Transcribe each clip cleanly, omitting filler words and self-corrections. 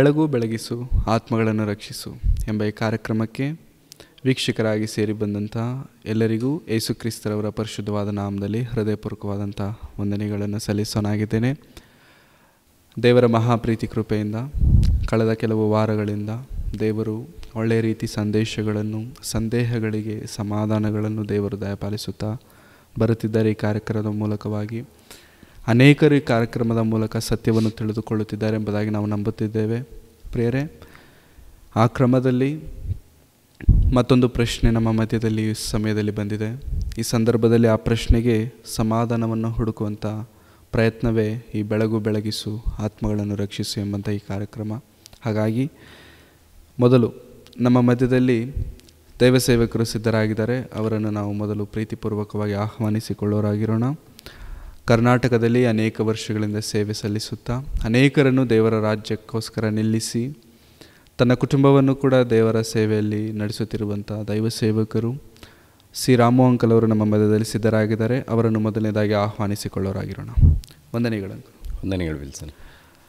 ಬೆಳಗು ಬೆಳಗಿಸು ಆತ್ಮಗಳನ್ನು ರಕ್ಷಿಸು ಎಂಬ ಈ ಕಾರ್ಯಕ್ರಮಕ್ಕೆ ವೀಕ್ಷಕರಾಗಿ ಸೇರಿ ಬಂದಂಥ ಎಲ್ಲರಿಗೂ ಯೇಸು ಕ್ರಿಸ್ತರವರ ಪರಿಶುದ್ಧವಾದ ನಾಮದಲ್ಲಿ ಹೃದಯಪೂರ್ವಕವಾದಂಥ ವಂದನೆಗಳನ್ನು ಸಲ್ಲಿಸೋನಾಗಿದ್ದೇನೆ. ದೇವರ ಮಹಾಪ್ರೀತಿ ಕೃಪೆಯಿಂದ ಕಳೆದ ಕೆಲವು ವಾರಗಳಿಂದ ದೇವರು ಒಳ್ಳೆಯ ರೀತಿ ಸಂದೇಶಗಳನ್ನು, ಸಂದೇಹಗಳಿಗೆ ಸಮಾಧಾನಗಳನ್ನು ದೇವರು ದಯಪಾಲಿಸುತ್ತಾ ಬರುತ್ತಿದ್ದಾರೆ. ಈ ಕಾರ್ಯಕ್ರಮದ ಮೂಲಕವಾಗಿ ಅನೇಕರು ಈ ಕಾರ್ಯಕ್ರಮದ ಮೂಲಕ ಸತ್ಯವನ್ನು ತಿಳಿದುಕೊಳ್ಳುತ್ತಿದ್ದಾರೆ ಎಂಬುದಾಗಿ ನಾವು ನಂಬುತ್ತಿದ್ದೇವೆ. ಪ್ರಿಯರೇ, ಆ ಕ್ರಮದಲ್ಲಿ ಮತ್ತೊಂದು ಪ್ರಶ್ನೆ ನಮ್ಮ ಮಧ್ಯದಲ್ಲಿ ಈ ಸಮಯದಲ್ಲಿ ಬಂದಿದೆ. ಈ ಸಂದರ್ಭದಲ್ಲಿ ಆ ಪ್ರಶ್ನೆಗೆ ಸಮಾಧಾನವನ್ನು ಹುಡುಕುವಂಥ ಪ್ರಯತ್ನವೇ ಈ ಬೆಳಗು ಬೆಳಗಿಸು ಆತ್ಮಗಳನ್ನು ರಕ್ಷಿಸು ಎಂಬಂಥ ಈ ಕಾರ್ಯಕ್ರಮ. ಹಾಗಾಗಿ ಮೊದಲು ನಮ್ಮ ಮಧ್ಯದಲ್ಲಿ ದೈವ ಸೇವಕರು ಸಿದ್ಧರಾಗಿದ್ದಾರೆ. ಅವರನ್ನು ನಾವು ಮೊದಲು ಪ್ರೀತಿಪೂರ್ವಕವಾಗಿ ಆಹ್ವಾನಿಸಿಕೊಳ್ಳೋರಾಗಿರೋಣ. ಕರ್ನಾಟಕದಲ್ಲಿ ಅನೇಕ ವರ್ಷಗಳಿಂದ ಸೇವೆ ಸಲ್ಲಿಸುತ್ತಾ ಅನೇಕರನ್ನು ದೇವರ ರಾಜ್ಯಕ್ಕೋಸ್ಕರ ನಿಲ್ಲಿಸಿ ತನ್ನ ಕುಟುಂಬವನ್ನು ಕೂಡ ದೇವರ ಸೇವೆಯಲ್ಲಿ ನಡೆಸುತ್ತಿರುವಂಥ ದೈವ ಸೇವಕರು ಸಿ ರಾಮು ಅಂಕಲ್ ಅವರು ನಮ್ಮ ಮಧ್ಯದಲ್ಲಿ ಸಿದ್ಧರಾಗಿದ್ದಾರೆ. ಅವರನ್ನು ಮೊದಲನೇದಾಗಿ ಆಹ್ವಾನಿಸಿಕೊಳ್ಳೋರಾಗಿರೋಣ. ವಂದನೆಗಳು. ವಿಲ್ಸನ್,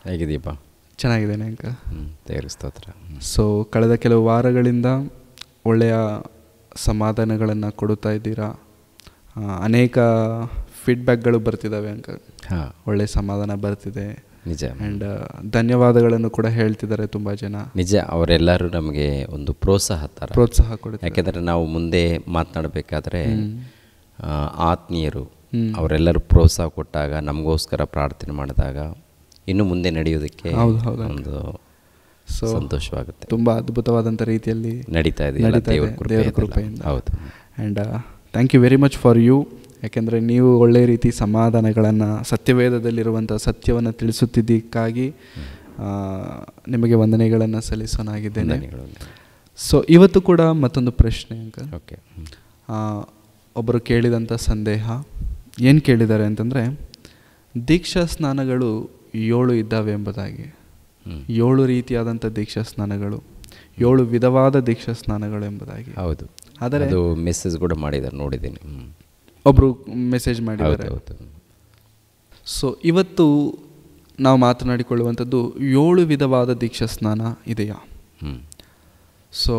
ಹೇಗಿದೆಯಪ್ಪ? ಚೆನ್ನಾಗಿದ್ದೇನೆ ಅಂಕ. ದೇವರ ಸ್ತೋತ್ರ. ಸೊ ಕಳೆದ ಕೆಲವು ವಾರಗಳಿಂದ ಒಳ್ಳೆಯ ಸಮಾಧಾನಗಳನ್ನು ಕೊಡುತ್ತಾ ಇದ್ದೀರಾ. ಅನೇಕ ಫೀಡ್ಬ್ಯಾಕ್ಗಳು ಬರ್ತಿದ್ದಾವೆ ಅಂಕ. ಒಳ್ಳೆಯ ಸಮಾಧಾನ ಬರ್ತಿದೆ, ನಿಜ. ಆ್ಯಂಡ್ ಧನ್ಯವಾದಗಳನ್ನು ಕೂಡ ಹೇಳ್ತಿದ್ದಾರೆ ತುಂಬ ಜನ. ನಿಜ, ಅವರೆಲ್ಲರೂ ನಮಗೆ ಒಂದು ಪ್ರೋತ್ಸಾಹ ಕೊಡ್ತಾರೆ. ಯಾಕೆಂದರೆ ನಾವು ಮುಂದೆ ಮಾತನಾಡಬೇಕಾದ್ರೆ ಆತ್ಮೀಯರು ಅವರೆಲ್ಲರೂ ಪ್ರೋತ್ಸಾಹ ಕೊಟ್ಟಾಗ, ನಮಗೋಸ್ಕರ ಪ್ರಾರ್ಥನೆ ಮಾಡಿದಾಗ ಇನ್ನು ಮುಂದೆ ನಡೆಯೋದಕ್ಕೆ ಒಂದು ಸಂತೋಷವಾಗುತ್ತೆ. ತುಂಬ ಅದ್ಭುತವಾದಂಥ ರೀತಿಯಲ್ಲಿ ನಡೀತಾ ಇದೆ ದೇವರ ಕೃಪೆಯಿಂದ. ಹೌದು. And thank you very much for you. ಯಾಕೆಂದರೆ ನೀವು ಒಳ್ಳೆಯ ರೀತಿ ಸಮಾಧಾನಗಳನ್ನು, ಸತ್ಯವೇದದಲ್ಲಿರುವಂಥ ಸತ್ಯವನ್ನು ತಿಳಿಸುತ್ತಿದ್ದಕ್ಕಾಗಿ ನಿಮಗೆ ವಂದನೆಗಳನ್ನು ಸಲ್ಲಿಸೋನಾಗಿದ್ದೇನೆ. ಸೊ ಇವತ್ತು ಕೂಡ ಮತ್ತೊಂದು ಪ್ರಶ್ನೆ ಅಂಕ. ಓಕೆ. ಒಬ್ಬರು ಕೇಳಿದಂಥ ಸಂದೇಹ ಏನು ಕೇಳಿದ್ದಾರೆ ಅಂತಂದರೆ, ದೀಕ್ಷಾ ಸ್ನಾನಗಳು 7 ಇದ್ದಾವೆ ಎಂಬುದಾಗಿ. 7 ರೀತಿಯಾದಂಥ ದೀಕ್ಷಾ ಸ್ನಾನಗಳು, 7 ವಿಧವಾದ ದೀಕ್ಷಾ ಸ್ನಾನಗಳು ಎಂಬುದಾಗಿ. ಹೌದು. ಆದರೆ ಅದು ಮೆಸೇಜ್ ಕೂಡ ಮಾಡಿದ್ದಾರೆ, ನೋಡಿದ್ದೀನಿ. ಒಬ್ಬರು ಮೆಸೇಜ್ ಮಾಡಿದ್ದಾರೆ. ಸೊ ಇವತ್ತು ನಾವು ಮಾತನಾಡಿಕೊಳ್ಳುವಂಥದ್ದು 7 ವಿಧವಾದ ದೀಕ್ಷಾ ಸ್ನಾನ ಇದೆಯಾ. ಸೊ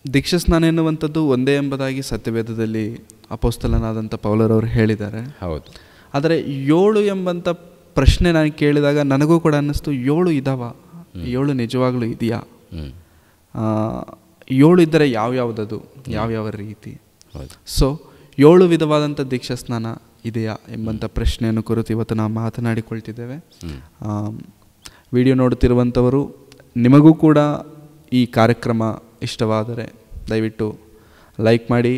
ದೀಕ್ಷಾ ಸ್ನಾನ ಎನ್ನುವಂಥದ್ದು ಒಂದೇ ಎಂಬುದಾಗಿ ಸತ್ಯವೇದದಲ್ಲಿ ಅಪೊಸ್ತಲನಾದಂಥ ಪೌಲರವರು ಹೇಳಿದ್ದಾರೆ. ಹೌದು. ಆದರೆ 7 ಎಂಬಂಥ ಪ್ರಶ್ನೆ ನಾನು ಕೇಳಿದಾಗ ನನಗೂ ಕೂಡ ಅನ್ನಿಸ್ತು, 7 ಇದಾವ, 7 ನಿಜವಾಗ್ಲೂ ಇದೆಯಾ, 7 ಇದ್ದರೆ ಯಾವ್ಯಾವುದದು, ಯಾವ್ಯಾವ ರೀತಿ. ಸೊ 7 ವಿಧವಾದಂಥ ದೀಕ್ಷಾ ಸ್ನಾನ ಇದೆಯಾ ಎಂಬಂಥ ಪ್ರಶ್ನೆಯನ್ನು ಕುರಿತು ಇವತ್ತು ನಾವು ಮಾತನಾಡಿಕೊಳ್ತಿದ್ದೇವೆ. ವಿಡಿಯೋ ನೋಡುತ್ತಿರುವಂಥವರು, ನಿಮಗೂ ಕೂಡ ಈ ಕಾರ್ಯಕ್ರಮ ಇಷ್ಟವಾದರೆ ದಯವಿಟ್ಟು ಲೈಕ್ ಮಾಡಿ,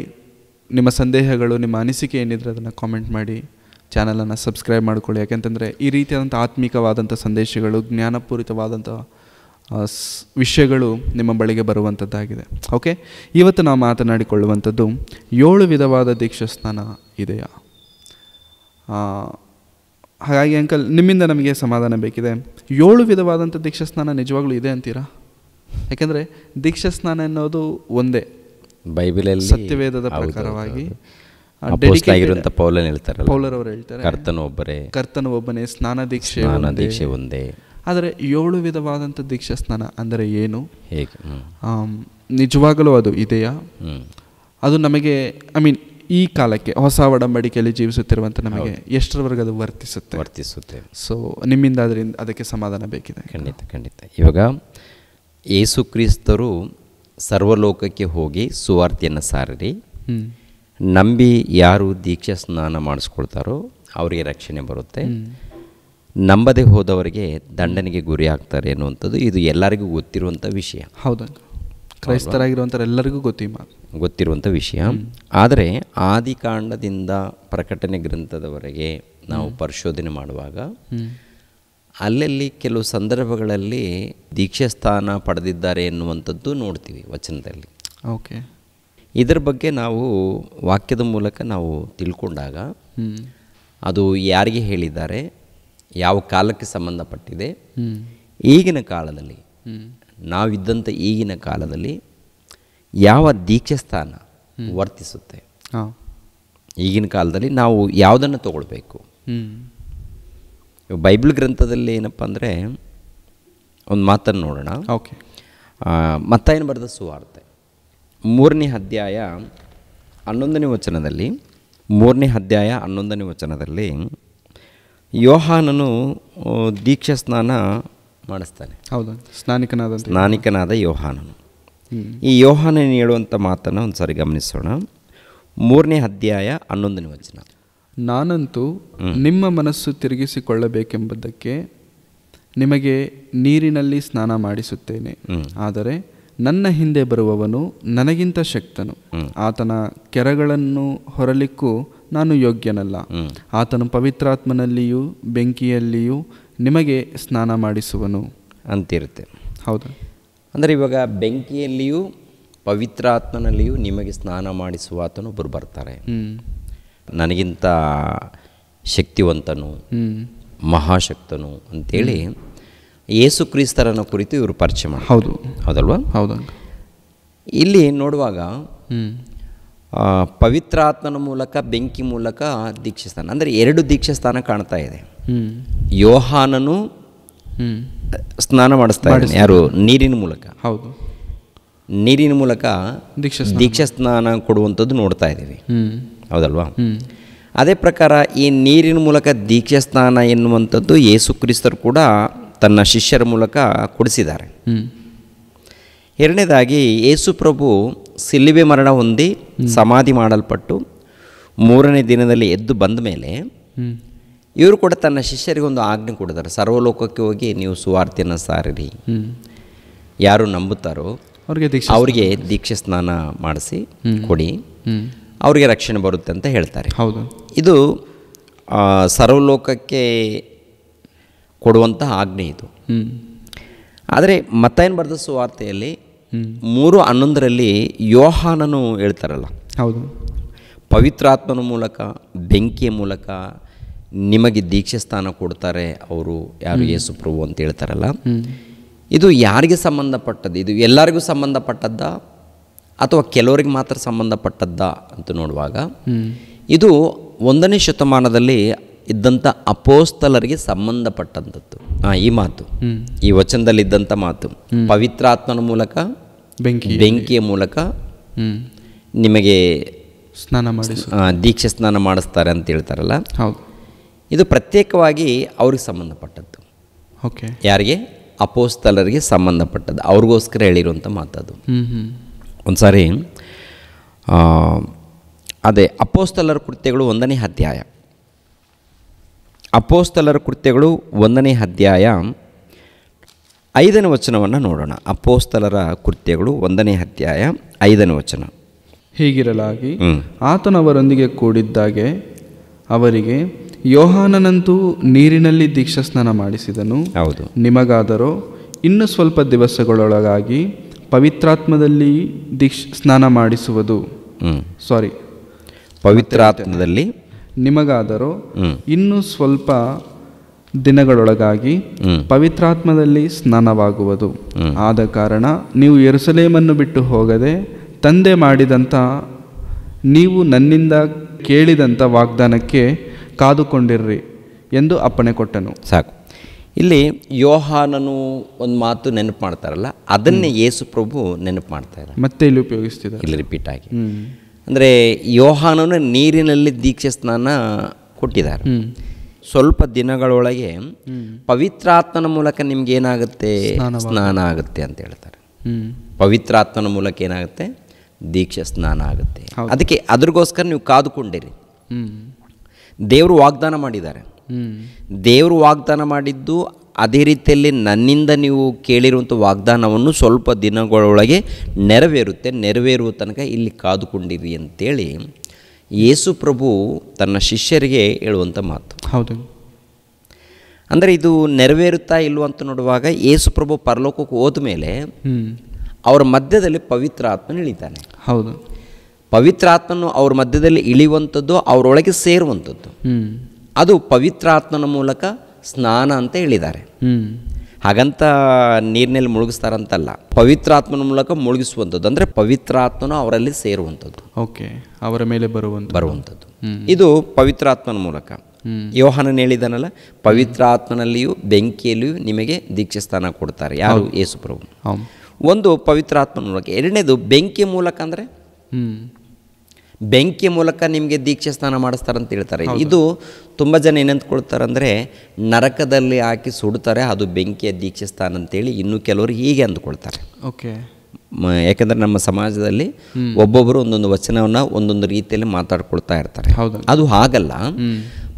ನಿಮ್ಮ ಸಂದೇಹಗಳು, ನಿಮ್ಮ ಅನಿಸಿಕೆ ಏನಿದ್ರೆ ಅದನ್ನು ಕಾಮೆಂಟ್ ಮಾಡಿ, ಚಾನಲನ್ನು ಸಬ್ಸ್ಕ್ರೈಬ್ ಮಾಡಿಕೊಳ್ಳಿ. ಯಾಕೆಂತಂದರೆ ಈ ರೀತಿಯಾದಂಥ ಆತ್ಮಿಕವಾದಂಥ ಸಂದೇಶಗಳು, ಜ್ಞಾನಪೂರಿತವಾದಂಥ ವಿಷಯಗಳು ನಿಮ್ಮ ಬಳಿಗೆ ಬರುವಂಥದ್ದಾಗಿದೆ. ಓಕೆ, ಇವತ್ತು ನಾವು ಮಾತನಾಡಿಕೊಳ್ಳುವಂಥದ್ದು 7 ವಿಧವಾದ ದೀಕ್ಷಾ ಸ್ನಾನ ಇದೆಯಾ. ಹಾಗಾಗಿ ಅಂಕಲ್, ನಿಮ್ಮಿಂದ ನಮಗೆ ಸಮಾಧಾನ ಬೇಕಿದೆ. 7 ವಿಧವಾದಂಥ ದೀಕ್ಷಾ ಸ್ನಾನ ನಿಜವಾಗ್ಲೂ ಇದೆ ಅಂತೀರಾ? ಯಾಕೆಂದರೆ ದೀಕ್ಷಾ ಸ್ನಾನ ಅನ್ನೋದು ಒಂದೇ, ಬೈಬಲಲ್ಲಿ ಸತ್ಯವೇದದ ಪ್ರಕಾರವಾಗಿ ಪೌಲರವರು ಹೇಳ್ತಾರೆ, ಕರ್ತನು ಒಬ್ಬನೇ, ಸ್ನಾನ ದೀಕ್ಷೆ ಒಂದೇ. ಆದರೆ 7 ವಿಧವಾದಂಥ ದೀಕ್ಷಾ ಸ್ನಾನ ಅಂದರೆ ಏನು, ಹೇಗೆ, ನಿಜವಾಗಲೂ ಅದು ಇದೆಯಾ? ಅದು ನಮಗೆ, ಈ ಕಾಲಕ್ಕೆ, ಹೊಸ ಒಡಂಬಡಿಕೆಯಲ್ಲಿ ಜೀವಿಸುತ್ತಿರುವಂಥ ನಮಗೆ ಎಷ್ಟರವರೆಗೆ ಅದು ವರ್ತಿಸುತ್ತೆ? ಸೊ ನಿಮ್ಮಿಂದ ಅದಕ್ಕೆ ಸಮಾಧಾನ ಬೇಕಿದೆ. ಖಂಡಿತ. ಇವಾಗ ಯೇಸು ಕ್ರಿಸ್ತರು ಸರ್ವಲೋಕಕ್ಕೆ ಹೋಗಿ ಸುವಾರ್ತೆಯನ್ನು ಸಾರಿರಿ, ನಂಬಿ ಯಾರು ದೀಕ್ಷಾ ಸ್ನಾನ ಮಾಡಿಸ್ಕೊಳ್ತಾರೋ ಅವರಿಗೆ ರಕ್ಷಣೆ ಬರುತ್ತೆ, ನಂಬದೆ ಹೋದವರಿಗೆ ದಂಡನೆಗೆ ಗುರಿ ಆಗ್ತಾರೆ ಅನ್ನುವಂಥದ್ದು ಇದು ಎಲ್ಲರಿಗೂ ಗೊತ್ತಿರುವಂಥ ವಿಷಯ. ಹೌದು, ಕ್ರೈಸ್ತರಾಗಿರುವಂಥ ಎಲ್ಲರಿಗೂ ಗೊತ್ತಿರುವಂಥ ವಿಷಯ. ಆದರೆ ಆದಿಕಾಂಡದಿಂದ ಪ್ರಕಟಣೆ ಗ್ರಂಥದವರೆಗೆ ನಾವು ಪರಿಶೋಧನೆ ಮಾಡುವಾಗ ಅಲ್ಲಲ್ಲಿ ಕೆಲವು ಸಂದರ್ಭಗಳಲ್ಲಿ ದೀಕ್ಷಾ ಸ್ಥಾನ ಪಡೆದಿದ್ದಾರೆ ಎನ್ನುವಂಥದ್ದು ನೋಡ್ತೀವಿ ವಚನದಲ್ಲಿ. ಓಕೆ, ಇದರ ಬಗ್ಗೆ ನಾವು ವಾಕ್ಯದ ಮೂಲಕ ನಾವು ತಿಳ್ಕೊಂಡಾಗ ಅದು ಯಾರಿಗೆ ಹೇಳಿದ್ದಾರೆ, ಯಾವ ಕಾಲಕ್ಕೆ ಸಂಬಂಧಪಟ್ಟಿದೆ, ಈಗಿನ ಕಾಲದಲ್ಲಿ ನಾವಿದ್ದಂಥ ಈಗಿನ ಕಾಲದಲ್ಲಿ ಯಾವ ದೀಕ್ಷಾ ಸ್ಥಾನ ವರ್ತಿಸುತ್ತೆ, ಈಗಿನ ಕಾಲದಲ್ಲಿ ನಾವು ಯಾವುದನ್ನು ತಗೊಳ್ಬೇಕು. ಬೈಬಲ್ ಗ್ರಂಥದಲ್ಲಿ ಏನಪ್ಪ ಅಂದರೆ ಒಂದು ಮಾತನ್ನು ನೋಡೋಣ. ಓಕೆ. ಮತ್ತಾಯನ ಬರೆದ ಸುವಾರ್ತೆ 3ನೇ ಅಧ್ಯಾಯ 11ನೇ ವಚನದಲ್ಲಿ 3ನೇ ಅಧ್ಯಾಯ 11ನೇ ವಚನದಲ್ಲಿ ಯೋಹಾನನು ದೀಕ್ಷಾ ಸ್ನಾನ ಮಾಡಿಸ್ತಾನೆ. ಹೌದು, ಸ್ನಾನಿಕನಾದ ಯೋಹಾನನು. ಈ ಯೋಹಾನನು ಹೇಳುವಂಥ ಮಾತನ್ನು ಒಂದು ಸಾರಿ ಗಮನಿಸೋಣ. 3ನೇ ಅಧ್ಯಾಯ 11ನೇ ವಚನ. ನಾನಂತೂ ನಿಮ್ಮ ಮನಸ್ಸು ತಿರುಗಿಸಿಕೊಳ್ಳಬೇಕೆಂಬುದಕ್ಕೆ ನಿಮಗೆ ನೀರಿನಲ್ಲಿ ಸ್ನಾನ ಮಾಡಿಸುತ್ತೇನೆ. ಆದರೆ ನನ್ನ ಹಿಂದೆ ಬರುವವನು ನನಗಿಂತ ಶಕ್ತನು. ಆತನ ಕೆರಗಳನ್ನು ಹೊರಲಿಕ್ಕೂ ನಾನು ಯೋಗ್ಯನಲ್ಲ. ಆತನು ಪವಿತ್ರಾತ್ಮನಲ್ಲಿಯೂ ಬೆಂಕಿಯಲ್ಲಿಯೂ ನಿಮಗೆ ಸ್ನಾನ ಮಾಡಿಸುವನು ಅಂತಿರುತ್ತೆ. ಹೌದು. ಅಂದರೆ ಇವಾಗ ಬೆಂಕಿಯಲ್ಲಿಯೂ ಪವಿತ್ರಾತ್ಮನಲ್ಲಿಯೂ ನಿಮಗೆ ಸ್ನಾನ ಮಾಡಿಸುವ ಆತನು ಒಬ್ಬರು ಬರ್ತಾರೆ. ನನಗಿಂತ ಶಕ್ತಿವಂತನು, ಮಹಾಶಕ್ತನು ಅಂತೇಳಿ ಯೇಸು ಕ್ರಿಸ್ತರನ್ನು ಕುರಿತು ಇವರು ಪರಿಚಯ ಮಾಡಿ. ಹೌದು, ಹೌದಲ್ವಾ? ಹೌದು. ಇಲ್ಲಿ ನೋಡುವಾಗ ಪವಿತ್ರಾತ್ಮನ ಮೂಲಕ, ಬೆಂಕಿ ಮೂಲಕ ದೀಕ್ಷಾಸ್ಥಾನ, ಅಂದರೆ 2 ದೀಕ್ಷಾಸ್ಥಾನ ಕಾಣ್ತಾ ಇದೆ. ಯೋಹಾನನು ಸ್ನಾನ ಮಾಡಿಸ್ತಾ ಇದ್ದಾನೆ. ಯಾರು? ನೀರಿನ ಮೂಲಕ. ಹೌದು, ನೀರಿನ ಮೂಲಕ ದೀಕ್ಷಾಸ್ನಾನ ಕೊಡುವಂಥದ್ದು ನೋಡ್ತಾ ಇದ್ದೀವಿ. ಹೌದಲ್ವಾ? ಅದೇ ಪ್ರಕಾರ ಈ ನೀರಿನ ಮೂಲಕ ದೀಕ್ಷಾಸ್ನಾನ ಎನ್ನುವಂಥದ್ದು ಯೇಸು ಕ್ರಿಸ್ತರು ಕೂಡ ತನ್ನ ಶಿಷ್ಯರ ಮೂಲಕ ಕೊಡಿಸಿದ್ದಾರೆ. ಎರಡನೇದಾಗಿ ಯೇಸು ಪ್ರಭು ಸಿಲುಬೆ ಮರಣ ಹೊಂದಿ ಸಮಾಧಿ ಮಾಡಲ್ಪಟ್ಟು 3ನೇ ದಿನದಲ್ಲಿ ಎದ್ದು ಬಂದ ಮೇಲೆ ಇವರು ಕೂಡ ತನ್ನ ಶಿಷ್ಯರಿಗೆ ಒಂದು ಆಜ್ಞೆ ಕೊಡಿದ್ದಾರೆ. ಸರ್ವಲೋಕಕ್ಕೆ ಹೋಗಿ ನೀವು ಸುವಾರ್ತೆಯನ್ನು ಸಾರಿರಿ, ಯಾರು ನಂಬುತ್ತಾರೋ ಅವರಿಗೆ ದೀಕ್ಷೆ ಸ್ನಾನ ಮಾಡಿಸಿ ಕೊಡಿ, ಅವರಿಗೆ ರಕ್ಷಣೆ ಬರುತ್ತೆ ಅಂತ ಹೇಳ್ತಾರೆ. ಹೌದು. ಇದು ಸರ್ವಲೋಕಕ್ಕೆ ಕೊಡುವಂಥ ಆಜ್ಞೆ ಇದು. ಆದರೆ ಮತ್ತಾಯನ ಬರೆದ ಸುವಾರ್ತೆಯಲ್ಲಿ 3:11 ಯೋಹಾನನು ಹೇಳ್ತಾರಲ್ಲ, ಹೌದು, ಪವಿತ್ರಾತ್ಮನ ಮೂಲಕ, ಬೆಂಕಿಯ ಮೂಲಕ ನಿಮಗೆ ದೀಕ್ಷೆ ಸ್ಥಾನ ಕೊಡ್ತಾರೆ ಅವರು, ಯಾರು? ಯೇಸು ಪ್ರಭು ಅಂತ ಹೇಳ್ತಾರಲ್ಲ. ಇದು ಯಾರಿಗೆ ಸಂಬಂಧಪಟ್ಟದ್ದು? ಇದು ಎಲ್ಲರಿಗೂ ಸಂಬಂಧಪಟ್ಟದ್ದ ಅಥವಾ ಕೆಲವರಿಗೆ ಮಾತ್ರ ಸಂಬಂಧಪಟ್ಟದ್ದ ಅಂತ ನೋಡುವಾಗ ಇದು 1ನೇ ಶತಮಾನದಲ್ಲಿ ಇದ್ದಂಥ ಅಪೋಸ್ತಲರಿಗೆ ಸಂಬಂಧಪಟ್ಟಂಥದ್ದು. ಈ ಮಾತು, ಈ ವಚನದಲ್ಲಿ ಇದ್ದಂಥ ಮಾತು, ಪವಿತ್ರಾತ್ಮನ ಮೂಲಕ, ಬೆಂಕಿಯ ಮೂಲಕ ನಿಮಗೆ ಸ್ನಾನ ಮಾಡಿಸಿ ದೀಕ್ಷೆ ಸ್ನಾನ ಮಾಡಿಸ್ತಾರೆ ಅಂತ ಹೇಳ್ತಾರಲ್ಲ. ಹೌದು. ಇದು ಪ್ರತ್ಯೇಕವಾಗಿ ಅವ್ರಿಗೆ ಸಂಬಂಧಪಟ್ಟದ್ದು. ಓಕೆ. ಯಾರಿಗೆ? ಅಪೋಸ್ತಲರಿಗೆ ಸಂಬಂಧಪಟ್ಟದ್ದು, ಅವ್ರಿಗೋಸ್ಕರ ಹೇಳಿರುವಂಥ ಮಾತದು. ಒಂದು ಸಾರಿ ಅದೇ ಅಪೋಸ್ತಲರ ಕೃತ್ಯಗಳು 1ನೇ ಅಧ್ಯಾಯ, ಅಪೋಸ್ತಲರ ಕೃತ್ಯಗಳು 1ನೇ ಅಧ್ಯಾಯ 5ನೇ ವಚನವನ್ನು ನೋಡೋಣ. ಅಪೋಸ್ತಲರ ಕೃತ್ಯಗಳು 1ನೇ ಅಧ್ಯಾಯ 5ನೇ ವಚನ. ಹೀಗಿರಲಾಗಿ ಆತನವರೊಂದಿಗೆ ಕೂಡಿದ್ದಾಗೆ ಅವರಿಗೆ, ಯೋಹಾನನಂತೂ ನೀರಿನಲ್ಲಿ ದೀಕ್ಷಾಸ್ನಾನ ಮಾಡಿಸಿದನು. ಹೌದು. ನಿಮಗಾದರೋ ಇನ್ನು ಸ್ವಲ್ಪ ದಿವಸಗಳೊಳಗಾಗಿ ಪವಿತ್ರಾತ್ಮದಲ್ಲಿ ಸ್ನಾನ ಮಾಡಿಸುವುದು. ಪವಿತ್ರಾತ್ಮದಲ್ಲಿ ನಿಮಗಾದರೋ ಇನ್ನು ಸ್ವಲ್ಪ ದಿನಗಳೊಳಗಾಗಿ ಪವಿತ್ರಾತ್ಮದಲ್ಲಿ ಸ್ನಾನವಾಗುವುದು. ಆದ ಕಾರಣ ನೀವು ಯೆರೂಸಲೇಮನ್ನು ಬಿಟ್ಟು ಹೋಗದೆ ತಂದೆ ಮಾಡಿದಂಥ, ನೀವು ನನ್ನಿಂದ ಕೇಳಿದಂಥ ವಾಗ್ದಾನಕ್ಕೆ ಕಾದುಕೊಂಡಿರ್ರಿ ಎಂದು ಅಪ್ಪಣೆ ಕೊಟ್ಟನು. ಸಾಕು. ಇಲ್ಲಿ ಯೋಹಾನನು ಒಂದು ಮಾತು ನೆನಪು ಮಾಡ್ತಾರಲ್ಲ, ಅದನ್ನೇ ಯೇಸು ಪ್ರಭು ನೆನಪು ಮಾಡ್ತಾ ಇದ್ದಾರೆ. ಮತ್ತೆ ಇಲ್ಲಿ ಉಪಯೋಗಿಸ್ತಿದ್ದಾರೆ, ಇಲ್ಲಿ ರಿಪೀಟ್ ಆಗಿ. ಅಂದರೆ ಯೋಹಾನನು ನೀರಿನಲ್ಲಿ ದೀಕ್ಷೆ ಸ್ನಾನ ಕೊಟ್ಟಿದ್ದಾರೆ. ಸ್ವಲ್ಪ ದಿನಗಳೊಳಗೆ ಪವಿತ್ರಾತ್ಮನ ಮೂಲಕ ನಿಮ್ಗೆ ಏನಾಗುತ್ತೆ? ಸ್ನಾನ ಆಗುತ್ತೆ ಅಂತ ಹೇಳ್ತಾರೆ. ಪವಿತ್ರಾತ್ಮನ ಮೂಲಕ ಏನಾಗುತ್ತೆ? ದೀಕ್ಷೆ ಸ್ನಾನ ಆಗುತ್ತೆ. ಅದಕ್ಕೆ ಅದ್ರಗೋಸ್ಕರ ನೀವು ಕಾದುಕೊಂಡಿರಿ. ದೇವರು ವಾಗ್ದಾನ ಮಾಡಿದ್ದಾರೆ. ದೇವರು ವಾಗ್ದಾನ ಮಾಡಿದ್ದು ಅದೇ ರೀತಿಯಲ್ಲಿ ನನ್ನಿಂದ ನೀವು ಕೇಳಿರುವಂಥ ವಾಗ್ದಾನವನ್ನು ಸ್ವಲ್ಪ ದಿನಗಳೊಳಗೆ ನೆರವೇರುವ ತನಕ ಇಲ್ಲಿ ಕಾದುಕೊಂಡಿರಿ ಅಂತೇಳಿ ಯೇಸು ಪ್ರಭು ತನ್ನ ಶಿಷ್ಯರಿಗೆ ಹೇಳುವಂಥ ಮಾತು. ಹೌದು. ಅಂದರೆ ಇದು ನೆರವೇರುತ್ತಾ ಇಲ್ವಂತ ನೋಡುವಾಗ ಯೇಸು ಪ್ರಭು ಪರಲೋಕಕ್ಕೆ ಹೋದ ಮೇಲೆ ಅವರ ಮಧ್ಯದಲ್ಲಿ ಪವಿತ್ರಾತ್ಮನ ಇಳಿತಾನೆ. ಹೌದು. ಪವಿತ್ರಾತ್ಮನು ಅವ್ರ ಮಧ್ಯದಲ್ಲಿ ಇಳಿಯುವಂಥದ್ದು, ಅವರೊಳಗೆ ಸೇರುವಂಥದ್ದು. ಅದು ಪವಿತ್ರಾತ್ಮನ ಮೂಲಕ ಸ್ನಾನ ಅಂತ ಹೇಳಿದ್ದಾರೆ. ಹಾಗಂತ ನೀರಿನಲ್ಲಿ ಮುಳುಗಿಸ್ತಾರಂತಲ್ಲ, ಪವಿತ್ರಾತ್ಮನ ಮೂಲಕ ಮುಳುಗಿಸುವಂಥದ್ದು. ಅಂದರೆ ಪವಿತ್ರಾತ್ಮನು ಅವರಲ್ಲಿ ಸೇರುವಂಥದ್ದು. ಓಕೆ. ಅವರ ಮೇಲೆ ಬರುವಂಥದ್ದು. ಇದು ಪವಿತ್ರಾತ್ಮನ ಮೂಲಕ. ಯೋಹಾನನ್ ಹೇಳಿದಾನಲ್ಲ, ಪವಿತ್ರಾತ್ಮನಲ್ಲಿಯೂ ಬೆಂಕಿಯಲ್ಲಿಯೂ ನಿಮಗೆ ದೀಕ್ಷಾಸ್ಥಾನ ಕೊಡ್ತಾರೆ. ಯಾರು? ಯೇಸು ಪ್ರಭು. ಒಂದು ಪವಿತ್ರಾತ್ಮನ ಮೂಲಕ. ಎರಡನೇದು ಬೆಂಕಿ ಮೂಲಕ. ಅಂದರೆ ಬೆಂಕಿ ಮೂಲಕ ನಿಮಗೆ ದೀಕ್ಷಾಸ್ಥಾನ ಮಾಡಿಸ್ತಾರಂತ ಹೇಳ್ತಾರೆ. ಇದು ತುಂಬ ಜನ ಏನಂತ್ಕೊಳ್ತಾರೆ ಅಂದರೆ, ನರಕದಲ್ಲಿ ಹಾಕಿ ಸುಡ್ತಾರೆ, ಅದು ಬೆಂಕಿಯ ದೀಕ್ಷಾಸ್ಥಾನ ಅಂತೇಳಿ ಇನ್ನೂ ಕೆಲವರು ಹೀಗೆ ಅಂದ್ಕೊಳ್ತಾರೆ. ಓಕೆ. ಯಾಕೆಂದರೆ ನಮ್ಮ ಸಮಾಜದಲ್ಲಿ ಒಬ್ಬೊಬ್ಬರು ಒಂದೊಂದು ವಚನವನ್ನು ಒಂದೊಂದು ರೀತಿಯಲ್ಲಿ ಮಾತಾಡ್ಕೊಳ್ತಾ ಇರ್ತಾರೆ. ಅದು ಹಾಗಲ್ಲ.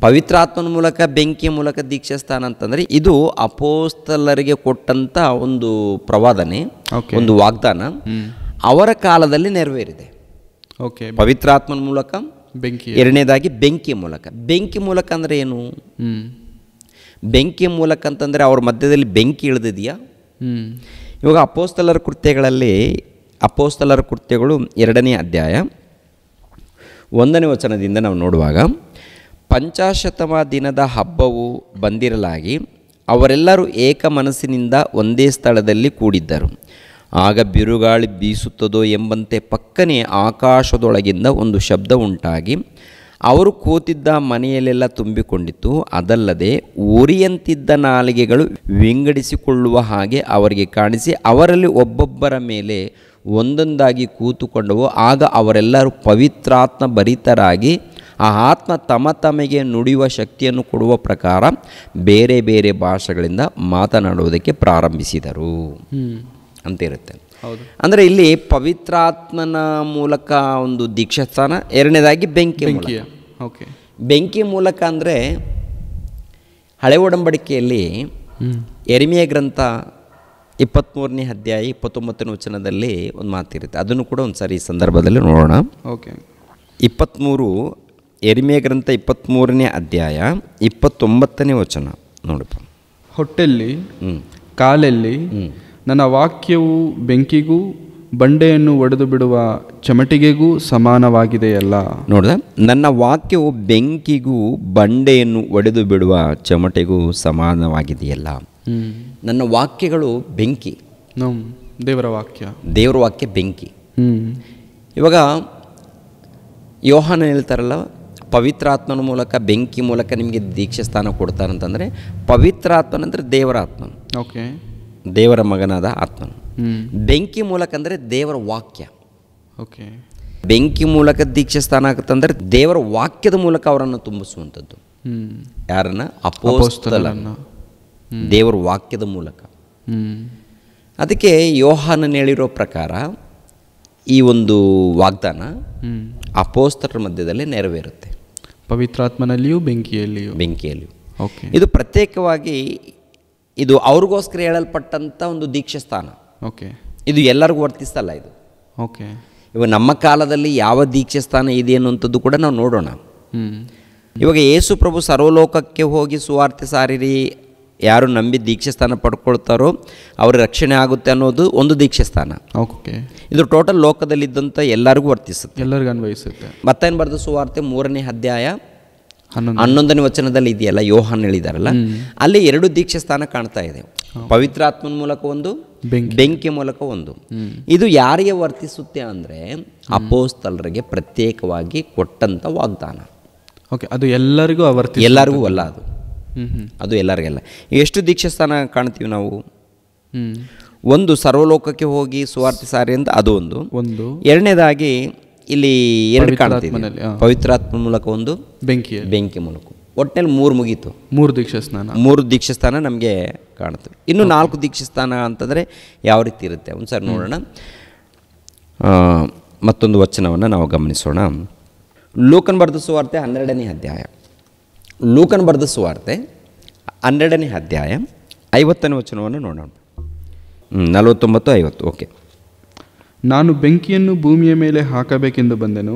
ಪವಿತ್ರಾತ್ಮನ ಮೂಲಕ ಬೆಂಕಿಯ ಮೂಲಕ ದೀಕ್ಷಾಸ್ಥಾನ ಅಂತಂದರೆ ಇದು ಅಪೋಸ್ತಲರಿಗೆ ಕೊಟ್ಟಂಥ ಒಂದು ಪ್ರವಾದನೆ, ಒಂದು ವಾಗ್ದಾನ ಅವರ ಕಾಲದಲ್ಲಿ ನೆರವೇರಿದೆ. ಓಕೆ. ಪವಿತ್ರಾತ್ಮನ ಮೂಲಕ ಬೆಂಕಿ. ಎರಡನೇದಾಗಿ ಬೆಂಕಿ ಮೂಲಕ. ಬೆಂಕಿ ಮೂಲಕ ಅಂದರೆ ಏನು? ಬೆಂಕಿ ಮೂಲಕ ಅಂತಂದರೆ ಅವ್ರ ಮಧ್ಯದಲ್ಲಿ ಬೆಂಕಿ ಇಳಿದಿದೆಯಾ? ಇವಾಗ ಅಪೋಸ್ತಲರ ಕೃತ್ಯಗಳು 2ನೇ ಅಧ್ಯಾಯ 1ನೇ ವಚನದಿಂದ ನಾವು ನೋಡುವಾಗ, ಪಂಚಾಶತಮ ದಿನದ ಹಬ್ಬವು ಬಂದಿರಲಾಗಿ ಅವರೆಲ್ಲರೂ ಏಕ ಮನಸ್ಸಿನಿಂದ ಒಂದೇ ಸ್ಥಳದಲ್ಲಿ ಕೂಡಿದ್ದರು. ಆಗ ಬಿರುಗಾಳಿ ಬೀಸುತ್ತದೋ ಎಂಬಂತೆ ಪಕ್ಕನೆ ಆಕಾಶದೊಳಗಿಂದ ಒಂದು ಶಬ್ದ ಉಂಟಾಗಿ ಅವರು ಕೂತಿದ್ದ ಮನೆಯಲ್ಲೆಲ್ಲ ತುಂಬಿಕೊಂಡಿತ್ತು. ಅದಲ್ಲದೆ ಉರಿಯಂತಿದ್ದ ನಾಲಿಗೆಗಳು ವಿಂಗಡಿಸಿಕೊಳ್ಳುವ ಹಾಗೆ ಅವರಿಗೆ ಕಾಣಿಸಿ ಅವರಲ್ಲಿ ಒಬ್ಬೊಬ್ಬರ ಮೇಲೆ ಒಂದೊಂದಾಗಿ ಕೂತುಕೊಂಡವು. ಆಗ ಅವರೆಲ್ಲರೂ ಪವಿತ್ರಾತ್ಮ ಭರಿತರಾಗಿ ಆ ಆತ್ಮ ತಮಗೆ ನುಡಿಯುವ ಶಕ್ತಿಯನ್ನು ಕೊಡುವ ಪ್ರಕಾರ ಬೇರೆ ಬೇರೆ ಭಾಷೆಗಳಿಂದ ಮಾತನಾಡುವುದಕ್ಕೆ ಪ್ರಾರಂಭಿಸಿದರು ಅಂತ ಇರುತ್ತೆ. ಅಂದರೆ ಇಲ್ಲಿ ಪವಿತ್ರಾತ್ಮನ ಮೂಲಕ ಒಂದು ದೀಕ್ಷಾಸ್ಥಾನ, ಎರಡನೇದಾಗಿ ಬೆಂಕಿ ಮೂಲಕ. ಓಕೆ. ಬೆಂಕಿ ಮೂಲಕ ಅಂದರೆ ಹಳೆ ಒಡಂಬಡಿಕೆಯಲ್ಲಿ ಯೆರೆಮೀಯ ಗ್ರಂಥ 23ನೇ ಅಧ್ಯಾಯ 29ನೇ ವಚನದಲ್ಲಿ ಒಂದು ಮಾತಿರುತ್ತೆ. ಅದನ್ನು ಕೂಡ ಒಂದು ಸಾರಿ ಈ ಸಂದರ್ಭದಲ್ಲಿ ನೋಡೋಣ. ಓಕೆ. 23 ಯೆರೆಮೀಯ ಗ್ರಂಥ 23ನೇ ಅಧ್ಯಾಯ 29ನೇ ವಚನ ನೋಡಪ್ಪ. ಹೊಟ್ಟೆಲ್ಲಿ ಕಾಲಲ್ಲಿ ನನ್ನ ವಾಕ್ಯವು ಬೆಂಕಿಗೂ ಬಂಡೆಯನ್ನು ಒಡೆದು ಬಿಡುವ ಚಮಟಿಗೆಗೂ ಸಮಾನವಾಗಿದೆಯಲ್ಲ. ನೋಡ್ದ, ನನ್ನ ವಾಕ್ಯವು ಬೆಂಕಿಗೂ ಬಂಡೆಯನ್ನು ಒಡೆದು ಬಿಡುವ ಚಮಟೆಗೂ ಸಮಾನವಾಗಿದೆಯಲ್ಲ. ನನ್ನ ವಾಕ್ಯಗಳು ಬೆಂಕಿ, ದೇವರ ವಾಕ್ಯ ಬೆಂಕಿ. ಇವಾಗ ಯೋಹಾನ ಹೇಳ್ತಾರಲ್ಲ, ಪವಿತ್ರಾತ್ಮನ ಮೂಲಕ ಬೆಂಕಿ ಮೂಲಕ ನಿಮಗೆ ದೀಕ್ಷಾಸ್ಥಾನ ಕೊಡ್ತಾರಂತಂದರೆ, ಪವಿತ್ರಾತ್ಮನಂದರೆ ದೇವರ ಆತ್ಮನು. ಓಕೆ. ದೇವರ ಮಗನಾದ ಆತ್ಮನು. ಬೆಂಕಿ ಮೂಲಕ ಅಂದರೆ ದೇವರ ವಾಕ್ಯ. ಓಕೆ. ಬೆಂಕಿ ಮೂಲಕ ದೀಕ್ಷಾಸ್ಥಾನ ಆಗುತ್ತಂದರೆ ದೇವರ ವಾಕ್ಯದ ಮೂಲಕ ಅವರನ್ನು ತುಂಬಿಸುವಂಥದ್ದು. ಯಾರನ್ನ? ಅಪೊಸ್ತಲರನ್ನು. ದೇವರ ವಾಕ್ಯದ ಮೂಲಕ. ಅದಕ್ಕೆ ಯೋಹಾನನ್ ಹೇಳಿರೋ ಪ್ರಕಾರ ಈ ಒಂದು ವಾಗ್ದಾನ ಅಪೊಸ್ತಲರ ಮಧ್ಯದಲ್ಲಿ ನೆರವೇರುತ್ತೆ. ಪವಿತ್ರಾತ್ಮನಲ್ಲಿಯೂ ಬೆಂಕಿಯಲ್ಲಿಯೂ. ಓಕೆ. ಇದು ಪ್ರತ್ಯೇಕವಾಗಿ ಇದು ಅವ್ರಿಗೋಸ್ಕರ ಹೇಳಲ್ಪಟ್ಟಂಥ ಒಂದು ದೀಕ್ಷಾಸ್ಥಾನ. ಓಕೆ. ಇದು ಎಲ್ಲರಿಗೂ ವರ್ತಿಸ್ತಲ್ಲ ಇದು. ಓಕೆ. ಇವಾಗ ನಮ್ಮ ಕಾಲದಲ್ಲಿ ಯಾವ ದೀಕ್ಷಾಸ್ಥಾನ ಇದೆ ಅನ್ನುವಂಥದ್ದು ಕೂಡ ನಾವು ನೋಡೋಣ. ಇವಾಗ ಯೇಸು ಪ್ರಭು ಸರ್ವಲೋಕಕ್ಕೆ ಹೋಗಿ ಸುವಾರ್ತೆ ಸಾರಿರಿ, ಯಾರು ನಂಬಿ ದೀಕ್ಷಾಸ್ಥಾನ ಪಡ್ಕೊಳ್ತಾರೋ ಅವ್ರ ರಕ್ಷಣೆ ಆಗುತ್ತೆ ಅನ್ನೋದು ಒಂದು ದೀಕ್ಷಾಸ್ಥಾನ. ಓಕೆ. ಇದು ಟೋಟಲ್ ಲೋಕದಲ್ಲಿದ್ದಂಥ ಎಲ್ಲರಿಗೂ ವರ್ತಿಸುತ್ತೆ, ಎಲ್ಲರಿಗೂ ಅನ್ವಯಿಸುತ್ತೆ. ಮತ್ತೇನು ಬರೆದ ಸುವಾರ್ತೆ 3ನೇ ಅಧ್ಯಾಯ 11ನೇ ವಚನದಲ್ಲಿ ಇದೆಯಲ್ಲ, ಯೋಹಾನ್ ಹೇಳಿದಾರಲ್ಲ, ಅಲ್ಲಿ 2 ದೀಕ್ಷಾಸ್ಥಾನ ಕಾಣ್ತಾ ಇದೆ. ಪವಿತ್ರಾತ್ಮನ ಮೂಲಕ ಒಂದು, ಬೆಂಕಿ ಮೂಲಕ ಒಂದು. ಇದು ಯಾರಿಗೆ ವರ್ತಿಸುತ್ತೆ ಅಂದರೆ ಅಪೊಸ್ತಲರಿಗೆ ಪ್ರತ್ಯೇಕವಾಗಿ ಕೊಟ್ಟಂಥ ವಾಗ್ದಾನ. ಓಕೆ. ಅದು ಎಲ್ಲರಿಗೂ ಎಲ್ಲರಿಗೂ ಅಲ್ಲ, ಅದು ಎಲ್ಲರಿಗೆಲ್ಲ. ಎಷ್ಟು ದೀಕ್ಷಾಸ್ಥಾನ ಕಾಣ್ತೀವಿ ನಾವು? ಒಂದು ಸರ್ವಲೋಕಕ್ಕೆ ಹೋಗಿ ಸುವಾರ್ತೆ ಸಾರಿ ಅಂತ ಅದು ಒಂದು. ಎರಡನೇದಾಗಿ ಇಲ್ಲಿ 2 ಕಾಣ್ತೀವಿ, ಪವಿತ್ರಾತ್ಮ ಮೂಲಕ ಒಂದು, ಬೆಂಕಿ ಮೂಲಕ. ಒಟ್ಟಿನಲ್ಲಿ 3 ಮುಗೀತು. 3 ದೀಕ್ಷಾಸ್ಥಾನ ನಮಗೆ ಕಾಣುತ್ತೆ. ಇನ್ನು 4 ದೀಕ್ಷಾಸ್ಥಾನ ಅಂತಂದರೆ ಯಾವ ರೀತಿ ಇರುತ್ತೆ ಒಂದು ಸರಿ ನೋಡೋಣ. ಮತ್ತೊಂದು ವಚನವನ್ನು ನಾವು ಗಮನಿಸೋಣ. ಲೂಕನ್ ಬರೆದ ಸುವಾರ್ತೆ 12ನೇ ಅಧ್ಯಾಯ. ಲೂಕನ್ ಬರೆದ ಸುವಾರ್ತೆ 12ನೇ ಅಧ್ಯಾಯ 50ನೇ ವಚನವನ್ನು ನೋಡೋಣ. 49-50. ಓಕೆ. ನಾನು ಬೆಂಕಿಯನ್ನು ಭೂಮಿಯ ಮೇಲೆ ಹಾಕಬೇಕೆಂದು ಬಂದೆನು,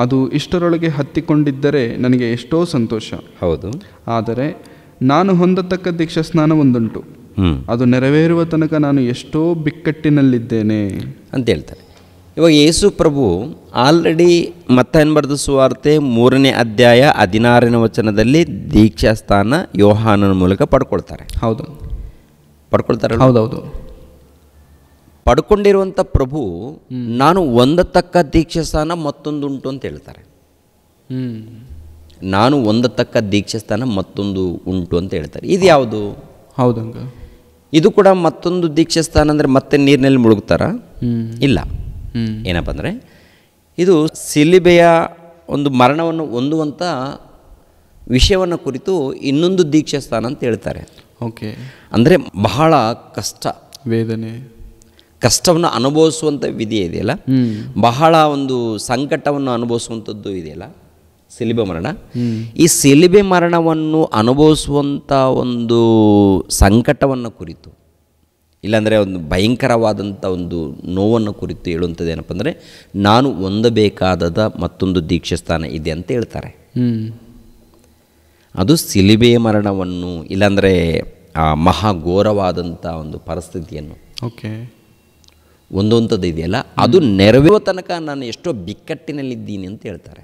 ಅದು ಇಷ್ಟರೊಳಗೆ ಹತ್ತಿಕೊಂಡಿದ್ದರೆ ನನಗೆ ಎಷ್ಟೋ ಸಂತೋಷ. ಹೌದು. ಆದರೆ ನಾನು ಹೊಂದತಕ್ಕ ದೀಕ್ಷಾಸ್ನಾನ ಒಂದುಂಟು, ಅದು ನೆರವೇರುವ ತನಕ ನಾನು ಎಷ್ಟೋ ಬಿಕ್ಕಟ್ಟಿನಲ್ಲಿದ್ದೇನೆ ಅಂತ ಹೇಳ್ತಾರೆ. ಇವಾಗ ಯೇಸು ಪ್ರಭು ಆಲ್ರೆಡಿ ಮತ್ತಾಯನ ಬರೆದ ಸುವಾರ್ತೆ 3ನೇ ಅಧ್ಯಾಯ 16ನೇ ವಚನದಲ್ಲಿ ದೀಕ್ಷಾಸ್ಥಾನ ಯೋಹಾನನ ಮೂಲಕ ಪಡ್ಕೊಳ್ತಾರೆ. ಪಡ್ಕೊಳ್ತಾರೆ. ಹೌದೌದು. ಪಡ್ಕೊಂಡಿರುವಂಥ ಪ್ರಭು ನಾನು ಹೊಂದತಕ್ಕ ದೀಕ್ಷಾಸ್ಥಾನ ಮತ್ತೊಂದುಂಟು ಅಂತ ಹೇಳ್ತಾರೆ. ನಾನು ಹೊಂದತಕ್ಕ ದೀಕ್ಷಾಸ್ಥಾನ ಮತ್ತೊಂದು ಉಂಟು ಅಂತ ಹೇಳ್ತಾರೆ. ಇದು ಯಾವುದು? ಹೌದಂಗ. ಇದು ಕೂಡ ಮತ್ತೊಂದು ದೀಕ್ಷಾಸ್ಥಾನ ಅಂದರೆ ಮತ್ತೆ ನೀರಿನಲ್ಲಿ ಮುಳುಗ್ತಾರಾ? ಇಲ್ಲ. ಏನಪ್ಪ ಅಂದರೆ ಇದು ಸಿಲಿಬೆಯ ಒಂದು ಮರಣವನ್ನು ಹೊಂದುವಂಥ ವಿಷಯವನ್ನು ಕುರಿತು ಇನ್ನೊಂದು ದೀಕ್ಷಾಸ್ಥಾನ ಅಂತ ಹೇಳ್ತಾರೆ. ಓಕೆ. ಅಂದರೆ ಬಹಳ ಕಷ್ಟ, ವೇದನೆ, ಕಷ್ಟವನ್ನು ಅನುಭವಿಸುವಂಥ ವಿಧಿ ಇದೆಯಲ್ಲ, ಬಹಳ ಒಂದು ಸಂಕಟವನ್ನು ಅನುಭವಿಸುವಂಥದ್ದು ಇದೆಯಲ್ಲ ಸಿಲಿಬೆ ಮರಣ. ಈ ಸಿಲಿಬೆ ಮರಣವನ್ನು ಅನುಭವಿಸುವಂಥ ಒಂದು ಸಂಕಟವನ್ನು ಕುರಿತು, ಇಲ್ಲಾಂದರೆ ಒಂದು ಭಯಂಕರವಾದಂಥ ಒಂದು ನೋವನ್ನು ಕುರಿತು ಹೇಳುವಂಥದ್ದು ಏನಪ್ಪ ಅಂದರೆ ನಾನು ಹೊಂದಬೇಕಾದ ಮತ್ತೊಂದು ದೀಕ್ಷಾಸ್ಥಾನ ಇದೆ ಅಂತ ಹೇಳ್ತಾರೆ. ಅದು ಸಿಲಿಬೆಯ ಮರಣವನ್ನು, ಇಲ್ಲಾಂದರೆ ಆ ಮಹಾಘೋರವಾದಂಥ ಒಂದು ಪರಿಸ್ಥಿತಿಯನ್ನು ಓಕೆ ಒಂದೊಂಥದ್ದು ಇದೆಯಲ್ಲ, ಅದು ನೆರವೇರುವ ತನಕ ನಾನು ಎಷ್ಟೋ ಬಿಕ್ಕಟ್ಟಿನಲ್ಲಿದ್ದೀನಿ ಅಂತ ಹೇಳ್ತಾರೆ.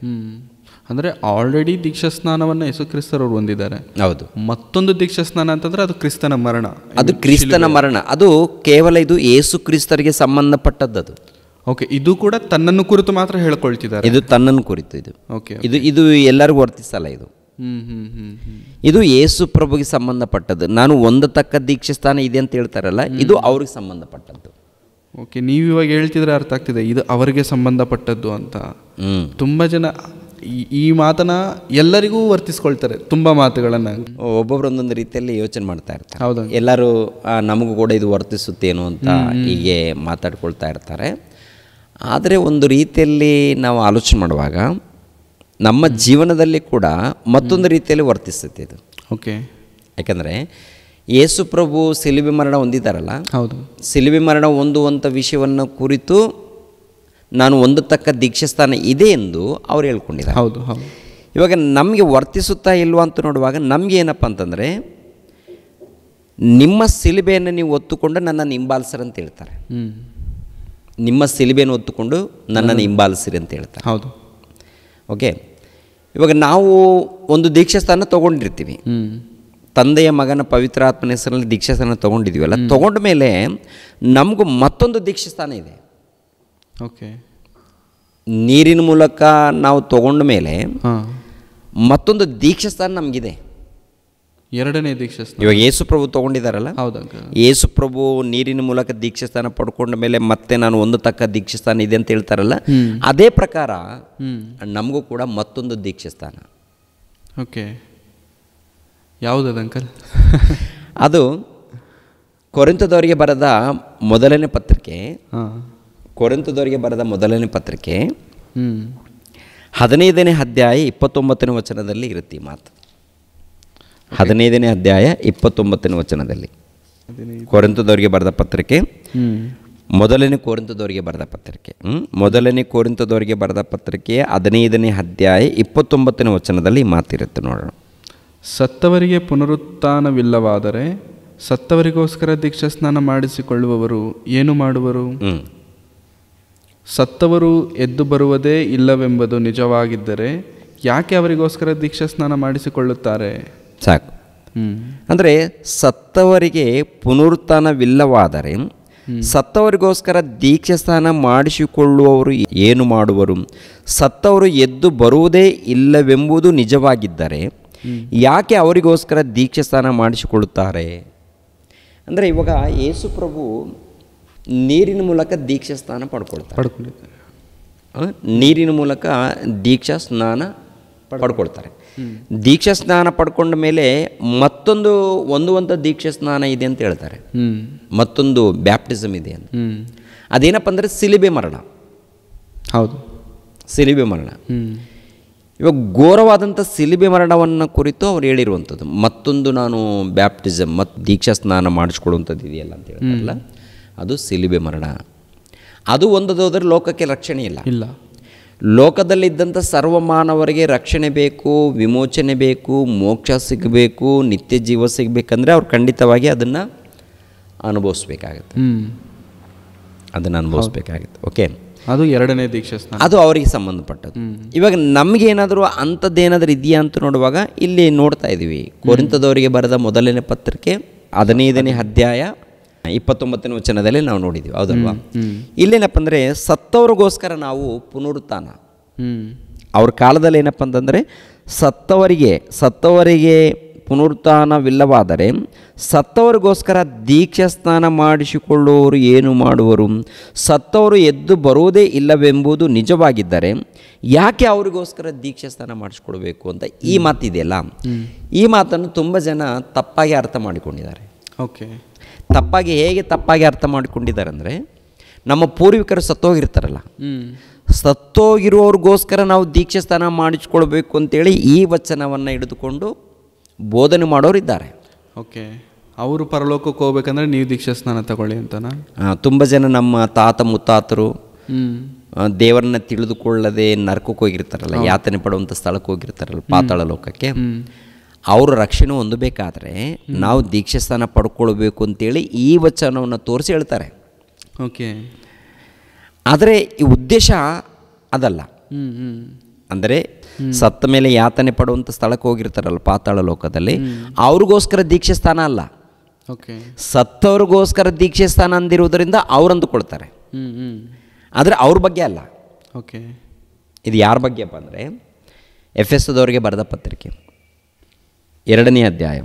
ಅಂದರೆ ಆಲ್ರೆಡಿ ದೀಕ್ಷಾಸ್ನಾನವನ್ನು ಯೇಸು ಕ್ರಿಸ್ತರವ್ರು ಹೊಂದಿದ್ದಾರೆ. ಹೌದು. ಮತ್ತೊಂದು ದೀಕ್ಷಾಸ್ನಾನ ಅಂತಂದರೆ ಅದು ಕ್ರಿಸ್ತನ ಮರಣ. ಅದು ಕ್ರಿಸ್ತನ ಮರಣ. ಅದು ಕೇವಲ ಇದು ಯೇಸು ಕ್ರಿಸ್ತರಿಗೆ ಸಂಬಂಧಪಟ್ಟದ್ದು. ಓಕೆ. ಇದು ಕೂಡ ತನ್ನನ್ನು ಕುರಿತು ಮಾತ್ರ ಹೇಳ್ಕೊಳ್ತಿದ್ದಾರೆ. ಇದು ತನ್ನನ್ನು ಕುರಿತು. ಇದು ಓಕೆ. ಇದು ಎಲ್ಲರಿಗೂ ವರ್ತಿಸಲ್ಲ. ಇದು ಯೇಸು ಪ್ರಭುಗೆ ಸಂಬಂಧಪಟ್ಟದ್ದು. ನಾನು ಹೊಂದತಕ್ಕ ದೀಕ್ಷಾಸ್ಥಾನ ಇದೆ ಅಂತ ಹೇಳ್ತಾರಲ್ಲ, ಇದು ಅವ್ರಿಗೆ ಸಂಬಂಧಪಟ್ಟದ್ದು. ಓಕೆ. ನೀವು ಇವಾಗ ಹೇಳ್ತಿದ್ರೆ ಅರ್ಥ ಆಗ್ತಿದೆ ಇದು ಅವರಿಗೆ ಸಂಬಂಧಪಟ್ಟದ್ದು ಅಂತ. ತುಂಬ ಜನ ಈ ಮಾತನ್ನ ಎಲ್ಲರಿಗೂ ವರ್ತಿಸ್ಕೊಳ್ತಾರೆ, ತುಂಬ ಮಾತುಗಳನ್ನು. ಒಬ್ಬೊಬ್ರು ಒಂದೊಂದು ರೀತಿಯಲ್ಲಿ ಯೋಚನೆ ಮಾಡ್ತಾ ಇರ್ತಾರೆ. ಹೌದು. ಎಲ್ಲರೂ ನಮಗೂ ಕೂಡ ಇದು ವರ್ತಿಸುತ್ತೇನೋ ಅಂತ ಹೀಗೆ ಮಾತಾಡ್ಕೊಳ್ತಾ ಇರ್ತಾರೆ. ಆದರೆ ಒಂದು ರೀತಿಯಲ್ಲಿ ನಾವು ಆಲೋಚನೆ ಮಾಡುವಾಗ ನಮ್ಮ ಜೀವನದಲ್ಲಿ ಕೂಡ ಮತ್ತೊಂದು ರೀತಿಯಲ್ಲಿ ವರ್ತಿಸುತ್ತೆ ಇದು. ಓಕೆ. ಯಾಕಂದರೆ ಯೇಸು ಪ್ರಭು ಸಿಲುಬೆ ಮರಣ ಹೊಂದಿದ್ದಾರಲ್ಲ, ಹೌದು, ಸಿಲುಬೆ ಮರಣ ಹೊಂದುವಂಥ ವಿಷಯವನ್ನು ಕುರಿತು ನಾನು ಹೊಂದತಕ್ಕ ದೀಕ್ಷಾಸ್ಥಾನ ಇದೆ ಎಂದು ಅವ್ರು ಹೇಳ್ಕೊಂಡಿದ್ದಾರೆ. ಹೌದು ಹೌದು. ಇವಾಗ ನಮಗೆ ವರ್ತಿಸುತ್ತಾ ಇಲ್ವಾ ಅಂತ ನೋಡುವಾಗ ನಮಗೆ ಏನಪ್ಪ ಅಂತಂದರೆ, ನಿಮ್ಮ ಸಿಲುಬೆಯನ್ನು ನೀವು ಹೊತ್ತುಕೊಂಡು ನನ್ನನ್ನು ಹಿಂಬಾಲಿಸ್ರಿ ಅಂತ ಹೇಳ್ತಾರೆ. ನಿಮ್ಮ ಸಿಲುಬೆಯನ್ನು ಹೊತ್ತುಕೊಂಡು ನನ್ನನ್ನು ಹಿಂಬಾಲಿಸಿರಿ ಅಂತ ಹೇಳ್ತಾರೆ. ಹೌದು. ಓಕೆ. ಇವಾಗ ನಾವು ಒಂದು ದೀಕ್ಷಾಸ್ಥಾನ ತೊಗೊಂಡಿರ್ತೀವಿ, ತಂದೆಯ ಮಗನ ಪವಿತ್ರಾತ್ಮನ ಹೆಸರಲ್ಲಿ ದೀಕ್ಷಾಸ್ಥಾನ ತೊಗೊಂಡಿದ್ದೀವಲ್ಲ, ತೊಗೊಂಡ ಮೇಲೆ ನಮಗೂ ಮತ್ತೊಂದು ದೀಕ್ಷಾಸ್ಥಾನ ಇದೆ. ಓಕೆ. ನೀರಿನ ಮೂಲಕ ನಾವು ತೊಗೊಂಡ ಮೇಲೆ ಮತ್ತೊಂದು ದೀಕ್ಷಾಸ್ಥಾನ ನಮಗಿದೆ, ಎರಡನೇ ದೀಕ್ಷಾಸ್ಥಾನ. ಇವಾಗ ಯೇಸು ಪ್ರಭು ತೊಗೊಂಡಿದ್ದಾರಲ್ಲ, ಹೌದಾಗ ಯೇಸು ಪ್ರಭು ನೀರಿನ ಮೂಲಕ ದೀಕ್ಷಾಸ್ಥಾನ ಪಡ್ಕೊಂಡ ಮೇಲೆ ಮತ್ತೆ ನಾನು ಹೊಂದತಕ್ಕ ದೀಕ್ಷಾಸ್ಥಾನ ಇದೆ ಅಂತ ಹೇಳ್ತಾರಲ್ಲ, ಅದೇ ಪ್ರಕಾರ ನಮಗೂ ಕೂಡ ಮತ್ತೊಂದು ದೀಕ್ಷಾಸ್ಥಾನ. ಓಕೆ. ಯಾವುದದು ಅಂಕಲ್? ಅದು ಕೊರಿಂಥದವರಿಗೆ ಬರೆದ ಮೊದಲನೇ ಪತ್ರಿಕೆ, ಕೊರಿಂಥದವರಿಗೆ ಬರೆದ ಮೊದಲನೇ ಪತ್ರಿಕೆ 15ನೇ ಅಧ್ಯಾಯ 29ನೇ ವಚನದಲ್ಲಿ ಇರುತ್ತೆ ಈ ಮಾತು. 15ನೇ ಅಧ್ಯಾಯ 29ನೇ ವಚನದಲ್ಲಿ ಕೊರಿಂಥದವರಿಗೆ ಬರೆದ ಪತ್ರಿಕೆ, ಮೊದಲನೇ ಕೊರಿಂಥದವರಿಗೆ ಬರೆದ ಪತ್ರಿಕೆ, ಮೊದಲನೇ ಕೊರಿಂಥದವರಿಗೆ ಬರೆದ ಪತ್ರಿಕೆ 15ನೇ ಅಧ್ಯಾಯ 29ನೇ ವಚನದಲ್ಲಿ ಈ ಮಾತಿರುತ್ತೆ ನೋಡೋಣ. ಸತ್ತವರಿಗೆ ಪುನರುತ್ಥಾನವಿಲ್ಲವಾದರೆ ಸತ್ತವರಿಗೋಸ್ಕರ ದೀಕ್ಷಾಸ್ನಾನ ಮಾಡಿಸಿಕೊಳ್ಳುವವರು ಏನು ಮಾಡುವರು? ಸತ್ತವರು ಎದ್ದು ಬರುವುದೇ ಇಲ್ಲವೆಂಬುದು ನಿಜವಾಗಿದ್ದರೆ ಯಾಕೆ ಅವರಿಗೋಸ್ಕರ ದೀಕ್ಷಾಸ್ನಾನ ಮಾಡಿಸಿಕೊಳ್ಳುತ್ತಾರೆ? ಸಾಕು. ಅಂದರೆ ಸತ್ತವರಿಗೆ ಪುನರುತ್ಥಾನವಿಲ್ಲವಾದರೆ ಸತ್ತವರಿಗೋಸ್ಕರ ದೀಕ್ಷಾಸ್ನಾನ ಮಾಡಿಸಿಕೊಳ್ಳುವವರು ಏನು ಮಾಡುವರು? ಸತ್ತವರು ಎದ್ದು ಬರುವುದೇ ಇಲ್ಲವೆಂಬುದು ನಿಜವಾಗಿದ್ದರೆ ಯಾಕೆ ಅವರಿಗೋಸ್ಕರ ದೀಕ್ಷಾಸ್ನಾನ ಮಾಡಿಸಿಕೊಳ್ಳುತ್ತಾರೆ? ಅಂದರೆ ಇವಾಗ ಯೇಸು ಪ್ರಭು ನೀರಿನ ಮೂಲಕ ದೀಕ್ಷಾಸ್ನಾನ ಪಡ್ಕೊಳ್ತಾರೆ, ನೀರಿನ ಮೂಲಕ ದೀಕ್ಷಾ ಸ್ನಾನ ಪಡ್ಕೊಳ್ತಾರೆ. ದೀಕ್ಷಾ ಸ್ನಾನ ಪಡ್ಕೊಂಡ ಮೇಲೆ ಮತ್ತೊಂದು ಹೊಂದುವಂಥ ದೀಕ್ಷಾ ಸ್ನಾನ ಇದೆ ಅಂತ ಹೇಳ್ತಾರೆ, ಮತ್ತೊಂದು ಬ್ಯಾಪ್ಟಿಸಮ್ ಇದೆ ಅಂತ. ಅದೇನಪ್ಪ ಅಂದರೆ ಸಿಲುಬೆ ಮರಣ. ಹೌದು, ಸಿಲುಬೆ ಮರಣ. ಇವಾಗ ಘೋರವಾದಂಥ ಸಿಲುಬೆ ಮರಣವನ್ನು ಕುರಿತು ಅವ್ರು ಹೇಳಿರುವಂಥದ್ದು. ಮತ್ತೊಂದು ನಾನು ಬ್ಯಾಪ್ಟಿಸಮ್ ಮತ್ತು ದೀಕ್ಷಾ ಸ್ನಾನ ಮಾಡಿಸ್ಕೊಡುವಂಥದ್ದು ಇದೆಯಲ್ಲ ಅಂತ ಹೇಳ್ತಾರಲ್ಲ, ಅದು ಸಿಲುಬೆ ಮರಣ. ಅದು ಒಂದೋದ್ರೆ ಲೋಕಕ್ಕೆ ರಕ್ಷಣೆ ಇಲ್ಲ. ಲೋಕದಲ್ಲಿದ್ದಂಥ ಸರ್ವ ಮಾನವರಿಗೆ ರಕ್ಷಣೆ ಬೇಕು, ವಿಮೋಚನೆ ಬೇಕು, ಮೋಕ್ಷ ಸಿಗಬೇಕು, ನಿತ್ಯ ಜೀವ ಸಿಗಬೇಕಂದ್ರೆ ಅವ್ರು ಖಂಡಿತವಾಗಿ ಅದನ್ನು ಅನುಭವಿಸ್ಬೇಕಾಗತ್ತೆ, ಅದನ್ನು ಅನುಭವಿಸ್ಬೇಕಾಗತ್ತೆ. ಓಕೆ, ಅದು ಎರಡನೇ ದೀಕ್ಷಾಸ್ನಾನ, ಅದು ಅವರಿಗೆ ಸಂಬಂಧಪಟ್ಟದ್ದು. ಇವಾಗ ನಮಗೇನಾದರೂ ಅಂಥದ್ದೇನಾದರೂ ಇದೆಯಾ ಅಂತ ನೋಡುವಾಗ ಇಲ್ಲಿ ನೋಡ್ತಾ ಇದ್ದೀವಿ. ಕೊರಿಂಥದವರಿಗೆ ಬರೆದ ಮೊದಲನೇ ಪತ್ರಿಕೆ 15ನೇ ಅಧ್ಯಾಯ 29ನೇ ವಚನದಲ್ಲಿ ನಾವು ನೋಡಿದ್ದೀವಿ, ಹೌದಲ್ವಾ? ಇಲ್ಲೇನಪ್ಪ ಅಂದರೆ ಸತ್ತವ್ರಿಗೋಸ್ಕರ ನಾವು ಪುನರುತ್ಥಾನ ಅವ್ರ ಕಾಲದಲ್ಲಿ ಏನಪ್ಪ ಅಂತಂದರೆ ಸತ್ತವರಿಗೆ ಪುನರುತ್ಥಾನವಿಲ್ಲವಾದರೆ ಸತ್ತವರಿಗೋಸ್ಕರ ದೀಕ್ಷಾ ಸ್ನಾನ ಮಾಡಿಸಿಕೊಳ್ಳುವವರು ಏನು ಮಾಡುವರು? ಸತ್ತವರು ಎದ್ದು ಬರುವುದೇ ಇಲ್ಲವೆಂಬುದು ನಿಜವಾಗಿದ್ದರೆ ಯಾಕೆ ಅವರಿಗೋಸ್ಕರ ದೀಕ್ಷಾ ಸ್ನಾನ ಮಾಡಿಸ್ಕೊಳ್ಬೇಕು ಅಂತ ಈ ಮಾತಿದೆಯಲ್ಲ, ಈ ಮಾತನ್ನು ತುಂಬ ಜನ ತಪ್ಪಾಗಿ ಅರ್ಥ ಮಾಡಿಕೊಂಡಿದ್ದಾರೆ. ಓಕೆ, ಹೇಗೆ ತಪ್ಪಾಗಿ ಅರ್ಥ ಮಾಡಿಕೊಂಡಿದ್ದಾರೆ ಅಂದರೆ, ನಮ್ಮ ಪೂರ್ವಿಕರು ಸತ್ತೋಗಿರ್ತಾರಲ್ಲ, ಸತ್ತೋಗಿರುವವ್ರಿಗೋಸ್ಕರ ನಾವು ದೀಕ್ಷಾ ಸ್ನಾನ ಮಾಡಿಸ್ಕೊಳ್ಬೇಕು ಅಂತೇಳಿ ಈ ವಚನವನ್ನು ಹಿಡಿದುಕೊಂಡು ಬೋಧನೆ ಮಾಡೋರಿದ್ದಾರೆ. ಓಕೆ, ಅವರು ಪರಲೋಕಕ್ಕೆ ಹೋಗ್ಬೇಕಂದ್ರೆ ನೀವು ದೀಕ್ಷಾ ಸ್ನಾನ ತಗೊಳ್ಳಿ ಅಂತನಾ? ತುಂಬ ಜನ ನಮ್ಮ ತಾತ ಮುತ್ತಾತರು ದೇವರನ್ನ ತಿಳಿದುಕೊಳ್ಳದೆ ನರಕಕ್ಕೆ ಹೋಗಿರ್ತಾರಲ್ಲ, ಯಾತನೆ ಪಡುವಂಥ ಸ್ಥಳಕ್ಕೆ ಹೋಗಿರ್ತಾರಲ್ಲ, ಪಾತಾಳ ಲೋಕಕ್ಕೆ. ಅವರು ರಕ್ಷಣೆ ಹೊಂದಬೇಕಾದ್ರೆ ನಾವು ದೀಕ್ಷಾ ಸ್ನಾನ ಪಡ್ಕೊಳ್ಬೇಕು ಅಂತೇಳಿ ಈ ವಚನವನ್ನು ತೋರಿಸಿ ಹೇಳ್ತಾರೆ. ಓಕೆ, ಆದರೆ ಈ ಉದ್ದೇಶ ಅದಲ್ಲ. ಅಂದರೆ ಸತ್ತ ಮೇಲೆ ಯಾತನೆ ಪಡುವಂಥ ಸ್ಥಳಕ್ಕೆ ಹೋಗಿರ್ತಾರಲ್ಲ ಪಾತಾಳ ಲೋಕದಲ್ಲಿ, ಅವ್ರಿಗೋಸ್ಕರ ದೀಕ್ಷೆ ಸ್ಥಾನ ಅಲ್ಲ. ಓಕೆ, ಸತ್ತವ್ರಿಗೋಸ್ಕರ ದೀಕ್ಷೆ ಸ್ಥಾನ ಅಂದಿರುವುದರಿಂದ ಅವ್ರು ಅಂದುಕೊಳ್ತಾರೆ, ಆದರೆ ಅವ್ರ ಬಗ್ಗೆ ಅಲ್ಲ. ಓಕೆ, ಇದು ಯಾರ ಬಗ್ಗೆಪ್ಪ ಅಂದರೆ ಎಫೆಸದವರಿಗೆ ಬರೆದ ಪತ್ರಿಕೆ 2ನೇ ಅಧ್ಯಾಯ.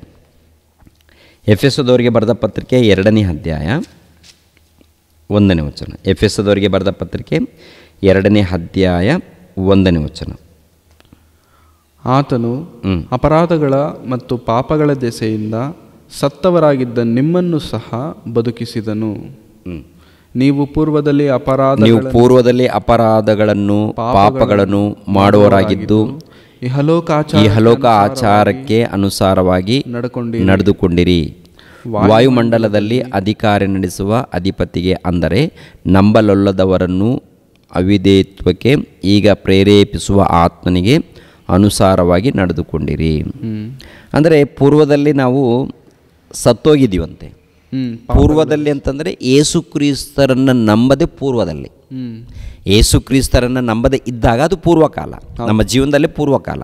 ಎಫೆಸದವರಿಗೆ ಬರೆದ ಪತ್ರಿಕೆ 2ನೇ ಅಧ್ಯಾಯ 1ನೇ ವಚನ. ಎಫೆಸದವರಿಗೆ ಬರೆದ ಪತ್ರಿಕೆ 2ನೇ ಅಧ್ಯಾಯ 1ನೇ ವಚನ. ಆತನು ಅಪರಾಧಗಳ ಮತ್ತು ಪಾಪಗಳ ದೆಸೆಯಿಂದ ಸತ್ತವರಾಗಿದ್ದ ನಿಮ್ಮನ್ನು ಸಹ ಬದುಕಿಸಿದನು. ನೀವು ಪೂರ್ವದಲ್ಲಿ ಅಪರಾಧಗಳನ್ನು ಪಾಪಗಳನ್ನು ಮಾಡುವವರಾಗಿದ್ದು ಇಹಲೋಕ ಆಚಾರಕ್ಕೆ ಅನುಸಾರವಾಗಿ ನಡೆದುಕೊಂಡಿರಿ. ವಾಯುಮಂಡಲದಲ್ಲಿ ಅಧಿಕಾರ ನಡೆಸುವ ಅಧಿಪತಿಗೆ, ಅಂದರೆ ನಂಬಲೊಲ್ಲದವರನ್ನು ಅವಿಧೇಯತ್ವಕ್ಕೆ ಈಗ ಪ್ರೇರೇಪಿಸುವ ಆತ್ಮನಿಗೆ ಅನುಸಾರವಾಗಿ ನಡೆದುಕೊಂಡಿರಿ. ಅಂದರೆ ಪೂರ್ವದಲ್ಲಿ ನಾವು ಸತ್ತೋಗಿದ್ದೀವಂತೆ. ಪೂರ್ವದಲ್ಲಿ ಅಂತಂದರೆ ಏಸು ಕ್ರಿಸ್ತರನ್ನು ನಂಬದೆ ಪೂರ್ವದಲ್ಲಿ, ಏಸು ಕ್ರಿಸ್ತರನ್ನು ನಂಬದೆ ಇದ್ದಾಗ ಅದು ಪೂರ್ವಕಾಲ, ನಮ್ಮ ಜೀವನದಲ್ಲಿ ಪೂರ್ವಕಾಲ.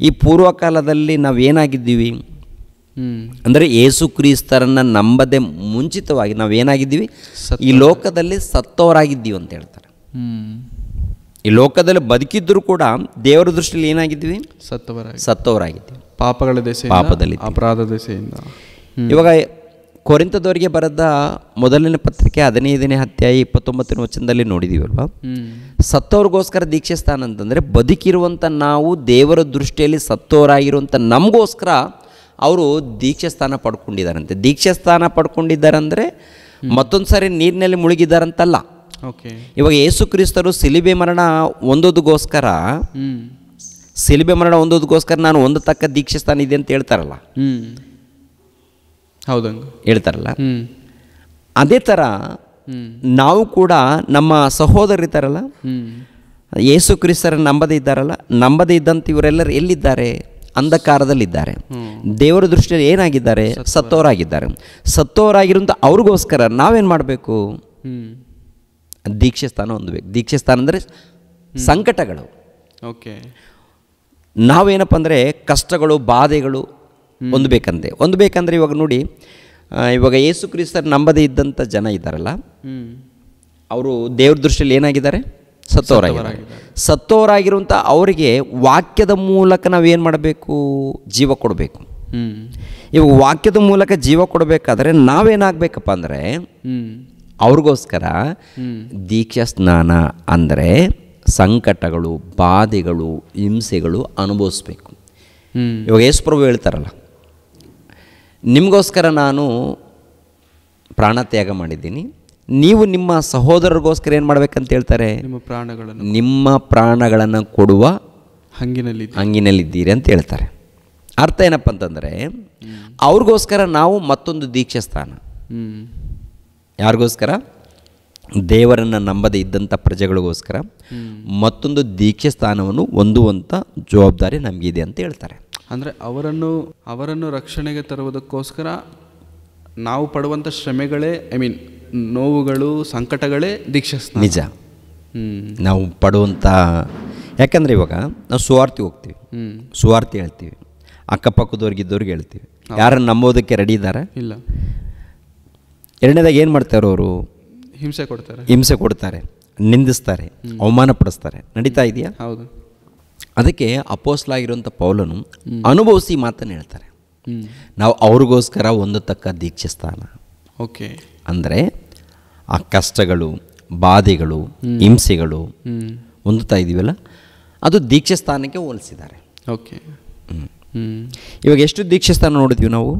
ಈ ಪೂರ್ವಕಾಲದಲ್ಲಿ ನಾವೇನಾಗಿದ್ದೀವಿ ಅಂದರೆ ಏಸು ಕ್ರಿಸ್ತರನ್ನು ನಂಬದೆ ಮುಂಚಿತವಾಗಿ ನಾವೇನಾಗಿದ್ದೀವಿ? ಈ ಲೋಕದಲ್ಲಿ ಸತ್ತವರಾಗಿದ್ದೀವಿ ಅಂತ ಹೇಳ್ತಾರೆ. ಈ ಲೋಕದಲ್ಲಿ ಬದುಕಿದ್ದರೂ ಕೂಡ ದೇವರ ದೃಷ್ಟಿಯಲ್ಲಿ ಏನಾಗಿದ್ದೀವಿ? ಸತ್ತವರಾಗಿದ್ದೀವಿ. ಪಾಪಗಳ ದೆಸೆಯಿಂದ, ಪಾಪದಲ್ಲಿ ಅಪರಾಧ ದೆಸೆಯಿಂದ. ಇವಾಗ ಕೊರಿಂಥದವರಿಗೆ ಬರೆದ ಮೊದಲನೇ ಪತ್ರಿಕೆ 15ನೇ ಅಧ್ಯಾಯ 29ನೇ ವಚನದಲ್ಲಿ ನೋಡಿದೀವಲ್ವಾ, ಸತ್ತವ್ರಿಗೋಸ್ಕರ ದೀಕ್ಷೆ ಸ್ಥಾನ ಅಂತಂದರೆ ಬದುಕಿರುವಂಥ ನಾವು ದೇವರ ದೃಷ್ಟಿಯಲ್ಲಿ ಸತ್ತವರಾಗಿರುವಂಥ ನಮಗೋಸ್ಕರ ಅವರು ದೀಕ್ಷಾ ಸ್ಥಾನ ಪಡ್ಕೊಂಡಿದ್ದಾರಂತೆ. ದೀಕ್ಷಾ ಸ್ಥಾನ ಪಡ್ಕೊಂಡಿದ್ದಾರಂದರೆ ಮತ್ತೊಂದು ಸಾರಿ ನೀರಿನಲ್ಲಿ ಮುಳುಗಿದ್ದಾರಂತಲ್ಲ. ಓಕೆ, ಇವಾಗ ಯೇಸು ಕ್ರಿಸ್ತರು ಸಿಲಿಬೆ ಮರಣ ಹೊಂದೋದಕ್ಕೋಸ್ಕರ ನಾನು ಹೊಂದತಕ್ಕ ದೀಕ್ಷಾ ಸ್ಥಾನ ಇದೆ ಅಂತ ಹೇಳ್ತಾರಲ್ಲ, ಹೌದಂಗ ಹೇಳ್ತಾರಲ್ಲ. ಅದೇ ಥರ ನಾವು ಕೂಡ ನಮ್ಮ ಸಹೋದರರಿದ್ದಾರಲ್ಲ, ಯೇಸು ಕ್ರಿಸ್ತರ ನಂಬದೇ ಇದ್ದಂಥ ಇವರೆಲ್ಲರೂ ಎಲ್ಲಿದ್ದಾರೆ? ಅಂಧಕಾರದಲ್ಲಿದ್ದಾರೆ. ದೇವರ ದೃಷ್ಟಿಯಲ್ಲಿ ಏನಾಗಿದ್ದಾರೆ? ಸತ್ತವರಾಗಿರುವಂಥ ಅವ್ರಿಗೋಸ್ಕರ ನಾವೇನು ಮಾಡಬೇಕು? ದೀಕ್ಷೆ ಸ್ಥಾನ ಹೊಂದಬೇಕು. ದೀಕ್ಷೆ ಸ್ಥಾನ ಅಂದರೆ ಸಂಕಟಗಳು. ಓಕೆ, ನಾವೇನಪ್ಪ ಅಂದರೆ ಕಷ್ಟಗಳು, ಬಾಧೆಗಳು ಹೊಂದಬೇಕಂದ್ರೆ ಇವಾಗ ನೋಡಿ, ಇವಾಗ ಯೇಸು ಕ್ರಿಸ್ತರು ನಂಬದೇ ಇದ್ದಂಥ ಜನ ಇದ್ದಾರಲ್ಲ, ಅವರು ದೇವ್ರ ದೃಷ್ಟಿಯಲ್ಲಿ ಏನಾಗಿದ್ದಾರೆ? ಸತ್ತವರಾಗಿರುವಂಥ ಅವರಿಗೆ ವಾಕ್ಯದ ಮೂಲಕ ನಾವೇನು ಮಾಡಬೇಕು? ಜೀವ ಕೊಡಬೇಕು. ಇವಾಗ ವಾಕ್ಯದ ಮೂಲಕ ಜೀವ ಕೊಡಬೇಕಾದ್ರೆ ನಾವೇನಾಗಬೇಕಪ್ಪ ಅಂದರೆ ಅವ್ರಿಗೋಸ್ಕರ ದೀಕ್ಷಾ ಸ್ನಾನ ಅಂದರೆ ಸಂಕಟಗಳು, ಬಾಧೆಗಳು, ಹಿಂಸೆಗಳು ಅನುಭವಿಸ್ಬೇಕು. ಇವಾಗ ಯೇಸು ಪ್ರಭು ಹೇಳ್ತಾರಲ್ಲ, ನಿಮಗೋಸ್ಕರ ನಾನು ಪ್ರಾಣ ತ್ಯಾಗ ಮಾಡಿದ್ದೀನಿ, ನೀವು ನಿಮ್ಮ ಸಹೋದರರಿಗೋಸ್ಕರ ಏನು ಮಾಡ್ಬೇಕಂತ ಹೇಳ್ತಾರೆ? ನಿಮ್ಮ ಪ್ರಾಣಗಳನ್ನು ಕೊಡುವ ಹಂಗಿನಲ್ಲಿದ್ದೀರಿ ಅಂತ ಹೇಳ್ತಾರೆ. ಅರ್ಥ ಏನಪ್ಪ ಅಂತಂದರೆ ಅವ್ರಿಗೋಸ್ಕರ ನಾವು ಮತ್ತೊಂದು ದೀಕ್ಷಾ ಸ್ಥಾನ. ಯಾರಿಗೋಸ್ಕರ? ದೇವರನ್ನು ನಂಬದೇ ಇದ್ದಂಥ ಪ್ರಜೆಗಳಿಗೋಸ್ಕರ ಮತ್ತೊಂದು ದೀಕ್ಷಾ ಸ್ಥಾನವನ್ನು ಹೊಂದುವಂಥ ಜವಾಬ್ದಾರಿ ನಮಗಿದೆ ಅಂತ ಹೇಳ್ತಾರೆ. ಅಂದರೆ ಅವರನ್ನು ರಕ್ಷಣೆಗೆ ತರುವುದಕ್ಕೋಸ್ಕರ ನಾವು ಪಡುವಂಥ ಶ್ರಮೆಗಳೇ, ನೋವುಗಳು, ಸಂಕಟಗಳೇ ದೀಕ್ಷಾ ಸ್ನಾನ. ನಿಜ. ನಾವು ಪಡುವಂಥ, ಯಾಕಂದರೆ ಇವಾಗ ನಾವು ಸುವಾರ್ತೆ ಹೋಗ್ತೀವಿ, ಸುವಾರ್ತೆ ಹೇಳ್ತೀವಿ, ಅಕ್ಕಪಕ್ಕದವ್ರಿಗಿದ್ದವ್ರಿಗೆ ಹೇಳ್ತೀವಿ. ಯಾರನ್ನು ನಂಬೋದಕ್ಕೆ ರೆಡಿ ಇದ್ದಾರೆ? ಇಲ್ಲ. ಎರಡನೇದಾಗಿ ಏನು ಮಾಡ್ತಾರೆ ಅವರು? ಹಿಂಸೆ ಕೊಡ್ತಾರೆ, ನಿಂದಿಸ್ತಾರೆ, ಅವಮಾನ ಪಡಿಸ್ತಾರೆ. ನಡೀತಾ ಇದೆಯಾ? ಹೌದು. ಅದಕ್ಕೆ ಅಪೋಸ್ತಲನಾಗಿರುವಂಥ ಪೌಲನು ಅನುಭವಿಸಿ ಮಾತನ್ನು ಹೇಳ್ತಾರೆ. ನಾವು ಅವ್ರಿಗೋಸ್ಕರ ಹೊಂದತಕ್ಕ ದೀಕ್ಷೆ ಸ್ಥಾನ. ಓಕೆ. ಅಂದರೆ ಆ ಕಷ್ಟಗಳು, ಬಾಧೆಗಳು, ಹಿಂಸೆಗಳು ಹೊಂದುತ್ತಾ ಇದ್ದೀವಲ್ಲ, ಅದು ದೀಕ್ಷೆ ಸ್ಥಾನಕ್ಕೆ ಹೋಲಿಸಿದ್ದಾರೆ. ಓಕೆ. ಇವಾಗ ಎಷ್ಟು ದೀಕ್ಷೆ ಸ್ಥಾನ ನೋಡಿದ್ವಿ ನಾವು?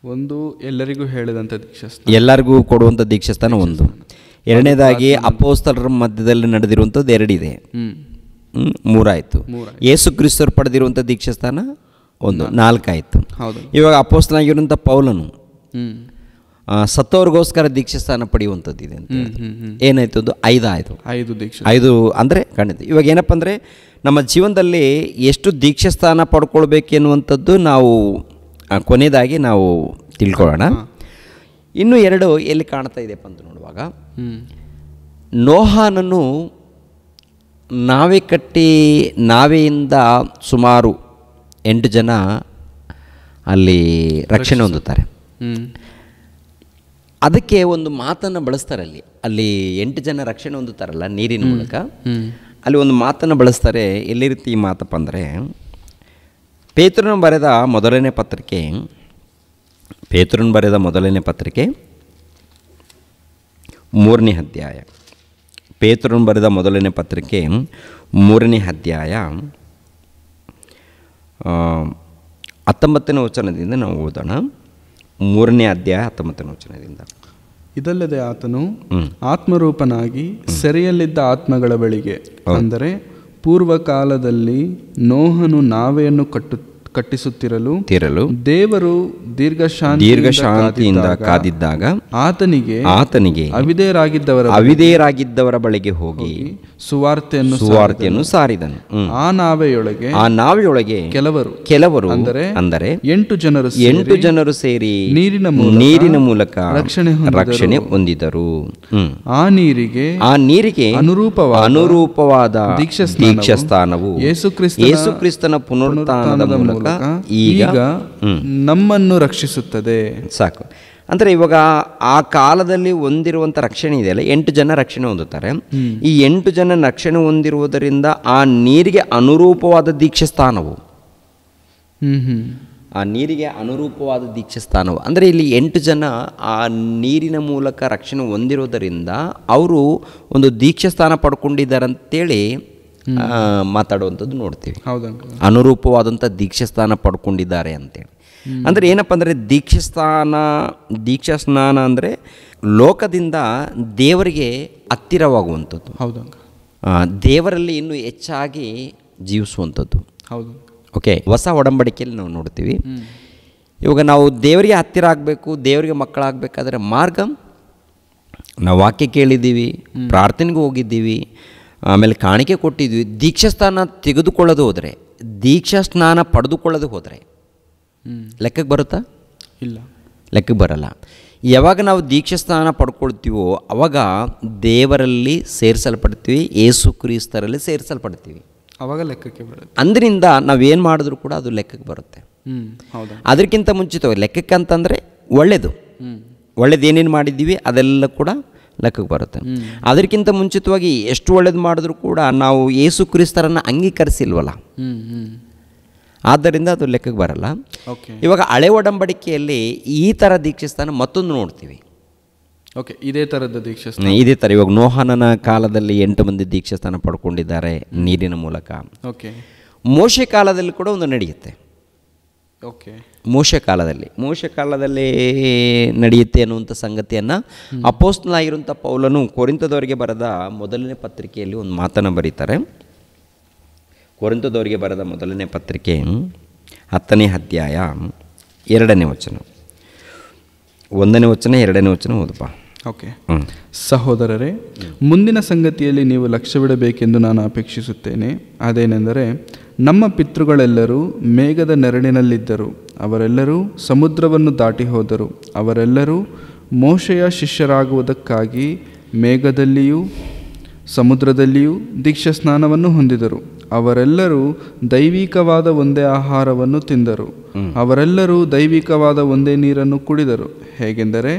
ಒಂದು ಎಲ್ಲರಿಗೂ ಹೇಳಿದಂಥ ದೀಕ್ಷಾಸ್ಥಾನ, ಎಲ್ಲರಿಗೂ ಕೊಡುವಂಥ ದೀಕ್ಷೆ ಸ್ಥಾನ ಒಂದು. ಎರಡನೇದಾಗಿ ಅಪೋಸ್ತಲರ ಮಧ್ಯದಲ್ಲಿ ನಡೆದಿರುವಂಥದ್ದು ಎರಡಿದೆ, ಮೂರಾಯಿತು. ಯೇಸು ಕ್ರಿಸ್ತರು ಪಡೆದಿರುವಂಥ ದೀಕ್ಷೆ ಸ್ಥಾನ ಒಂದು, ನಾಲ್ಕಾಯಿತು. ಇವಾಗ ಅಪೋಸ್ತಲನಾಗಿರುವಂಥ ಪೌಲನು ಸತ್ತವ್ರಿಗೋಸ್ಕರ ದೀಕ್ಷೆ ಸ್ಥಾನ ಪಡೆಯುವಂಥದ್ದಿದೆ ಅಂತ ಏನಾಯ್ತು? ಅದು 5 ಆಯಿತು. 5 ಅಂದರೆ ಖಂಡಿತ. ಇವಾಗ ಏನಪ್ಪ ಅಂದರೆ ನಮ್ಮ ಜೀವನದಲ್ಲಿ ಎಷ್ಟು ದೀಕ್ಷೆ ಸ್ಥಾನ ಪಡ್ಕೊಳ್ಬೇಕೆನ್ನುವಂಥದ್ದು ನಾವು ಕೊನೆಯದಾಗಿ ನಾವು ತಿಳ್ಕೊಳ್ಳೋಣ. ಇನ್ನು 2 ಎಲ್ಲಿ ಕಾಣ್ತಾ ಇದೆಯಪ್ಪ ಅಂತ ನೋಡುವಾಗ, ನೋಹನನ್ನು ನಾವೆ ಕಟ್ಟಿ ನಾವೆಯಿಂದ ಸುಮಾರು 8 ಜನ ಅಲ್ಲಿ ರಕ್ಷಣೆ ಹೊಂದುತ್ತಾರೆ. ಅದಕ್ಕೆ ಒಂದು ಮಾತನ್ನು ಬಳಸ್ತಾರೆ ಅಲ್ಲಿ 8 ಜನ ರಕ್ಷಣೆ ಹೊಂದುತ್ತಾರಲ್ಲ ನೀರಿನ ಮೂಲಕ, ಅಲ್ಲಿ ಒಂದು ಮಾತನ್ನು ಬಳಸ್ತಾರೆ. ಎಲ್ಲಿ ರೀತಿ ಈ ಮಾತಪ್ಪ ಅಂದರೆ, ಪೇತ್ರನು ಬರೆದ ಮೊದಲನೇ ಪತ್ರಿಕೆ 3ನೇ ಅಧ್ಯಾಯ. ಪೇತ್ರನು ಬರೆದ ಮೊದಲನೇ ಪತ್ರಿಕೆ 3ನೇ ಅಧ್ಯಾಯ 19ನೇ ವಚನದಿಂದ ನಾವು ಓದೋಣ. 3ನೇ ಅಧ್ಯಾಯ 19ನೇ ವಚನದಿಂದ. ಇದಲ್ಲದೆ ಆತನು ಆತ್ಮರೂಪನಾಗಿ ಸೆರೆಯಲ್ಲಿದ್ದ ಆತ್ಮಗಳ ಬಳಿಗೆ, ಅಂದರೆ ಪೂರ್ವಕಾಲದಲ್ಲಿ ನೋಹನು ನಾವೆಯನ್ನು ಕಟ್ಟಿಸುತ್ತಿರಲು ದೇವರು ದೀರ್ಘಶಾಂತಿಯಿಂದ ಕಾದಿದ್ದಾಗ ಆತನಿಗೆ ಅವಿಧೇಯರಾಗಿದ್ದವರ ಬಳಿಗೆ ಹೋಗಿ ಸುವಾರ್ತೆಯನ್ನು ಸಾರಿದನು. ಆ ನಾವೆಯೊಳಗೆ ಕೆಲವರು ಅಂದರೆ 8 ಜನರು ಸೇರಿ ನೀರಿನ ಮೂಲಕ ರಕ್ಷಣೆ ಹೊಂದಿದರು. ಆ ನೀರಿಗೆ ಅನುರೂಪವಾದ ದೀಕ್ಷಾಸ್ಥಾನವು ಯೇಸುಕ್ರಿಸ್ತನ ಪುನರುತ್ಥಾನದ ಮೂಲಕ ಈಗ ನಮ್ಮನ್ನು ರಕ್ಷಿಸುತ್ತದೆ. ಸಾಕು. ಅಂದರೆ ಇವಾಗ ಆ ಕಾಲದಲ್ಲಿ ಹೊಂದಿರುವಂಥ ರಕ್ಷಣೆ ಇದೆಯಲ್ಲ, 8 ಜನ ರಕ್ಷಣೆ ಹೊಂದುತ್ತಾರೆ. ಈ 8 ಜನ ರಕ್ಷಣೆ ಹೊಂದಿರುವುದರಿಂದ ಆ ನೀರಿಗೆ ಅನುರೂಪವಾದ ದೀಕ್ಷೆ ಸ್ಥಾನವು, ಆ ನೀರಿಗೆ ಅನುರೂಪವಾದ ದೀಕ್ಷೆ ಸ್ಥಾನವು ಅಂದರೆ ಇಲ್ಲಿ 8 ಜನ ಆ ನೀರಿನ ಮೂಲಕ ರಕ್ಷಣೆ ಹೊಂದಿರೋದರಿಂದ ಅವರು ಒಂದು ದೀಕ್ಷೆ ಸ್ಥಾನ ಪಡ್ಕೊಂಡಿದ್ದಾರೆ ಅಂತೇಳಿ ಮಾತಾಡುವಂಥದ್ದು ನೋಡ್ತೀವಿ. ಅನುರೂಪವಾದಂಥ ದೀಕ್ಷಾ ಸ್ಥಾನ ಪಡ್ಕೊಂಡಿದ್ದಾರೆ ಅಂತೇಳಿ. ಅಂದರೆ ಏನಪ್ಪ ಅಂದರೆ ದೀಕ್ಷಾ ಸ್ನಾನ ಅಂದರೆ ಲೋಕದಿಂದ ದೇವರಿಗೆ ಹತ್ತಿರವಾಗುವಂಥದ್ದು, ದೇವರಲ್ಲಿ ಇನ್ನೂ ಹೆಚ್ಚಾಗಿ ಜೀವಿಸುವಂಥದ್ದು. ಓಕೆ. ಹೊಸ ಒಡಂಬಡಿಕೆಯಲ್ಲಿ ನಾವು ನೋಡ್ತೀವಿ. ಇವಾಗ ನಾವು ದೇವರಿಗೆ ಹತ್ತಿರ ಆಗಬೇಕು, ದೇವರಿಗೆ ಮಕ್ಕಳಾಗಬೇಕಾದ್ರೆ ಮಾರ್ಗ, ನಾವು ವಾಕ್ಯ ಕೇಳಿದ್ದೀವಿ, ಪ್ರಾರ್ಥನೆಗೆ ಹೋಗಿದ್ದೀವಿ, ಆಮೇಲೆ ಕಾಣಿಕೆ ಕೊಟ್ಟಿದ್ವಿ. ದೀಕ್ಷಾಸ್ಥಾನ ತೆಗೆದುಕೊಳ್ಳೋದು ಹೋದರೆ, ದೀಕ್ಷಾ ಸ್ನಾನ ಪಡೆದುಕೊಳ್ಳೋದು ಹೋದರೆ ಲೆಕ್ಕಕ್ಕೆ ಬರುತ್ತಾ? ಇಲ್ಲ, ಲೆಕ್ಕಕ್ಕೆ ಬರಲ್ಲ. ಯಾವಾಗ ನಾವು ದೀಕ್ಷಾ ಸ್ನಾನ ಪಡ್ಕೊಳ್ತೀವೋ ಅವಾಗ ದೇವರಲ್ಲಿ ಸೇರಿಸಲ್ಪಡ್ತೀವಿ, ಯೇಸು ಕ್ರಿಸ್ತರಲ್ಲಿ ಸೇರಿಸಲ್ಪಡ್ತೀವಿ, ಅವಾಗ ಲೆಕ್ಕಕ್ಕೆ ಬರುತ್ತೆ. ಅಂದ್ರಿಂದ ನಾವೇನು ಮಾಡಿದ್ರೂ ಕೂಡ ಅದು ಲೆಕ್ಕಕ್ಕೆ ಬರುತ್ತೆ. ಅದಕ್ಕಿಂತ ಮುಂಚಿತವಾಗಿ ಲೆಕ್ಕಕ್ಕೆ ಅಂತಂದರೆ ಒಳ್ಳೆಯದು ಏನೇನು ಮಾಡಿದ್ದೀವಿ ಅದೆಲ್ಲ ಕೂಡ ಲೆಕ್ಕಕ್ಕೆ ಬರುತ್ತೆ. ಅದಕ್ಕಿಂತ ಮುಂಚಿತವಾಗಿ ಎಷ್ಟು ಒಳ್ಳೇದು ಮಾಡಿದ್ರೂ ಕೂಡ ನಾವು ಯೇಸು ಕ್ರಿಸ್ತರನ್ನು ಅಂಗೀಕರಿಸಿಲ್ವಲ್ಲ, ಆದ್ದರಿಂದ ಅದು ಲೆಕ್ಕಕ್ಕೆ ಬರಲ್ಲ. ಇವಾಗ ಹಳೆ ಒಡಂಬಡಿಕೆಯಲ್ಲಿ ಈ ಥರ ದೀಕ್ಷಾಸ್ಥಾನ ಮತ್ತೊಂದು ನೋಡ್ತೀವಿ. ಓಕೆ, ಇದೇ ಥರದ ದೀಕ್ಷಾಸ್ಥಾನ ಇದೇ ಥರ ಇವಾಗ ನೋಹನನ ಕಾಲದಲ್ಲಿ 8 ಮಂದಿ ದೀಕ್ಷಾಸ್ಥಾನ ಪಡ್ಕೊಂಡಿದ್ದಾರೆ ನೀರಿನ ಮೂಲಕ. ಓಕೆ. ಮೋಶೆ ಕಾಲದಲ್ಲಿ ಕೂಡ ಒಂದು ನಡೆಯುತ್ತೆ. ಓಕೆ. ಮೋಶೆ ಕಾಲದಲ್ಲಿ ನಡೆಯುತ್ತೆ ಅನ್ನುವಂಥ ಸಂಗತಿಯನ್ನು ಅಪೊಸ್ತಲನಾಗಿರುವಂಥ ಪೌಲನು ಕೊರಿಂಥದವರಿಗೆ ಬರೆದ ಮೊದಲನೇ ಪತ್ರಿಕೆಯಲ್ಲಿ ಒಂದು ಮಾತನ್ನು ಬರೀತಾರೆ. ಕೊರಿಂಥದವರಿಗೆ ಬರೆದ ಮೊದಲನೇ ಪತ್ರಿಕೆ 10ನೇ ಅಧ್ಯಾಯ 2ನೇ ವಚನ, 1ನೇ ವಚನ 2ನೇ ವಚನ ಓದಪ್ಪ. ಓಕೆ. ಸಹೋದರರೇ, ಮುಂದಿನ ಸಂಗತಿಯಲ್ಲಿ ನೀವು ಲಕ್ಷ್ಯವಿಡಬೇಕೆಂದು ನಾನು ಅಪೇಕ್ಷಿಸುತ್ತೇನೆ. ಅದೇನೆಂದರೆ, ನಮ್ಮ ಪಿತೃಗಳೆಲ್ಲರೂ ಮೇಘದ ನೆರಳಿನಲ್ಲಿದ್ದರು, ಅವರೆಲ್ಲರೂ ಸಮುದ್ರವನ್ನು ದಾಟಿ ಹೋದರು, ಅವರೆಲ್ಲರೂ ಮೋಶೆಯ ಶಿಷ್ಯರಾಗುವುದಕ್ಕಾಗಿ ಮೇಘದಲ್ಲಿಯೂ ಸಮುದ್ರದಲ್ಲಿಯೂ ದೀಕ್ಷಾಸ್ನಾನವನ್ನು ಹೊಂದಿದರು. ಅವರೆಲ್ಲರೂ ದೈವಿಕವಾದ ಒಂದೇ ಆಹಾರವನ್ನು ತಿಂದರು, ಅವರೆಲ್ಲರೂ ದೈವಿಕವಾದ ಒಂದೇ ನೀರನ್ನು ಕುಡಿದರು. ಹೇಗೆಂದರೆ,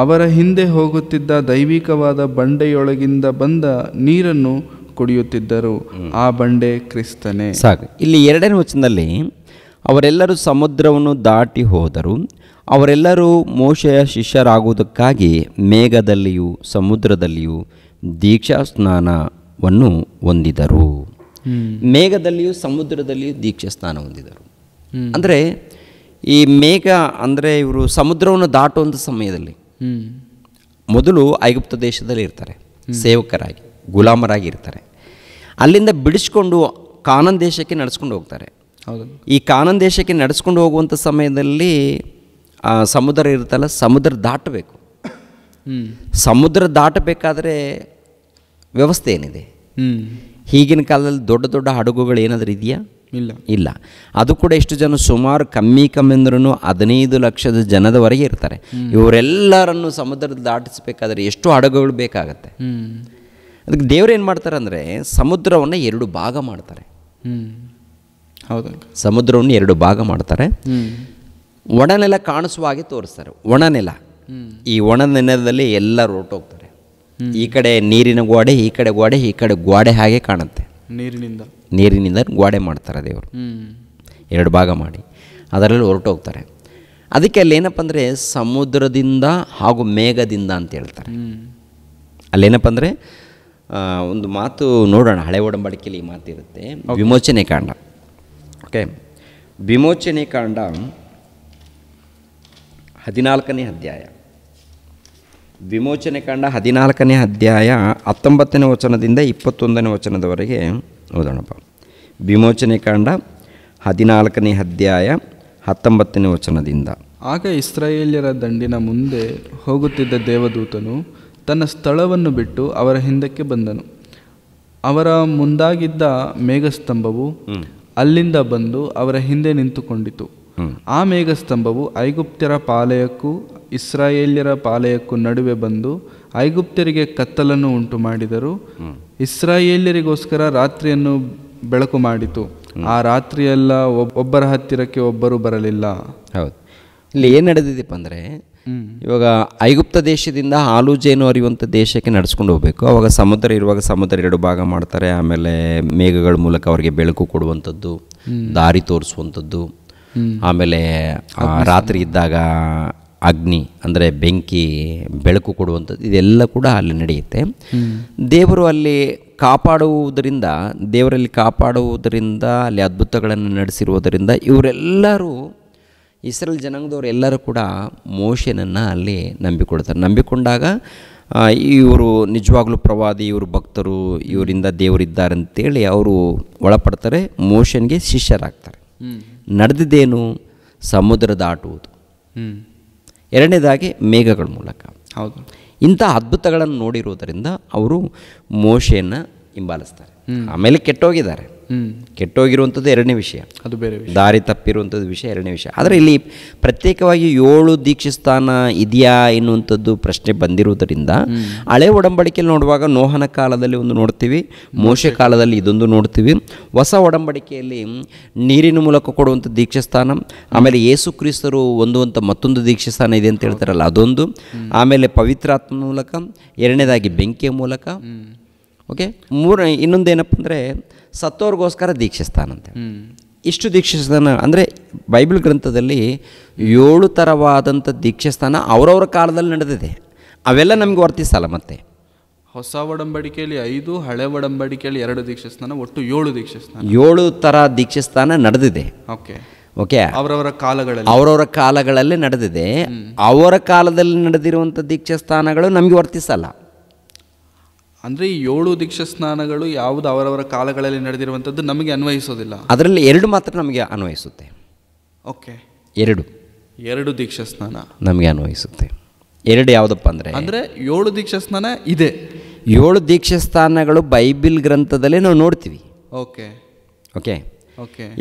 ಅವರ ಹಿಂದೆ ಹೋಗುತ್ತಿದ್ದ ದೈವಿಕವಾದ ಬಂಡೆಯೊಳಗಿಂದ ಬಂದ ನೀರನ್ನು ಕುಡಿಯುತ್ತಿದ್ದರು. ಆ ಬಂಡೆ ಕ್ರಿಸ್ತನೇ. ಸಾಕು. ಇಲ್ಲಿ 2ನೇ ವಚನದಲ್ಲಿ ಅವರೆಲ್ಲರೂ ಸಮುದ್ರವನ್ನು ದಾಟಿ ಹೋದರು. ಅವರೆಲ್ಲರೂ ಮೋಶೆಯ ಶಿಷ್ಯರಾಗುವುದಕ್ಕಾಗಿ ಮೇಘದಲ್ಲಿಯೂ ಸಮುದ್ರದಲ್ಲಿಯೂ ದೀಕ್ಷಾ ಸ್ನಾನವನ್ನು ಹೊಂದಿದರು. ಮೇಘದಲ್ಲಿಯೂ ಸಮುದ್ರದಲ್ಲಿಯೂ ದೀಕ್ಷಾ ಸ್ನಾನ ಹೊಂದಿದರು. ಅಂದರೆ ಈ ಮೇಘ ಅಂದರೆ ಇವರು ಸಮುದ್ರವನ್ನು ದಾಟುವಂಥ ಸಮಯದಲ್ಲಿ ಮೊದಲು ಐಗುಪ್ತ ದೇಶದಲ್ಲಿ ಇರ್ತಾರೆ, ಸೇವಕರಾಗಿ ಗುಲಾಮರಾಗಿ ಇರ್ತಾರೆ. ಅಲ್ಲಿಂದ ಬಿಡಿಸ್ಕೊಂಡು ಕಾನಾನ್ ದೇಶಕ್ಕೆ ನಡೆಸ್ಕೊಂಡು ಹೋಗ್ತಾರೆ. ಈ ಕಾನಾನ್ ದೇಶಕ್ಕೆ ನಡೆಸ್ಕೊಂಡು ಹೋಗುವಂಥ ಸಮಯದಲ್ಲಿ ಸಮುದ್ರ ಇರುತ್ತಲ್ಲ, ಸಮುದ್ರ ದಾಟಬೇಕು. ಸಮುದ್ರ ದಾಟಬೇಕಾದ್ರೆ ವ್ಯವಸ್ಥೆ ಏನಿದೆ? ಈಗಿನ ಕಾಲದಲ್ಲಿ ದೊಡ್ಡ ದೊಡ್ಡ ಹಡಗುಗಳು ಏನಾದರೂ ಇದೆಯಾ? ಇಲ್ಲ. ಅದು ಕೂಡ ಎಷ್ಟು ಜನ, ಸುಮಾರು ಕಮ್ಮಿ ಅಂದ್ರೂ 15 ಲಕ್ಷದ ಜನದವರೆಗೆ ಇರ್ತಾರೆ. ಇವರೆಲ್ಲರನ್ನು ಸಮುದ್ರ ದಾಟಿಸ್ಬೇಕಾದ್ರೆ ಎಷ್ಟು ಹಡಗುಗಳು ಬೇಕಾಗತ್ತೆ. ಅದಕ್ಕೆ ದೇವ್ರು ಏನು ಮಾಡ್ತಾರೆ ಅಂದರೆ ಸಮುದ್ರವನ್ನು 2 ಭಾಗ ಮಾಡ್ತಾರೆ. ಹೌದು, ಸಮುದ್ರವನ್ನು 2 ಭಾಗ ಮಾಡ್ತಾರೆ. ಒಣನೆಲ ಕಾಣಿಸುವ ಹಾಗೆ ತೋರಿಸ್ತಾರೆ. ಒಣನೆಲ, ಈ ಒಣನೆಲದಲ್ಲಿ ಎಲ್ಲರೂ ಹೊರಟೋಗ್ತಾರೆ. ಈ ಕಡೆ ನೀರಿನ ಗೋಡೆ, ಈ ಕಡೆ ಗೋಡೆ, ಈ ಕಡೆ ಗೋಡೆ ಹಾಗೆ ಕಾಣುತ್ತೆ. ನೀರಿನಿಂದ ಗೋಡೆ ಮಾಡ್ತಾರೆ ದೇವರು. 2 ಭಾಗ ಮಾಡಿ ಅದರಲ್ಲಿ ಹೊರಟೋಗ್ತಾರೆ. ಅದಕ್ಕೆ ಅಲ್ಲಿ ಏನಪ್ಪ ಅಂದರೆ ಸಮುದ್ರದಿಂದ ಹಾಗೂ ಮೇಘದಿಂದ ಅಂತ ಹೇಳ್ತಾರೆ. ಅಲ್ಲೇನಪ್ಪ ಅಂದರೆ ಒಂದು ಮಾತು ನೋಡೋಣ, ಹಳೆ ಒಡಂಬಡಿಕೆಯಲ್ಲಿ ಈ ಮಾತಿರುತ್ತೆ. ವಿಮೋಚನೆ ಕಾಂಡ. ಓಕೆ, ವಿಮೋಚನೆ ಕಾಂಡ 14ನೇ ಅಧ್ಯಾಯ. ವಿಮೋಚನೆ ಕಾಂಡ 14ನೇ ಅಧ್ಯಾಯ 19ನೇ ವಚನದಿಂದ 21ನೇ ವಚನದವರೆಗೆ ಓದೋಣಪ್ಪ. ವಿಮೋಚನೆ ಕಾಂಡ 14ನೇ ಅಧ್ಯಾಯ 19ನೇ ವಚನದಿಂದ. ಆಗ ಇಸ್ರಾಯೇಲ್ಯರ ದಂಡಿನ ಮುಂದೆ ಹೋಗುತ್ತಿದ್ದ ದೇವದೂತನು ತನ್ನ ಸ್ಥಳವನ್ನು ಬಿಟ್ಟು ಅವರ ಹಿಂದಕ್ಕೆ ಬಂದನು. ಅವರ ಮುಂದಾಗಿದ್ದ ಮೇಘಸ್ತಂಭವು ಅಲ್ಲಿಂದ ಬಂದು ಅವರ ಹಿಂದೆ ನಿಂತುಕೊಂಡಿತು. ಆ ಮೇಘಸ್ತಂಭವು ಐಗುಪ್ತ್ಯರ ಪಾಳೆಯಕ್ಕೂ ಇಸ್ರಾಯೇಲ್ಯರ ಪಾಳೆಯಕ್ಕೂ ನಡುವೆ ಬಂದು ಐಗುಪ್ತ್ಯರಿಗೆ ಕತ್ತಲನ್ನು ಉಂಟು ಮಾಡಿದರು. ಇಸ್ರಾಯೇಲ್ಯರಿಗೋಸ್ಕರ ರಾತ್ರಿಯನ್ನು ಬೆಳಕು ಮಾಡಿತು. ಆ ರಾತ್ರಿಯೆಲ್ಲ ಒಬ್ಬರ ಹತ್ತಿರಕ್ಕೆ ಒಬ್ಬರು ಬರಲಿಲ್ಲ. ಹೌದು, ಇಲ್ಲಿ ಏನು ನಡೆದಿದೆಪ್ಪ ಅಂದರೆ, ಇವಾಗ ಐಗುಪ್ತ ದೇಶದಿಂದ ಹಾಲು ಜೇನು ಹರಿಯುವಂಥ ದೇಶಕ್ಕೆ ನಡೆಸ್ಕೊಂಡು ಹೋಗಬೇಕು. ಅವಾಗ ಸಮುದ್ರ ಇರುವಾಗ ಸಮುದ್ರ 2 ಭಾಗ ಮಾಡ್ತಾರೆ. ಆಮೇಲೆ ಮೇಘಗಳ ಮೂಲಕ ಅವರಿಗೆ ಬೆಳಕು ಕೊಡುವಂಥದ್ದು, ದಾರಿ ತೋರಿಸುವಂಥದ್ದು. ಆಮೇಲೆ ರಾತ್ರಿ ಇದ್ದಾಗ ಅಗ್ನಿ ಅಂದರೆ ಬೆಂಕಿ ಬೆಳಕು ಕೊಡುವಂಥದ್ದು. ಇದೆಲ್ಲ ಕೂಡ ಅಲ್ಲಿ ನಡೆಯುತ್ತೆ. ದೇವರು ಅಲ್ಲಿ ಕಾಪಾಡುವುದರಿಂದ ಅಲ್ಲಿ ಅದ್ಭುತಗಳನ್ನು ನಡೆಸಿರುವುದರಿಂದ ಇವರೆಲ್ಲರೂ, ಇಸ್ರೇಲ್ ಜನಾಂಗದವರು ಎಲ್ಲರೂ ಕೂಡ ಮೋಶೆನನ್ನು ಅಲ್ಲಿ ನಂಬಿಕೊಂಡಾಗ ಇವರು ನಿಜವಾಗ್ಲೂ ಪ್ರವಾದಿ, ಇವರು ಭಕ್ತರು, ಇವರಿಂದ ದೇವರಿದ್ದಾರೆ ಅಂತೇಳಿ ಅವರು ಒಳಪಡ್ತಾರೆ. ಮೋಶೆನಿಗೆ ಶಿಷ್ಯರಾಗ್ತಾರೆ. ನಡೆದಿದ್ದೇನು? ಸಮುದ್ರ ದಾಟುವುದು. 2ನೇದಾಗಿ ಮೇಘಗಳ ಮೂಲಕ. ಹೌದು, ಇಂಥ ಅದ್ಭುತಗಳನ್ನು ನೋಡಿರುವುದರಿಂದ ಅವರು ಮೋಶೆಯನ್ನು ಹಿಂಬಾಲಿಸ್ತಾರೆ. ಆಮೇಲೆ ಕೆಟ್ಟೋಗಿರುವಂಥದ್ದು 2ನೇ ವಿಷಯ, ಅದು ಬೇರೆ ವಿಷಯ. ದಾರಿ ತಪ್ಪಿರುವಂಥದ್ದು ವಿಷಯ 2ನೇ ವಿಷಯ. ಆದರೆ ಇಲ್ಲಿ ಪ್ರತ್ಯೇಕವಾಗಿ 7 ದೀಕ್ಷಾಸ್ಥಾನ ಇದೆಯಾ ಎನ್ನುವಂಥದ್ದು ಪ್ರಶ್ನೆ ಬಂದಿರುವುದರಿಂದ ಹಳೆ ಒಡಂಬಡಿಕೆಯಲ್ಲಿ ನೋಡುವಾಗ ನೋಹನ ಕಾಲದಲ್ಲಿ ಒಂದು ನೋಡ್ತೀವಿ, ಮೋಶೆ ಕಾಲದಲ್ಲಿ ಇದೊಂದು ನೋಡ್ತೀವಿ. ಹೊಸ ಒಡಂಬಡಿಕೆಯಲ್ಲಿ ನೀರಿನ ಮೂಲಕ ಕೊಡುವಂಥ ದೀಕ್ಷಾಸ್ಥಾನ, ಆಮೇಲೆ ಯೇಸು ಕ್ರಿಸ್ತರು ಹೊಂದುವಂಥ ಮತ್ತೊಂದು ದೀಕ್ಷಾಸ್ಥಾನ ಇದೆ ಅಂತ ಹೇಳ್ತಾರಲ್ಲ ಅದೊಂದು, ಆಮೇಲೆ ಪವಿತ್ರಾತ್ಮ ಮೂಲಕ, 2ನೇದಾಗಿ ಬೆಂಕಿಯ ಮೂಲಕ. ಓಕೆ, ಇನ್ನೊಂದೇನಪ್ಪ ಅಂದರೆ ಸತ್ತೋರ್ಗೋಸ್ಕರ ದೀಕ್ಷಾಸ್ಥಾನ ಅಂತ. ಇಷ್ಟು ದೀಕ್ಷಾಸ್ಥಾನ ಅಂದರೆ ಬೈಬಲ್ ಗ್ರಂಥದಲ್ಲಿ 7 ಥರವಾದಂಥ ದೀಕ್ಷಾಸ್ಥಾನ ಅವರವರ ಕಾಲದಲ್ಲಿ ನಡೆದಿದೆ. ಅವೆಲ್ಲ ನಮಗೆ ವರ್ತಿಸಲ್ಲ. ಮತ್ತೆ ಹೊಸ ಒಡಂಬಡಿಕೆಯಲ್ಲಿ 5, ಹಳೆ ಒಡಂಬಡಿಕೆಯಲ್ಲಿ 2 ದೀಕ್ಷಾಸ್ಥಾನ, ಒಟ್ಟು 7 ದೀಕ್ಷಾಸ್ಥಾನ. 7 ಥರ ದೀಕ್ಷಾಸ್ಥಾನ ನಡೆದಿದೆ. ಓಕೆ, ಅವರವರ ಕಾಲಗಳಲ್ಲಿ ನಡೆದಿದೆ. ಅವರ ಕಾಲದಲ್ಲಿ ನಡೆದಿರುವಂಥ ದೀಕ್ಷಾಸ್ಥಾನಗಳು ನಮಗೆ ವರ್ತಿಸಲ್ಲ. ಅಂದರೆ ಈ 7 ದೀಕ್ಷಾಸ್ನಾನಗಳು ಯಾವುದು ಅವರವರ ಕಾಲಗಳಲ್ಲಿ ನಡೆದಿರುವಂಥದ್ದು ನಮಗೆ ಅನ್ವಯಿಸೋದಿಲ್ಲ. ಅದರಲ್ಲಿ 2 ಮಾತ್ರ ನಮಗೆ ಅನ್ವಯಿಸುತ್ತೆ. ಓಕೆ, 2 ದೀಕ್ಷಾಸ್ನಾನ ನಮಗೆ ಅನ್ವಯಿಸುತ್ತೆ. 2 ಯಾವುದಪ್ಪ ಅಂದರೆ 7 ದೀಕ್ಷಾಸ್ನಾನ ಇದೆ. 7 ದೀಕ್ಷಾಸ್ಥಾನಗಳು ಬೈಬಿಲ್ ಗ್ರಂಥದಲ್ಲೇ ನಾವು ನೋಡ್ತೀವಿ. ಓಕೆ,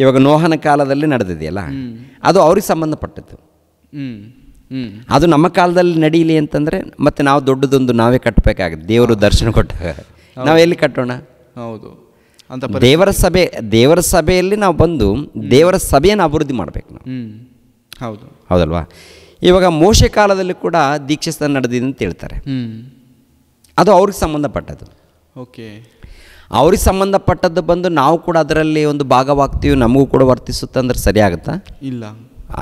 ಇವಾಗ ನೋಹನ ಕಾಲದಲ್ಲಿ ನಡೆದಿದೆಯಲ್ಲ, ಅದು ಅವ್ರಿಗೆ ಸಂಬಂಧಪಟ್ಟದ್ದು. ಅದು ನಮ್ಮ ಕಾಲದಲ್ಲಿ ನಡೀಲಿ ಅಂತಂದರೆ ಮತ್ತೆ ನಾವು ದೊಡ್ಡದೊಂದು ನಾವೇ ಕಟ್ಟಬೇಕಾಗುತ್ತೆ. ದೇವರು ದರ್ಶನ ಕೊಟ್ಟಾಗ ನಾವು ಎಲ್ಲಿ ಕಟ್ಟೋಣ? ಹೌದು, ಅಂತ ದೇವರ ಸಭೆಯಲ್ಲಿ ನಾವು ಬಂದು ದೇವರ ಸಭೆಯನ್ನು ಅಭಿವೃದ್ಧಿ ಮಾಡಬೇಕು ನಾವು. ಹೌದಲ್ವಾ? ಇವಾಗ ಮೋಶೆ ಕಾಲದಲ್ಲಿ ಕೂಡ ದೀಕ್ಷಾಸ್ಥಾನ ನಡೆದಿದೆ ಅಂತ ಹೇಳ್ತಾರೆ. ಅದು ಅವ್ರಿಗೆ ಸಂಬಂಧಪಟ್ಟದ್ದು. ಓಕೆ, ಅವ್ರಿಗೆ ಸಂಬಂಧಪಟ್ಟದ್ದು ಬಂದು ನಾವು ಕೂಡ ಅದರಲ್ಲಿ ಒಂದು ಭಾಗವಾಗ್ತೀವಿ, ನಮಗೂ ಕೂಡ ವರ್ತಿಸುತ್ತೆ ಅಂದರೆ ಸರಿ ಆಗುತ್ತಾ? ಇಲ್ಲ,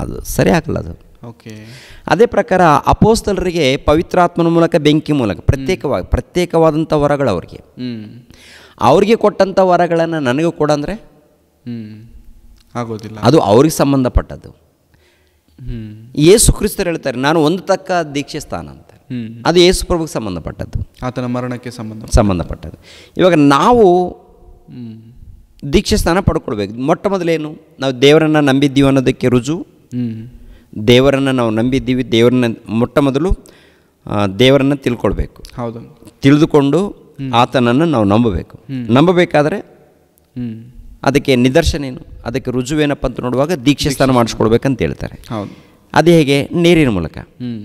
ಅದು ಸರಿ ಆಗಲ್ಲ ಅದು. ಓಕೆ. ಅದೇ ಪ್ರಕಾರ ಅಪೋಸ್ತಲರಿಗೆ ಪವಿತ್ರಾತ್ಮನ ಮೂಲಕ, ಬೆಂಕಿ ಮೂಲಕ ಪ್ರತ್ಯೇಕವಾದಂಥ ವರಗಳು ಅವ್ರಿಗೆ ಕೊಟ್ಟಂಥ ವರಗಳನ್ನು ನನಗೂ ಕೂಡ ಅಂದರೆ ಆಗೋದಿಲ್ಲ, ಅದು ಅವ್ರಿಗೆ ಸಂಬಂಧಪಟ್ಟದ್ದು. ಯೇಸು ಕ್ರಿಸ್ತರು ಹೇಳ್ತಾರೆ ನಾನು ಒಂದು ತಕ್ಕ ದೀಕ್ಷೆ ಸ್ಥಾನ ಅಂತ, ಅದು ಯೇಸು ಪ್ರಭುಗೆ ಸಂಬಂಧಪಟ್ಟದ್ದು, ಆತನ ಮರಣಕ್ಕೆ ಸಂಬಂಧಪಟ್ಟದ್ದು. ಇವಾಗ ನಾವು ದೀಕ್ಷೆ ಸ್ಥಾನ ಪಡ್ಕೊಳ್ಬೇಕು. ಮೊಟ್ಟ ಮೊದಲೇನು, ನಾವು ದೇವರನ್ನು ನಂಬಿದ್ದೀವಿ ಅನ್ನೋದಕ್ಕೆ ರುಜು. ದೇವರನ್ನು ನಾವು ನಂಬಿದ್ದೀವಿ, ದೇವರನ್ನ ಮೊಟ್ಟ ಮೊದಲು ದೇವರನ್ನು ತಿಳ್ಕೊಳ್ಬೇಕು. ಹೌದು. ತಿಳಿದುಕೊಂಡು ಆತನನ್ನು ನಾವು ನಂಬಬೇಕು. ನಂಬಬೇಕಾದ್ರೆ ಅದಕ್ಕೆ ನಿದರ್ಶನ ಏನು, ಅದಕ್ಕೆ ರುಜುವೇನಪ್ಪ ಅಂತ ನೋಡುವಾಗ ದೀಕ್ಷೆ ಸ್ಥಾನ ಮಾಡಿಸ್ಕೊಳ್ಬೇಕಂತ ಹೇಳ್ತಾರೆ. ಹೌದು. ಅದು ಹೇಗೆ? ನೀರಿನ ಮೂಲಕ,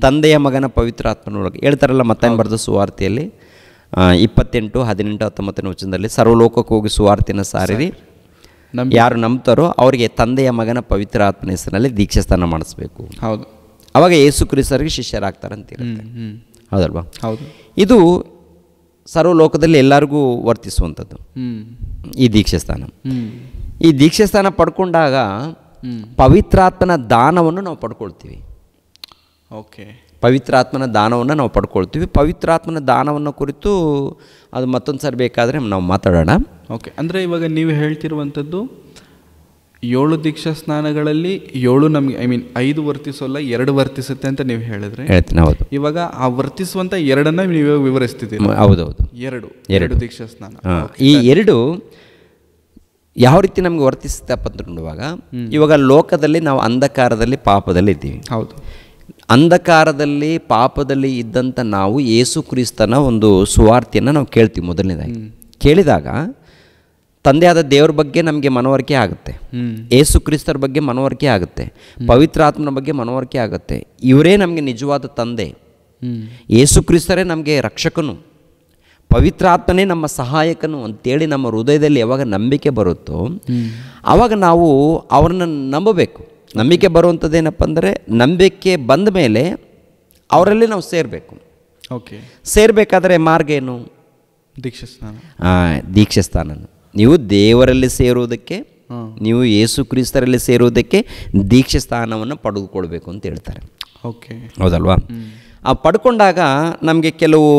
ತಂದೆಯ ಮಗನ ಪವಿತ್ರಾತ್ಮನ ಮೂಲಕ. ಹೇಳ್ತಾರಲ್ಲ ಮತ್ತಾಯನ ಬರೆದ ಸುವಾರ್ತೆಯಲ್ಲಿ 28:18-19 ವಚನದಲ್ಲಿ, ಸರ್ವಲೋಕಕ್ಕೆ ಹೋಗಿ ಸುವಾರ್ತೆಯನ್ನು ಸಾರಿರಿ, ಯಾರು ನಂಬ್ತಾರೋ ಅವರಿಗೆ ತಂದೆಯ ಮಗನ ಪವಿತ್ರಾತ್ಮನ ಹೆಸರಿನಲ್ಲಿ ದೀಕ್ಷೆ ಸ್ಥಾನ ಮಾಡಿಸ್ಬೇಕು. ಹೌದು. ಅವಾಗ ಯೇಸು ಕ್ರಿಸ್ತರಿಗೆ ಶಿಷ್ಯರಾಗ್ತಾರಂತ ಇರುತ್ತೆ. ಹೌದಲ್ವಾ? ಹೌದು. ಇದು ಸರ್ವಲೋಕದಲ್ಲಿ ಎಲ್ಲರಿಗೂ ವರ್ತಿಸುವಂಥದ್ದು ಈ ದೀಕ್ಷೆ ಸ್ಥಾನ. ಈ ದೀಕ್ಷೆ ಸ್ಥಾನ ಪಡ್ಕೊಂಡಾಗ ಪವಿತ್ರಾತ್ಮನ ದಾನವನ್ನು ನಾವು ಪಡ್ಕೊಳ್ತೀವಿ. ಓಕೆ. ಪವಿತ್ರಾತ್ಮನ ದಾನವನ್ನು ನಾವು ಪಡ್ಕೊಳ್ತೀವಿ. ಪವಿತ್ರಾತ್ಮನ ದಾನವನ್ನು ಕುರಿತು ಅದು ಮತ್ತೊಂದು ಸಾರಿ ಬೇಕಾದರೆ ನಾವು ಮಾತಾಡೋಣ. ಓಕೆ. ಅಂದರೆ ಇವಾಗ ನೀವು ಹೇಳ್ತಿರುವಂಥದ್ದು 7 ದೀಕ್ಷಾ ಸ್ನಾನಗಳಲ್ಲಿ 7 ನಮಗೆ 5 ವರ್ತಿಸೋಲ್ಲ, 2 ವರ್ತಿಸುತ್ತೆ ಅಂತ ನೀವು ಹೇಳಿದ್ರೆ ಹೇಳ್ತೀನಿ. ಹೌದು. ಇವಾಗ ಆ ವರ್ತಿಸುವಂಥ 2 ನೀವು ವಿವರಿಸ್ತಿದ್ದೀರಿ. ಹೌದೌದು. 2 ದೀಕ್ಷಾ ಸ್ನಾನ. ಈ 2 ಯಾವ ರೀತಿ ನಮಗೆ ವರ್ತಿಸುತ್ತಪ್ಪ ಅಂತ ನೋಡುವಾಗ, ಇವಾಗ ಲೋಕದಲ್ಲಿ ನಾವು ಅಂಧಕಾರದಲ್ಲಿ ಪಾಪದಲ್ಲಿ ಇದ್ದೀವಿ. ಹೌದು. ಅಂಧಕಾರದಲ್ಲಿ ಪಾಪದಲ್ಲಿ ಇದ್ದಂಥ ನಾವು ಯೇಸು ಕ್ರಿಸ್ತನ ಒಂದು ಸುವಾರ್ತೆಯನ್ನು ನಾವು ಕೇಳ್ತೀವಿ. ಮೊದಲನೇದಾಗಿ ಕೇಳಿದಾಗ ತಂದೆಯಾದ ದೇವ್ರ ಬಗ್ಗೆ ನಮಗೆ ಮನವರಿಕೆ ಆಗುತ್ತೆ, ಯೇಸು ಕ್ರಿಸ್ತರ ಬಗ್ಗೆ ಮನವರಿಕೆ ಆಗುತ್ತೆ, ಪವಿತ್ರಾತ್ಮನ ಬಗ್ಗೆ ಮನವರಿಕೆ ಆಗುತ್ತೆ. ಇವರೇ ನಮಗೆ ನಿಜವಾದ ತಂದೆ, ಯೇಸು ಕ್ರಿಸ್ತರೇ ನಮಗೆ ರಕ್ಷಕನು, ಪವಿತ್ರಾತ್ಮನೇ ನಮ್ಮ ಸಹಾಯಕನು ಅಂತೇಳಿ ನಮ್ಮ ಹೃದಯದಲ್ಲಿ ಯಾವಾಗ ನಂಬಿಕೆ ಬರುತ್ತೋ ಆವಾಗ ನಾವು ಅವ್ರನ್ನ ನಂಬಬೇಕು. ನಂಬಿಕೆ ಬರುವಂಥದ್ದೇನಪ್ಪ ಅಂದರೆ, ನಂಬಿಕೆ ಬಂದ ಮೇಲೆ ಅವರಲ್ಲಿ ನಾವು ಸೇರಬೇಕು. ಓಕೆ. ಸೇರಬೇಕಾದ್ರೆ ಮಾರ್ಗ ಏನು? ದೀಕ್ಷಾ ಸ್ನಾನ. ದೀಕ್ಷೆ ಸ್ಥಾನ. ನೀವು ದೇವರಲ್ಲಿ ಸೇರುವುದಕ್ಕೆ, ನೀವು ಯೇಸು ಕ್ರಿಸ್ತರಲ್ಲಿ ಸೇರುವುದಕ್ಕೆ ದೀಕ್ಷೆ ಸ್ಥಾನವನ್ನು ಪಡೆದುಕೊಳ್ಬೇಕು ಅಂತ ಹೇಳ್ತಾರೆ. ಓಕೆ. ಹೌದಲ್ವಾ? ಆ ಪಡ್ಕೊಂಡಾಗ ನಮಗೆ ಕೆಲವು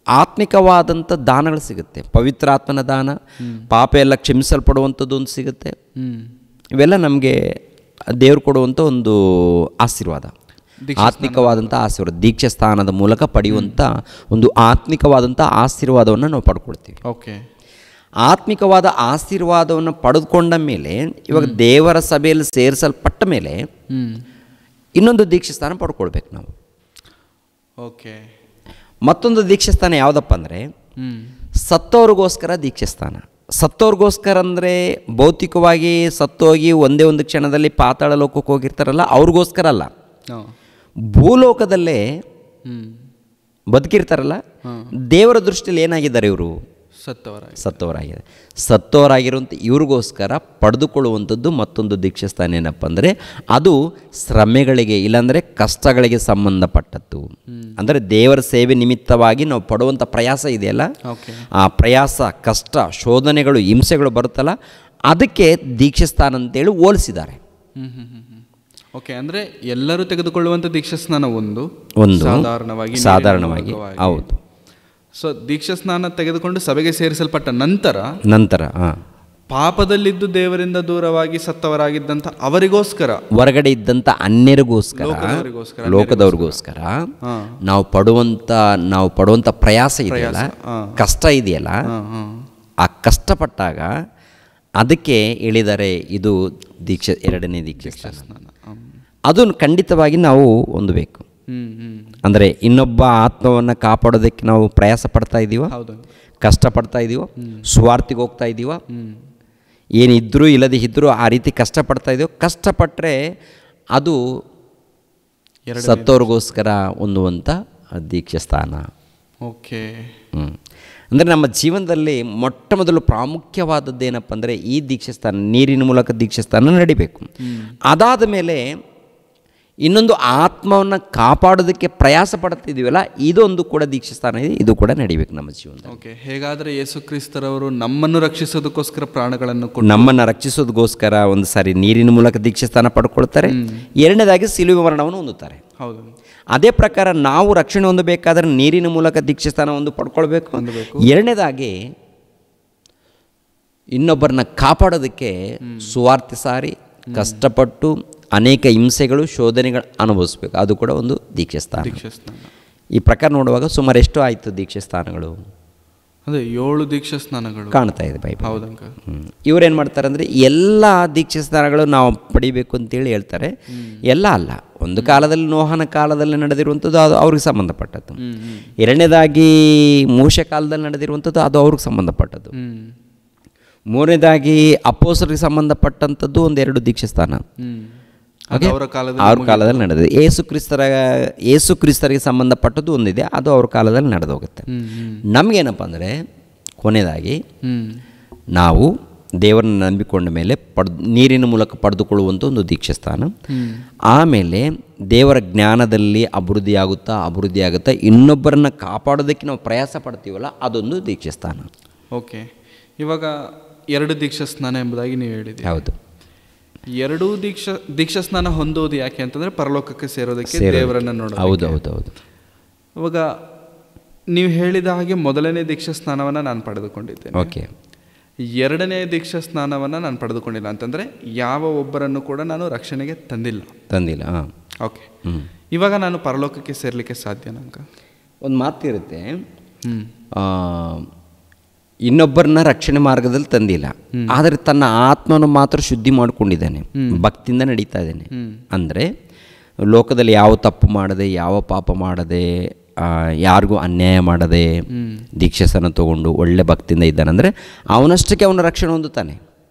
ಆತ್ಮಿಕವಾದಂಥ ದಾನಗಳು ಸಿಗುತ್ತೆ. ಪವಿತ್ರಾತ್ಮನ ದಾನ, ಪಾಪ ಎಲ್ಲ ಕ್ಷಮಿಸಲ್ಪಡುವಂಥದ್ದು ಒಂದು ಸಿಗುತ್ತೆ. ಇವೆಲ್ಲ ನಮಗೆ ದೇವರು ಕೊಡುವಂಥ ಒಂದು ಆಶೀರ್ವಾದ, ಆತ್ಮಿಕವಾದಂಥ ಆಶೀರ್ವಾದ. ದೀಕ್ಷಾ ಸ್ಥಾನದ ಮೂಲಕ ಪಡೆಯುವಂಥ ಒಂದು ಆತ್ಮಿಕವಾದಂಥ ಆಶೀರ್ವಾದವನ್ನು ನಾವು ಪಡ್ಕೊಳ್ತೀವಿ. ಓಕೆ. ಆತ್ಮಿಕವಾದ ಆಶೀರ್ವಾದವನ್ನು ಪಡೆದುಕೊಂಡ ಮೇಲೆ ಇವಾಗ ದೇವರ ಸಭೆಯಲ್ಲಿ ಸೇರಿಸಲ್ಪಟ್ಟ ಮೇಲೆ ಇನ್ನೊಂದು ದೀಕ್ಷಾ ಸ್ಥಾನ ಪಡ್ಕೊಳ್ಬೇಕು ನಾವು. ಓಕೆ. ಮತ್ತೊಂದು ದೀಕ್ಷಾ ಸ್ಥಾನ ಯಾವುದಪ್ಪ ಅಂದರೆ, ಸತ್ತವ್ರಿಗೋಸ್ಕರ ದೀಕ್ಷಾ ಸ್ಥಾನ. ಸತ್ತವ್ರಿಗೋಸ್ಕರ ಅಂದರೆ ಭೌತಿಕವಾಗಿ ಸತ್ತೋಗಿ ಒಂದೇ ಒಂದು ಕ್ಷಣದಲ್ಲಿ ಪಾತಾಳ ಲೋಕಕ್ಕೆ ಹೋಗಿರ್ತಾರಲ್ಲ, ಅವ್ರಿಗೋಸ್ಕರ ಅಲ್ಲ. ಭೂಲೋಕದಲ್ಲೇ ಬದುಕಿರ್ತಾರಲ್ಲ, ದೇವರ ದೃಷ್ಟಿಯಲ್ಲಿ ಏನಾಗಿದ್ದಾರೆ ಇವರು? ಸತ್ತವರಾಗಿರುವಂಥ ಇವ್ರಿಗೋಸ್ಕರ ಪಡೆದುಕೊಳ್ಳುವಂಥದ್ದು ಮತ್ತೊಂದು ದೀಕ್ಷಾ ಸ್ಥಾನ. ಏನಪ್ಪ ಅಂದರೆ, ಅದು ಶ್ರಮೆಗಳಿಗೆ ಇಲ್ಲಾಂದರೆ ಕಷ್ಟಗಳಿಗೆ ಸಂಬಂಧಪಟ್ಟದ್ದು. ಅಂದರೆ ದೇವರ ಸೇವೆ ನಿಮಿತ್ತವಾಗಿ ನಾವು ಪಡುವಂಥ ಪ್ರಯಾಸ ಇದೆಯಲ್ಲ, ಆ ಪ್ರಯಾಸ, ಕಷ್ಟ, ಶೋಧನೆಗಳು, ಹಿಂಸೆಗಳು ಬರುತ್ತಲ್ಲ, ಅದಕ್ಕೆ ದೀಕ್ಷಾ ಸ್ಥಾನ ಅಂತೇಳಿ ಹೋಲಿಸಿದ್ದಾರೆ. ಓಕೆ. ಅಂದರೆ ಎಲ್ಲರೂ ತೆಗೆದುಕೊಳ್ಳುವಂಥ ದೀಕ್ಷಾ ಸ್ನಾನ ಒಂದು ಸಾಧಾರಣವಾಗಿ ಹೌದು. ಸೊ ದೀಕ್ಷಾ ಸ್ನಾನ ತೆಗೆದುಕೊಂಡು ಸಭೆಗೆ ಸೇರಿಸಲ್ಪಟ್ಟ ನಂತರ ಪಾಪದಲ್ಲಿದ್ದು ದೇವರಿಂದ ದೂರವಾಗಿ ಸತ್ತವರಾಗಿದ್ದಂಥ ಅವರಿಗೋಸ್ಕರ, ಹೊರಗಡೆ ಇದ್ದಂಥ ಅನ್ಯರಿಗೋಸ್ಕರ, ಲೋಕದವ್ರಿಗೋಸ್ಕರ ನಾವು ಪಡುವಂಥ ಪ್ರಯಾಸ ಇದೆಯಲ್ಲ, ಕಷ್ಟ ಇದೆಯಲ್ಲ, ಆ ಕಷ್ಟಪಟ್ಟಾಗ ಅದಕ್ಕೆ ಹೇಳಿದರೆ ಇದು ಎರಡನೇ ದೀಕ್ಷಾ ಸ್ನಾನ. ಅದನ್ನು ಖಂಡಿತವಾಗಿ ನಾವು ಹೊಂದಬೇಕು. ಅಂದರೆ ಇನ್ನೊಬ್ಬ ಆತ್ಮವನ್ನು ಕಾಪಾಡೋದಕ್ಕೆ ನಾವು ಪ್ರಯಾಸ ಪಡ್ತಾ ಇದ್ದೀವ, ಕಷ್ಟಪಡ್ತಾ ಇದ್ದೀವ, ಸ್ವಾರ್ಥಿಗೆ ಹೋಗ್ತಾ ಇದ್ದೀವ, ಏನಿದ್ರೂ ಇಲ್ಲದೆ ಇದ್ದರೂ ಆ ರೀತಿ ಕಷ್ಟಪಡ್ತಾ ಇದ್ದೀವೋ, ಕಷ್ಟಪಟ್ಟರೆ ಅದು ಸತ್ತವ್ರಿಗೋಸ್ಕರ ಹೊಂದುವಂಥ ದೀಕ್ಷಾ ಸ್ಥಾನ. ಓಕೆ. ಅಂದರೆ ನಮ್ಮ ಜೀವನದಲ್ಲಿ ಮೊಟ್ಟ ಮೊದಲು ಪ್ರಾಮುಖ್ಯವಾದದ್ದು ಏನಪ್ಪ ಅಂದರೆ, ಈ ದೀಕ್ಷಾ ಸ್ಥಾನ, ನೀರಿನ ಮೂಲಕ ದೀಕ್ಷಾ ಸ್ಥಾನ ನಡಿಬೇಕು. ಅದಾದ ಮೇಲೆ ಇನ್ನೊಂದು ಆತ್ಮವನ್ನು ಕಾಪಾಡೋದಕ್ಕೆ ಪ್ರಯಾಸ ಪಡ್ತಿದ್ದೀವಲ್ಲ, ಇದೊಂದು ಕೂಡ ದೀಕ್ಷಾಸ್ಥಾನ ಇದೆ, ಇದು ಕೂಡ ನಡಿಬೇಕು ನಮ್ಮ ಜೀವನದಲ್ಲಿ. ಓಕೆ, ಹೇಗಾದರೆ ಯೇಸು ಕ್ರಿಸ್ತರವರು ನಮ್ಮನ್ನು ರಕ್ಷಿಸೋದಕ್ಕೋಸ್ಕರ ಪ್ರಾಣಗಳನ್ನು ಕೊಟ್ಟು ನಮ್ಮನ್ನು ರಕ್ಷಿಸೋದಕ್ಕೋಸ್ಕರ ಒಂದು ಸಾರಿ ನೀರಿನ ಮೂಲಕ ದೀಕ್ಷಾಸ್ಥಾನ ಪಡ್ಕೊಳ್ತಾರೆ, ಎರಡನೇದಾಗಿ ಶಿಲುಬೆ ಮರಣವನ್ನು ಹೊಂದುತ್ತಾರೆ. ಹೌದು. ಅದೇ ಪ್ರಕಾರ ನಾವು ರಕ್ಷಣೆ ಹೊಂದಬೇಕಾದ್ರೆ ನೀರಿನ ಮೂಲಕ ದೀಕ್ಷಾಸ್ಥಾನ ಒಂದು ಪಡ್ಕೊಳ್ಬೇಕು. ಎರಡನೇದಾಗಿ ಇನ್ನೊಬ್ಬರನ್ನ ಕಾಪಾಡೋದಕ್ಕೆ ಸುವಾರ್ತೆ ಸಾರಿ ಕಷ್ಟಪಟ್ಟು ಅನೇಕ ಹಿಂಸೆಗಳು ಶೋಧನೆಗಳು ಅನುಭವಿಸ್ಬೇಕು, ಅದು ಕೂಡ ಒಂದು ದೀಕ್ಷಾಸ್ಥಾನ. ಈ ಪ್ರಕಾರ ನೋಡುವಾಗ ಸುಮಾರು ಎಷ್ಟು ಆಯಿತು ದೀಕ್ಷಾಸ್ಥಾನಗಳು? ಅದೇ 7 ದೀಕ್ಷಾಸ್ನಾನಗಳು ಕಾಣ್ತಾ ಇದೆ ಬೈಬಲ್. ಹೌದಂಕ. ಇವರೇನು ಮಾಡ್ತಾರೆ ಅಂದರೆ ಎಲ್ಲ ದೀಕ್ಷಾಸ್ಥಾನಗಳು ನಾವು ಪಡಿಬೇಕು ಅಂತೇಳಿ ಹೇಳ್ತಾರೆ. ಎಲ್ಲ ಅಲ್ಲ, ಒಂದು ಕಾಲದಲ್ಲಿ ನೋಹನ ಕಾಲದಲ್ಲಿ ನಡೆದಿರುವಂಥದ್ದು ಅದು ಅವ್ರಿಗೆ ಸಂಬಂಧಪಟ್ಟದ್ದು. ಎರಡನೇದಾಗಿ ಮೋಶೆ ಕಾಲದಲ್ಲಿ ನಡೆದಿರುವಂಥದ್ದು ಅದು ಅವ್ರಿಗೆ ಸಂಬಂಧಪಟ್ಟದ್ದು. ಮೂರನೇದಾಗಿ ಅಪೋಸ್ತಲರಿಗೆ ಸಂಬಂಧಪಟ್ಟಂಥದ್ದು ಒಂದೆರಡು ದೀಕ್ಷಾಸ್ಥಾನ ಅವ್ರ ಕಾಲದಲ್ಲಿ ನಡೆದಿದೆ. ಯೇಸು ಕ್ರಿಸ್ತರಿಗೆ ಸಂಬಂಧಪಟ್ಟದ್ದು ಒಂದಿದೆ, ಅದು ಅವ್ರ ಕಾಲದಲ್ಲಿ ನಡೆದೋಗುತ್ತೆ. ನಮಗೇನಪ್ಪ ಅಂದರೆ ಕೊನೆಯದಾಗಿ ನಾವು ದೇವರನ್ನು ನಂಬಿಕೊಂಡ ಮೇಲೆ ನೀರಿನ ಮೂಲಕ ಪಡೆದುಕೊಳ್ಳುವಂಥ ಒಂದು ದೀಕ್ಷಾಸ್ಥಾನ. ಆಮೇಲೆ ದೇವರ ಜ್ಞಾನದಲ್ಲಿ ಅಭಿವೃದ್ಧಿಯಾಗುತ್ತಾ ಇನ್ನೊಬ್ಬರನ್ನು ಕಾಪಾಡೋದಕ್ಕೆ ನಾವು ಪ್ರಯಾಸ ಪಡ್ತೀವಲ್ಲ, ಅದೊಂದು ದೀಕ್ಷಾಸ್ಥಾನ. ಓಕೆ, ಇವಾಗ 2 ದೀಕ್ಷಾಸ್ನಾನ ಎಂಬುದಾಗಿ ನೀವು ಹೇಳಿದ್ದೀರಿ. ಹೌದು. 2 ದೀಕ್ಷಾಸ್ನಾನ ಹೊಂದೋದು ಯಾಕೆ ಅಂತಂದರೆ ಪರಲೋಕಕ್ಕೆ ಸೇರೋದಕ್ಕೆ, ದೇವರನ್ನು ನೋಡೋದು. ಹೌದು. ಇವಾಗ ನೀವು ಹೇಳಿದ ಹಾಗೆ ಮೊದಲನೇ ದೀಕ್ಷಾಸ್ನಾನವನ್ನು ನಾನು ಪಡೆದುಕೊಂಡಿದ್ದೇನೆ. ಓಕೆ. 2ನೇ ದೀಕ್ಷಾಸ್ನಾನವನ್ನು ನಾನು ಪಡೆದುಕೊಂಡಿಲ್ಲ ಅಂತಂದರೆ ಯಾವ ಒಬ್ಬರನ್ನು ಕೂಡ ನಾನು ರಕ್ಷಣೆಗೆ ತಂದಿಲ್ಲ. ಓಕೆ, ಇವಾಗ ನಾನು ಪರಲೋಕಕ್ಕೆ ಸೇರಲಿಕ್ಕೆ ಸಾಧ್ಯನಾ? ಒಂದು ಮಾತಿರುತ್ತೆ, ಇನ್ನೊಬ್ಬರನ್ನ ರಕ್ಷಣೆ ಮಾರ್ಗದಲ್ಲಿ ತಂದಿಲ್ಲ, ಆದರೆ ತನ್ನ ಆತ್ಮವನ್ನು ಮಾತ್ರ ಶುದ್ಧಿ ಮಾಡಿಕೊಂಡಿದ್ದಾನೆ, ಭಕ್ತಿಯಿಂದ ನಡೀತಾ ಇದ್ದಾನೆ. ಅಂದರೆ ಲೋಕದಲ್ಲಿ ಯಾವ ತಪ್ಪು ಮಾಡದೆ, ಯಾವ ಪಾಪ ಮಾಡದೆ, ಯಾರಿಗೂ ಅನ್ಯಾಯ ಮಾಡದೆ ದೀಕ್ಷಾಸ್ಥಾನ ತಗೊಂಡು ಒಳ್ಳೆ ಭಕ್ತಿಯಿಂದ ಇದ್ದಾನೆ ಅಂದರೆ ಅವನಷ್ಟಕ್ಕೆ ಅವನ ರಕ್ಷಣೆ ಹೊಂದುತ್ತಾನೆ.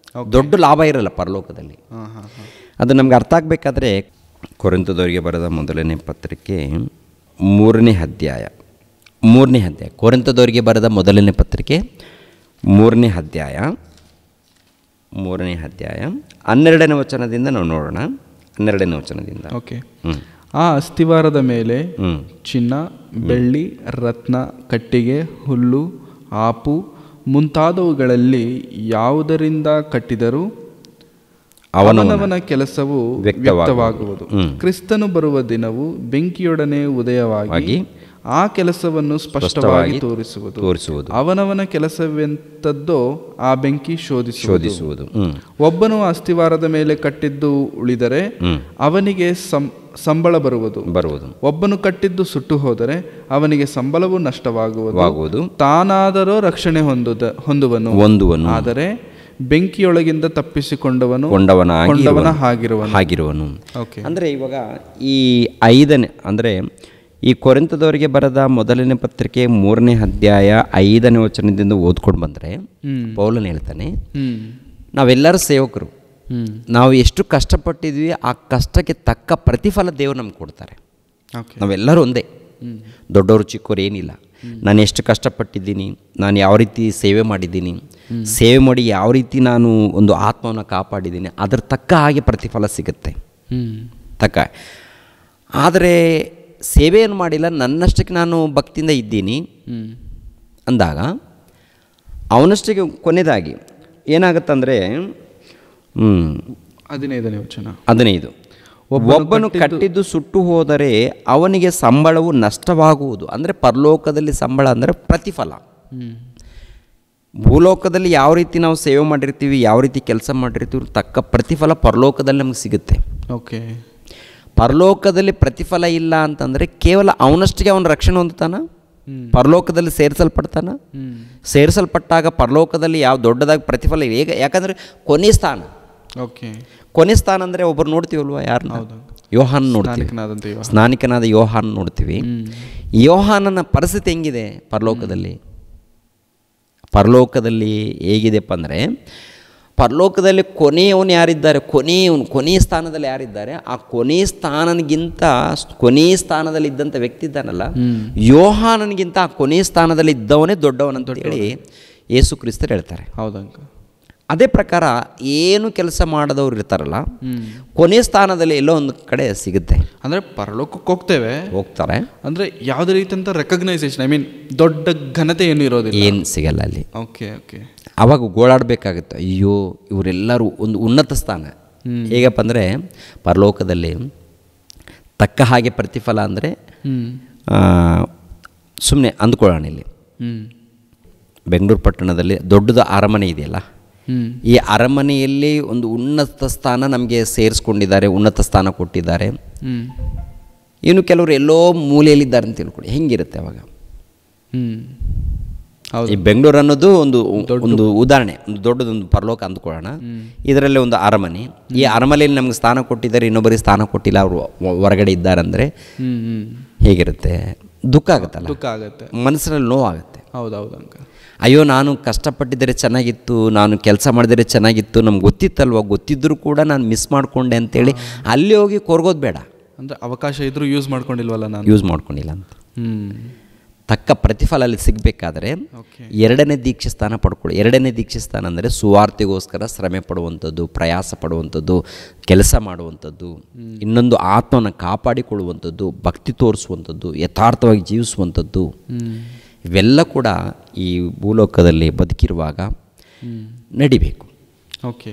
ದೊಡ್ಡ ಲಾಭ ಇರಲ್ಲ ಪರಲೋಕದಲ್ಲಿ. ಅದು ನಮ್ಗೆ ಅರ್ಥ ಆಗಬೇಕಾದ್ರೆ ಕೊರಿಂಥದವರಿಗೆ ಬರೆದ ಮೊದಲನೇ ಪತ್ರಿಕೆ 3ನೇ ಅಧ್ಯಾಯ, ಕೊರಿಂಥದವರಿಗೆ ಬರೆದ ಮೊದಲನೇ ಪತ್ರಿಕೆ 3ನೇ ಅಧ್ಯಾಯ 12ನೇ ವಚನದಿಂದ ನಾವು ನೋಡೋಣ. 12ನೇ ವಚನದಿಂದ. ಓಕೆ. ಆ ಅಸ್ತಿವಾರದ ಮೇಲೆ ಚಿನ್ನ, ಬೆಳ್ಳಿ, ರತ್ನ, ಕಟ್ಟಿಗೆ, ಹುಲ್ಲು, ಆಪು ಮುಂತಾದವುಗಳಲ್ಲಿ ಯಾವುದರಿಂದ ಕಟ್ಟಿದರೂ ಅವನವನ ಕೆಲಸವು ವ್ಯಕ್ತವಾಗುವುದು. ಕ್ರಿಸ್ತನು ಬರುವ ದಿನವು ಬೆಂಕಿಯೊಡನೆ ಉದಯವಾಗಿ ಆ ಕೆಲಸವನ್ನು ಸ್ಪಷ್ಟವಾಗಿ ತೋರಿಸುವುದು. ಅವನವನ ಕೆಲಸವೆಂತದ್ದೋ ಆ ಬೆಂಕಿ ಶೋಧಿಸುವುದು. ಒಬ್ಬನು ಅಸ್ತಿವಾರದ ಮೇಲೆ ಕಟ್ಟಿದ್ದು ಉಳಿದರೆ ಅವನಿಗೆ ಸಂಬಳ ಬರುವುದು. ಒಬ್ಬನು ಕಟ್ಟಿದ್ದು ಸುಟ್ಟು ಹೋದರೆ ಅವನಿಗೆ ಸಂಬಳವು ನಷ್ಟವಾಗುವುದು. ತಾನಾದರೋ ರಕ್ಷಣೆ ಹೊಂದುವನು, ಆದರೆ ಬೆಂಕಿಯೊಳಗಿಂದ ತಪ್ಪಿಸಿಕೊಂಡವನು ಹಾಗಿರುವನು. ಅಂದರೆ ಇವಾಗ ಈ 5ನೇ ಅಂದರೆ ಈ ಕೊರಿಂಥದವರಿಗೆ ಬರೆದ ಮೊದಲನೇ ಪತ್ರಿಕೆ 3ನೇ ಅಧ್ಯಾಯ 5ನೇ ವಚನದಿಂದ ಓದ್ಕೊಂಡು ಬಂದರೆ ಪೌಲನು ಹೇಳ್ತಾನೆ, ನಾವೆಲ್ಲರೂ ಸೇವಕರು, ನಾವು ಎಷ್ಟು ಕಷ್ಟಪಟ್ಟಿದ್ವಿ ಆ ಕಷ್ಟಕ್ಕೆ ತಕ್ಕ ಪ್ರತಿಫಲ ದೇವರು ನಮ್ಗೆ ಕೊಡ್ತಾರೆ. ನಾವೆಲ್ಲರೂ ಒಂದೇ, ದೊಡ್ಡವರು ಚಿಕ್ಕವರು ಏನಿಲ್ಲ. ನಾನು ಎಷ್ಟು ಕಷ್ಟಪಟ್ಟಿದ್ದೀನಿ, ನಾನು ಯಾವ ರೀತಿ ಸೇವೆ ಮಾಡಿದ್ದೀನಿ, ಸೇವೆ ಮಾಡಿ ಯಾವ ರೀತಿ ನಾನು ಒಂದು ಆತ್ಮವನ್ನು ಕಾಪಾಡಿದ್ದೀನಿ, ಅದರ ತಕ್ಕ ಹಾಗೆ ಪ್ರತಿಫಲ ಸಿಗುತ್ತೆ ತಕ್ಕ. ಆದರೆ ಸೇವೆಯನ್ನು ಮಾಡಿಲ್ಲ, ನನ್ನಷ್ಟಕ್ಕೆ ನಾನು ಭಕ್ತಿಯಿಂದ ಇದ್ದೀನಿ ಅಂದಾಗ ಅವನಷ್ಟಕ್ಕೆ ಕೊನೆಯದಾಗಿ ಏನಾಗುತ್ತಂದರೆ 15 ಒಬ್ಬನು ಕಟ್ಟಿದ್ದು ಸುಟ್ಟು ಹೋದರೆ ಅವನಿಗೆ ಸಂಬಳವು ನಷ್ಟವಾಗುವುದು. ಅಂದರೆ ಪರಲೋಕದಲ್ಲಿ ಸಂಬಳ ಅಂದರೆ ಪ್ರತಿಫಲ. ಭೂಲೋಕದಲ್ಲಿ ಯಾವ ರೀತಿ ನಾವು ಸೇವೆ ಮಾಡಿರ್ತೀವಿ, ಯಾವ ರೀತಿ ಕೆಲಸ ಮಾಡಿರ್ತೀವಿ, ತಕ್ಕ ಪ್ರತಿಫಲ ಪರಲೋಕದಲ್ಲಿ ನಮಗೆ ಸಿಗುತ್ತೆ. ಓಕೆ. ಪರಲೋಕದಲ್ಲಿ ಪ್ರತಿಫಲ ಇಲ್ಲ ಅಂತಂದರೆ ಕೇವಲ ಅವನಷ್ಟಿಗೆ ಅವನ ರಕ್ಷಣೆ ಹೊಂದುತ್ತಾನ, ಪರಲೋಕದಲ್ಲಿ ಸೇರಿಸಲ್ಪಟ್ಟಾಗ ಪರಲೋಕದಲ್ಲಿ ಯಾವ ದೊಡ್ಡದಾಗಿ ಪ್ರತಿಫಲ ಇಲ್ಲ. ಯಾಕಂದರೆ ಕೊನೆ ಸ್ಥಾನ. ಓಕೆ. ಕೊನೆ ಸ್ಥಾನ ಅಂದರೆ ಒಬ್ಬರು ನೋಡ್ತೀವಲ್ವ, ಯಾರನ್ನ? ಯೋಹಾನ್ ನೋಡ್ತೀವಿ, ಸ್ನಾನಿಕನಾದ ಯೋಹಾನ್ ನೋಡ್ತೀವಿ. ಯೋಹಾನನ ಪರಿಸ್ಥಿತಿ ಹೆಂಗಿದೆ ಪರಲೋಕದಲ್ಲಿ ಹೇಗಿದೆಪ್ಪ ಅಂದರೆ, ಪರಲೋಕದಲ್ಲಿ ಕೊನೆಯವನು ಯಾರಿದ್ದಾರೆ, ಕೊನೆಯ ಸ್ಥಾನದಲ್ಲಿ ಯಾರಿದ್ದಾರೆ, ಆ ಕೊನೆಯ ಸ್ಥಾನದಲ್ಲಿ ಇದ್ದಂಥ ವ್ಯಕ್ತಿ ಇದ್ದಾನಲ್ಲ, ಯೋಹಾನನಿಗಿಂತ ಆ ಕೊನೆಯ ಸ್ಥಾನದಲ್ಲಿ ಇದ್ದವನೇ ದೊಡ್ಡವನಂತ ಹೇಳಿ ಯೇಸು ಕ್ರಿಸ್ತರು ಹೇಳ್ತಾರೆ. ಹೌದಂಕ. ಅದೇ ಪ್ರಕಾರ ಏನು ಕೆಲಸ ಮಾಡದವ್ರು ಇರ್ತಾರಲ್ಲ, ಕೊನೆ ಸ್ಥಾನದಲ್ಲಿ ಎಲ್ಲೋ ಒಂದು ಕಡೆ ಸಿಗುತ್ತೆ. ಅಂದರೆ ಪರಲೋಕಕ್ಕೆ ಹೋಗ್ತಾರೆ, ಅಂದರೆ ಯಾವುದೇ ರೀತಿಯಂಥ ರೆಕಗ್ನೈಸೇಷನ್, ಐ ಮೀನ್ ದೊಡ್ಡ ಘನತೆ ಏನು ಇರೋದಿಲ್ಲ, ಏನು ಸಿಗಲ್ಲ ಅಲ್ಲಿ. Okay okay. ಆವಾಗ ಗೋಳಾಡಬೇಕಾಗುತ್ತೆ, ಅಯ್ಯೋ ಇವರೆಲ್ಲರೂ ಒಂದು ಉನ್ನತ ಸ್ಥಾನ. ಹೇಗಪ್ಪ ಅಂದರೆ ಪರಲೋಕದಲ್ಲಿ ತಕ್ಕ ಹಾಗೆ ಪ್ರತಿಫಲ ಅಂದರೆ ಸುಮ್ಮನೆ ಅಂದ್ಕೊಳ್ಳೋಣ, ಇಲ್ಲಿ ಬೆಂಗಳೂರು ಪಟ್ಟಣದಲ್ಲಿ ದೊಡ್ಡದು ಅರಮನೆ ಇದೆಯಲ್ಲ, ಈ ಅರಮನೆಯಲ್ಲಿ ಒಂದು ಉನ್ನತ ಸ್ಥಾನ ನಮಗೆ ಸೇರಿಸ್ಕೊಂಡಿದ್ದಾರೆ, ಉನ್ನತ ಸ್ಥಾನ ಕೊಟ್ಟಿದ್ದಾರೆ. ಇನ್ನು ಕೆಲವರು ಎಲ್ಲೋ ಮೂಲೆಯಲ್ಲಿದ್ದಾರೆ ಅಂತ ತಿಳ್ಕೊಳ್ಳಿ, ಹೆಂಗಿರುತ್ತೆ ಅವಾಗ? ಈ ಬೆಂಗಳೂರು ಅನ್ನೋದು ಒಂದು ಉದಾಹರಣೆ, ಒಂದು ದೊಡ್ಡದೊಂದು ಪರಲೋಕ ಅಂದ್ಕೊಳ್ಳೋಣ. ಇದರಲ್ಲಿ ಒಂದು ಅರಮನೆ, ಈ ಅರಮನೆಯಲ್ಲಿ ನಮ್ಗೆ ಸ್ಥಾನ ಕೊಟ್ಟಿದ್ದಾರೆ, ಇನ್ನೊಬ್ಬರಿಗೆ ಸ್ಥಾನ ಕೊಟ್ಟಿಲ್ಲ, ಅವರು ಹೊರಗಡೆ ಇದ್ದಾರೆ ಅಂದರೆ ಹೇಗಿರುತ್ತೆ? ದುಃಖ ಆಗುತ್ತಲ್ಲ, ದುಃಖ ಆಗುತ್ತೆ, ಮನಸ್ಸಿನಲ್ಲಿ ನೋವಾಗುತ್ತೆ. ಹೌದೌದು ಅಂಕ. ಅಯ್ಯೋ ನಾನು ಕಷ್ಟಪಟ್ಟಿದ್ದರೆ ಚೆನ್ನಾಗಿತ್ತು, ನಾನು ಕೆಲಸ ಮಾಡಿದರೆ ಚೆನ್ನಾಗಿತ್ತು, ನಮ್ಗೆ ಗೊತ್ತಿತ್ತಲ್ವ, ಗೊತ್ತಿದ್ದರೂ ಕೂಡ ನಾನು ಮಿಸ್ ಮಾಡಿಕೊಂಡೆ ಅಂತೇಳಿ ಅಲ್ಲಿ ಹೋಗಿ ಕೊರಗೋದು ಬೇಡ. ಅಂದರೆ ಅವಕಾಶ ಇದ್ರೂ ಯೂಸ್ ಮಾಡ್ಕೊಂಡಿಲ್ವಲ್ಲ, ನಾನು ಯೂಸ್ ಮಾಡ್ಕೊಂಡಿಲ್ಲ ಅಂತ. ತಕ್ಕ ಪ್ರತಿಫಲ ಅಲ್ಲಿ ಸಿಗಬೇಕಾದ್ರೆ ಎರಡನೇ ದೀಕ್ಷೆ ಸ್ಥಾನ ಪಡ್ಕೊಳ್ಳಿ. ಎರಡನೇ ದೀಕ್ಷೆ ಸ್ಥಾನ ಅಂದರೆ ಸುವಾರ್ತೆಗೋಸ್ಕರ ಶ್ರಮೆ ಪಡುವಂಥದ್ದು, ಪ್ರಯಾಸ ಪಡುವಂಥದ್ದು, ಕೆಲಸ ಮಾಡುವಂಥದ್ದು, ಇನ್ನೊಂದು ಆತ್ಮನ ಕಾಪಾಡಿಕೊಳ್ಳುವಂಥದ್ದು, ಭಕ್ತಿ ತೋರಿಸುವಂಥದ್ದು, ಯಥಾರ್ಥವಾಗಿ ಜೀವಿಸುವಂಥದ್ದು. ಇವೆಲ್ಲ ಕೂಡ ಈ ಭೂಲೋಕದಲ್ಲಿ ಬದುಕಿರುವಾಗ ನಡಿಬೇಕು. ಓಕೆ.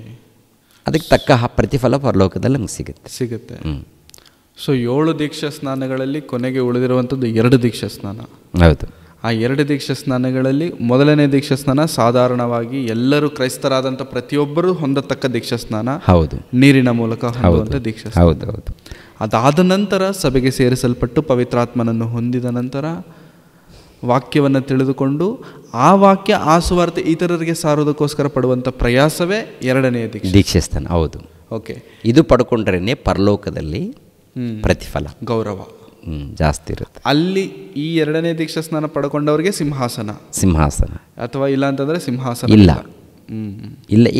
ಅದಕ್ಕೆ ತಕ್ಕ ಪ್ರತಿಫಲ ಪರಲೋಕದಲ್ಲಿ ನಮ್ಗೆ ಸಿಗುತ್ತೆ. ಸೊ 7 ದೀಕ್ಷಾ ಸ್ನಾನಗಳಲ್ಲಿ ಕೊನೆಗೆ ಉಳಿದಿರುವಂಥದ್ದು 2 ದೀಕ್ಷಾ ಸ್ನಾನ. ಹೌದು. ಆ 2 ದೀಕ್ಷಾ ಸ್ನಾನಗಳಲ್ಲಿ ಮೊದಲನೇ ದೀಕ್ಷಾ ಸ್ನಾನ ಸಾಧಾರಣವಾಗಿ ಎಲ್ಲರೂ ಕ್ರೈಸ್ತರಾದಂಥ ಪ್ರತಿಯೊಬ್ಬರೂ ಹೊಂದತಕ್ಕ ದೀಕ್ಷಾ ಸ್ನಾನ. ಹೌದು. ನೀರಿನ ಮೂಲಕ ಹೊಂದುವಂಥ ದೀಕ್ಷಾ ಸ್ನಾನ. ಹೌದು ಹೌದು. ಅದಾದ ನಂತರ ಸಭೆಗೆ ಸೇರಿಸಲ್ಪಟ್ಟು ಪವಿತ್ರಾತ್ಮನನ್ನು ಹೊಂದಿದ ನಂತರ ವಾಕ್ಯವನ್ನು ತಿಳಿದುಕೊಂಡು ಆ ವಾಕ್ಯ, ಆ ಸುವಾರ್ತೆ ಇತರರಿಗೆ ಸಾರೋದಕ್ಕೋಸ್ಕರ ಪಡುವಂಥ ಪ್ರಯಾಸವೇ 2ನೇ ದೀಕ್ಷಾ ಸ್ನಾನ. ಹೌದು. ಓಕೆ. ಇದು ಪಡ್ಕೊಂಡ್ರೇ ಪರಲೋಕದಲ್ಲಿ ಪ್ರತಿಫಲ, ಗೌರವ ಜಾಸ್ತಿ ಇರುತ್ತೆ. ಅಲ್ಲಿ ಈ 2ನೇ ದೀಕ್ಷಾ ಸ್ನಾನ ಪಡ್ಕೊಂಡವ್ರಿಗೆ ಸಿಂಹಾಸನ ಅಥವಾ ಇಲ್ಲ ಅಂತಂದ್ರೆ ಸಿಂಹಾಸನ ಇಲ್ಲ.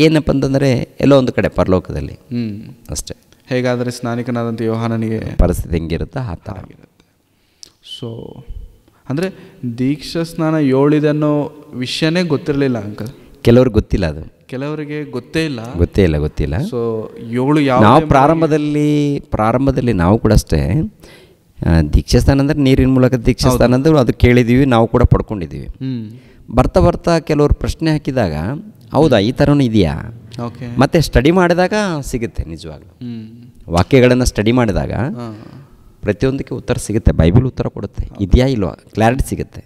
ಏನಪ್ಪ ಅಂತಂದರೆ ಎಲ್ಲೋ ಒಂದು ಕಡೆ ಪರಲೋಕದಲ್ಲಿ ಅಷ್ಟೇ. ಹೇಗಾದರೆ ಸ್ನಾನಿಕನಾದಂಥ ಯೋಹಾನನಿಗೆ ಪರಿಸ್ಥಿತಿ ಹೆಂಗಿರುತ್ತೆ ಆ ಥರ ಆಗಿರುತ್ತೆ. ಸೊ ಅಂದರೆ ದೀಕ್ಷಾ ಸ್ನಾನ 7 ಅನ್ನೋ ವಿಷಯನೇ ಗೊತ್ತಿರಲಿಲ್ಲ ಅಂಕಲ್. ಕೆಲವ್ರಿಗೆ ಗೊತ್ತಿಲ್ಲ, ಅದು ಕೆಲವರಿಗೆ ಗೊತ್ತೇ ಇಲ್ಲ. ಸೊ 7 ಯಾವ ನಾವು ಪ್ರಾರಂಭದಲ್ಲಿ ನಾವು ಕೂಡ ಅಷ್ಟೇ ದೀಕ್ಷಾಸ್ಥಾನ ಅಂದರೆ ನೀರಿನ ಮೂಲಕ ದೀಕ್ಷಾಸ್ಥಾನ ಅಂದರೆ ಅದು ಕೇಳಿದ್ದೀವಿ, ನಾವು ಕೂಡ ಪಡ್ಕೊಂಡಿದ್ದೀವಿ. ಬರ್ತಾ ಬರ್ತಾ ಕೆಲವರು ಪ್ರಶ್ನೆ ಹಾಕಿದಾಗ ಹೌದಾ ಈ ಥರನೂ ಇದೆಯಾ, ಮತ್ತೆ ಸ್ಟಡಿ ಮಾಡಿದಾಗ ಸಿಗುತ್ತೆ. ನಿಜವಾಗ್ಲೂ ವಾಕ್ಯಗಳನ್ನು ಸ್ಟಡಿ ಮಾಡಿದಾಗ ಪ್ರತಿಯೊಂದಕ್ಕೆ ಉತ್ತರ ಸಿಗುತ್ತೆ. ಬೈಬಲ್ ಉತ್ತರ ಕೊಡುತ್ತೆ, ಇದೆಯಾ ಇಲ್ವಾ ಕ್ಲಾರಿಟಿ ಸಿಗುತ್ತೆ.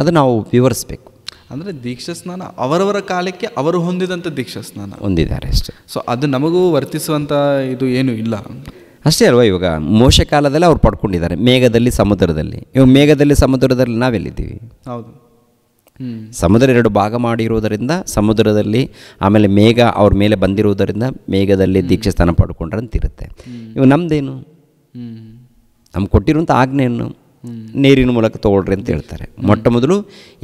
ಅದು ನಾವು ವಿವರಿಸಬೇಕು. ಅಂದರೆ ದೀಕ್ಷಾ ಸ್ನಾನ ಅವರವರ ಕಾಲಕ್ಕೆ ಅವರು ಹೊಂದಿದಂಥ ದೀಕ್ಷಾ ಸ್ನಾನ ಹೊಂದಿದ್ದಾರೆ ಅಷ್ಟೇ. ಸೊ ಅದು ನಮಗೂ ವರ್ತಿಸುವಂಥ ಇದು ಏನೂ ಇಲ್ಲ ಅಷ್ಟೇ ಅಲ್ವಾ. ಇವಾಗ ಮೋಶೆ ಕಾಲದಲ್ಲಿ ಅವ್ರು ಪಡ್ಕೊಂಡಿದ್ದಾರೆ ಮೇಘದಲ್ಲಿ, ಸಮುದ್ರದಲ್ಲಿ. ಇವಾಗ ಮೇಘದಲ್ಲಿ, ಸಮುದ್ರದಲ್ಲಿ ನಾವೆಲ್ಲಿದ್ದೀವಿ? ಹೌದು. ಸಮುದ್ರ 2 ಭಾಗ ಮಾಡಿರುವುದರಿಂದ ಸಮುದ್ರದಲ್ಲಿ, ಆಮೇಲೆ ಮೇಘ ಅವ್ರ ಮೇಲೆ ಬಂದಿರುವುದರಿಂದ ಮೇಘದಲ್ಲಿ ದೀಕ್ಷಾ ಸ್ಥಾನ ಪಡ್ಕೊಂಡ್ರೆ ಅಂತಿರುತ್ತೆ. ಇವಾಗ ನಮ್ಮದೇನು? ನಮ್ಗೆ ಕೊಟ್ಟಿರುವಂಥ ಆಜ್ಞೆಯನ್ನು ನೀರಿನ ಮೂಲಕ ತೊಗೊಳ್ರಿ ಅಂತ ಹೇಳ್ತಾರೆ. ಮೊಟ್ಟ ಮೊದಲು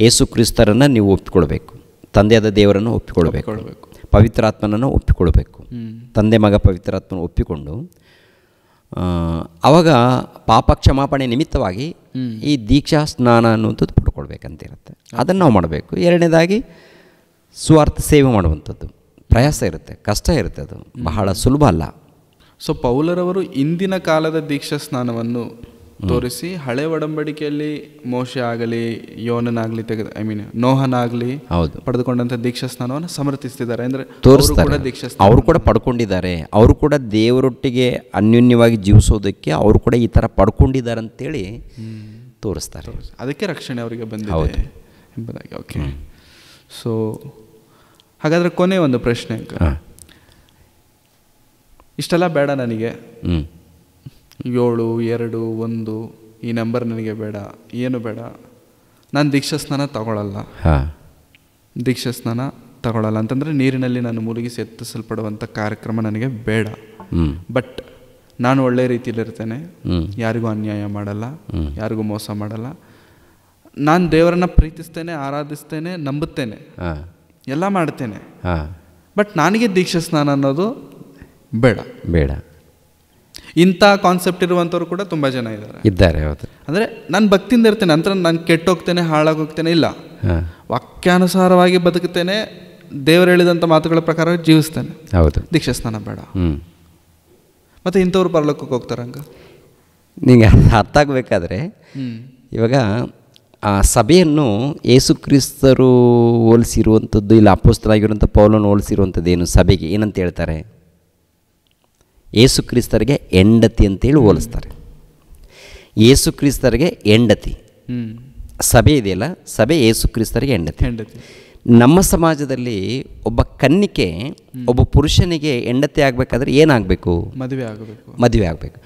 ಯೇಸು ಕ್ರಿಸ್ತರನ್ನು ನೀವು ಒಪ್ಪಿಕೊಳ್ಬೇಕು, ತಂದೆಯಾದ ದೇವರನ್ನು ಒಪ್ಪಿಕೊಳ್ಬೇಕು, ಪವಿತ್ರಾತ್ಮನನ್ನು ಒಪ್ಪಿಕೊಳ್ಬೇಕು. ತಂದೆ ಮಗ ಪವಿತ್ರಾತ್ಮನ ಒಪ್ಪಿಕೊಂಡು ಆವಾಗ ಪಾಪ ಕ್ಷಮಾಪಣೆ ನಿಮಿತ್ತವಾಗಿ ಈ ದೀಕ್ಷಾ ಸ್ನಾನ ಅನ್ನುವಂಥದ್ದು ಪಡ್ಕೊಳ್ಬೇಕಂತಿರುತ್ತೆ. ಅದನ್ನು ನಾವು ಮಾಡಬೇಕು. 2ನೇದಾಗಿ ಸ್ವಾರ್ಥ ಸೇವೆ ಮಾಡುವಂಥದ್ದು ಪ್ರಯಾಸ ಇರುತ್ತೆ, ಕಷ್ಟ ಇರುತ್ತೆ, ಅದು ಬಹಳ ಸುಲಭ ಅಲ್ಲ. ಸೊ ಪೌಲರವರು ಇಂದಿನ ಕಾಲದ ದೀಕ್ಷಾ ಸ್ನಾನವನ್ನು ತೋರಿಸಿ ಹಳೆ ಒಡಂಬಡಿಕೆಯಲ್ಲಿ ಮೋಶೆ ಆಗಲಿ, ಯೋನನಾಗಲಿ ನೋಹನಾಗಲಿ ಪಡೆದುಕೊಂಡಂಥ ದೀಕ್ಷಾ ಸ್ನಾನವನ್ನು ಸಮರ್ಥಿಸ್ತಿದ್ದಾರೆ. ಅಂದರೆ ತೋರಿಸ್ತಾರೆ, ಅವರು ಕೂಡ ಪಡ್ಕೊಂಡಿದ್ದಾರೆ. ಅವರು ಕೂಡ ದೇವರೊಟ್ಟಿಗೆ ಅನ್ಯೋನ್ಯವಾಗಿ ಜೀವಿಸೋದಕ್ಕೆ ಅವರು ಕೂಡ ಈ ಥರ ಪಡ್ಕೊಂಡಿದ್ದಾರೆ ಅಂತೇಳಿ ತೋರಿಸ್ತಾರೆ. ಅದಕ್ಕೆ ರಕ್ಷಣೆ ಅವರಿಗೆ ಬಂದಿದೆ ಎಂಬುದಾಗಿ. ಓಕೆ. ಸೊ ಹಾಗಾದರೆ ಕೊನೆ ಒಂದು ಪ್ರಶ್ನೆ, ಇಷ್ಟೆಲ್ಲ ಬೇಡ ನನಗೆ, 7, 2, 1 ಈ ನಂಬರ್ ನನಗೆ ಬೇಡ, ಏನು ಬೇಡ, ನಾನು ದೀಕ್ಷಾ ಸ್ನಾನ ತಗೊಳ್ಳಲ್ಲ ಅಂತಂದರೆ ನೀರಿನಲ್ಲಿ ನಾನು ಮುಳುಗಿಸಿ ಎತ್ತಿಸಲ್ಪಡುವಂಥ ಕಾರ್ಯಕ್ರಮ ನನಗೆ ಬೇಡ. ಬಟ್ ನಾನು ಒಳ್ಳೆ ರೀತಿಯಲ್ಲಿರ್ತೇನೆ, ಯಾರಿಗೂ ಅನ್ಯಾಯ ಮಾಡಲ್ಲ, ಯಾರಿಗೂ ಮೋಸ ಮಾಡಲ್ಲ, ನಾನು ದೇವರನ್ನ ಪ್ರೀತಿಸ್ತೇನೆ, ಆರಾಧಿಸ್ತೇನೆ, ನಂಬುತ್ತೇನೆ, ಎಲ್ಲ ಮಾಡ್ತೇನೆ. ಬಟ್ ನನಗೆ ದೀಕ್ಷಾ ಸ್ನಾನ ಅನ್ನೋದು ಬೇಡ. ಇಂಥ ಕಾನ್ಸೆಪ್ಟ್ ಇರುವಂಥವ್ರು ಕೂಡ ತುಂಬ ಜನ ಇದ್ದಾರೆ. ಹೌದು. ಅಂದರೆ ನಾನು ಭಕ್ತಿಯಿಂದ ಇರ್ತೇನೆ, ನಂತರ ನಾನು ಕೆಟ್ಟೋಗ್ತೇನೆ, ಹಾಳಾಗೋಗ್ತೇನೆ, ಇಲ್ಲ, ವಾಕ್ಯಾನುಸಾರವಾಗಿ ಬದುಕ್ತೇನೆ, ದೇವರು ಹೇಳಿದಂಥ ಮಾತುಗಳ ಪ್ರಕಾರ ಜೀವಿಸ್ತಾನೆ. ಹೌದು. ದೀಕ್ಷಾ ಸ್ನಾನ ಬೇಡ. ಮತ್ತು ಇಂಥವ್ರು ಪರಲೋಕಕ್ಕೆ ಹೋಗ್ತಾರಂಗ. ನಿಮಗೆ ಅರ್ಥ ಆಗಬೇಕಾದ್ರೆ ಇವಾಗ ಆ ಸಭೆಯನ್ನು ಯೇಸು ಕ್ರಿಸ್ತರು ಹೋಲಿಸಿರುವಂಥದ್ದು, ಇಲ್ಲ ಅಪೊಸ್ತಲರಾಗಿರುವಂಥ ಪೌಲನು ಹೋಲಿಸಿರುವಂಥದ್ದು ಏನು? ಸಭೆಗೆ ಏನಂತ ಹೇಳ್ತಾರೆ? ಯೇಸು ಕ್ರಿಸ್ತರಿಗೆ ಹೆಂಡತಿ ಅಂತೇಳಿ ಹೋಲಿಸ್ತಾರೆ. ಯೇಸು ಕ್ರಿಸ್ತರಿಗೆ ಹೆಂಡತಿ. ಸಭೆ ಇದೆಯಲ್ಲ, ಸಭೆ ಯೇಸು ಕ್ರಿಸ್ತರಿಗೆ ಹೆಂಡತಿ. ನಮ್ಮ ಸಮಾಜದಲ್ಲಿ ಒಬ್ಬ ಕನ್ನಿಕೆ ಒಬ್ಬ ಪುರುಷನಿಗೆ ಹೆಂಡತಿ ಆಗಬೇಕಾದ್ರೆ ಏನಾಗಬೇಕು? ಮದುವೆ ಆಗಬೇಕು.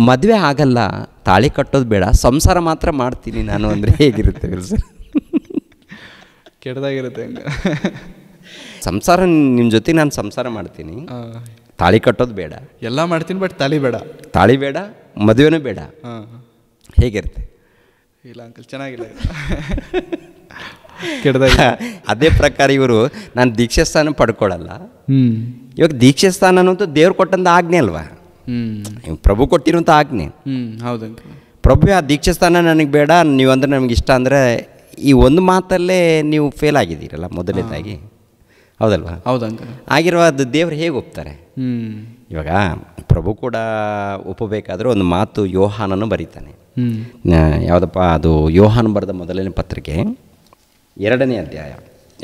ಮದುವೆ ಆಗಲ್ಲ, ತಾಳಿ ಕಟ್ಟೋದು ಬೇಡ, ಸಂಸಾರ ಮಾತ್ರ ಮಾಡ್ತೀನಿ ನಾನು ಅಂದರೆ ಹೇಗಿರುತ್ತೆ ಸರ್? ಕೆಟ್ಟದಾಗಿರುತ್ತೆ. ಸಂಸಾರ ನಿಮ್ಮ ಜೊತೆ ನಾನು ಸಂಸಾರ ಮಾಡ್ತೀನಿ, ತಾಳಿ ಕಟ್ಟೋದು ಬೇಡ, ಎಲ್ಲ ಮಾಡ್ತೀನಿ, ಬಟ್ ತಾಳಿ ಬೇಡ, ಮದುವೆನೂ ಬೇಡ, ಹೇಗಿರುತ್ತೆ? ಇಲ್ಲ ಅಂಕಲ್, ಚೆನ್ನಾಗಿಲ್ಲ. ಅದೇ ಪ್ರಕಾರ ಇವರು ನಾನು ದೀಕ್ಷಾಸ್ಥಾನ ಪಡ್ಕೊಳ್ಳಲ್ಲ. ಇವಾಗ ದೀಕ್ಷಾಸ್ಥಾನ ಅನ್ನೋದು ದೇವ್ರು ಕೊಟ್ಟಂತ ಆಜ್ಞೆ ಅಲ್ವಾ? ಪ್ರಭು ಕೊಟ್ಟಿರುವಂಥ ಆಜ್ಞೆ. ಹೌದು. ಪ್ರಭು ಆ ದೀಕ್ಷಾಸ್ಥಾನ ನನಗೆ ಬೇಡ, ನೀವು ಅಂದರೆ ನಮ್ಗೆ ಇಷ್ಟ ಅಂದರೆ ಈ ಒಂದು ಮಾತಲ್ಲೇ ನೀವು ಫೇಲ್ ಆಗಿದ್ದೀರಲ್ಲ ಮೊದಲನೇದಾಗಿ, ಹೌದಲ್ವಾ? ಹೌದಂಕ. ಆಗಿರುವ ಅದು ದೇವ್ರು ಹೇಗೆ ಒಪ್ತಾರೆ? ಇವಾಗ ಪ್ರಭು ಕೂಡ ಒಪ್ಪಬೇಕಾದ್ರೆ ಒಂದು ಮಾತು ಯೋಹಾನನು ಬರೀತಾನೆ. ಯಾವುದಪ್ಪ ಅದು? ಯೋಹಾನ ಬರೆದ ಮೊದಲನೇ ಪತ್ರಿಕೆ 2ನೇ ಅಧ್ಯಾಯ.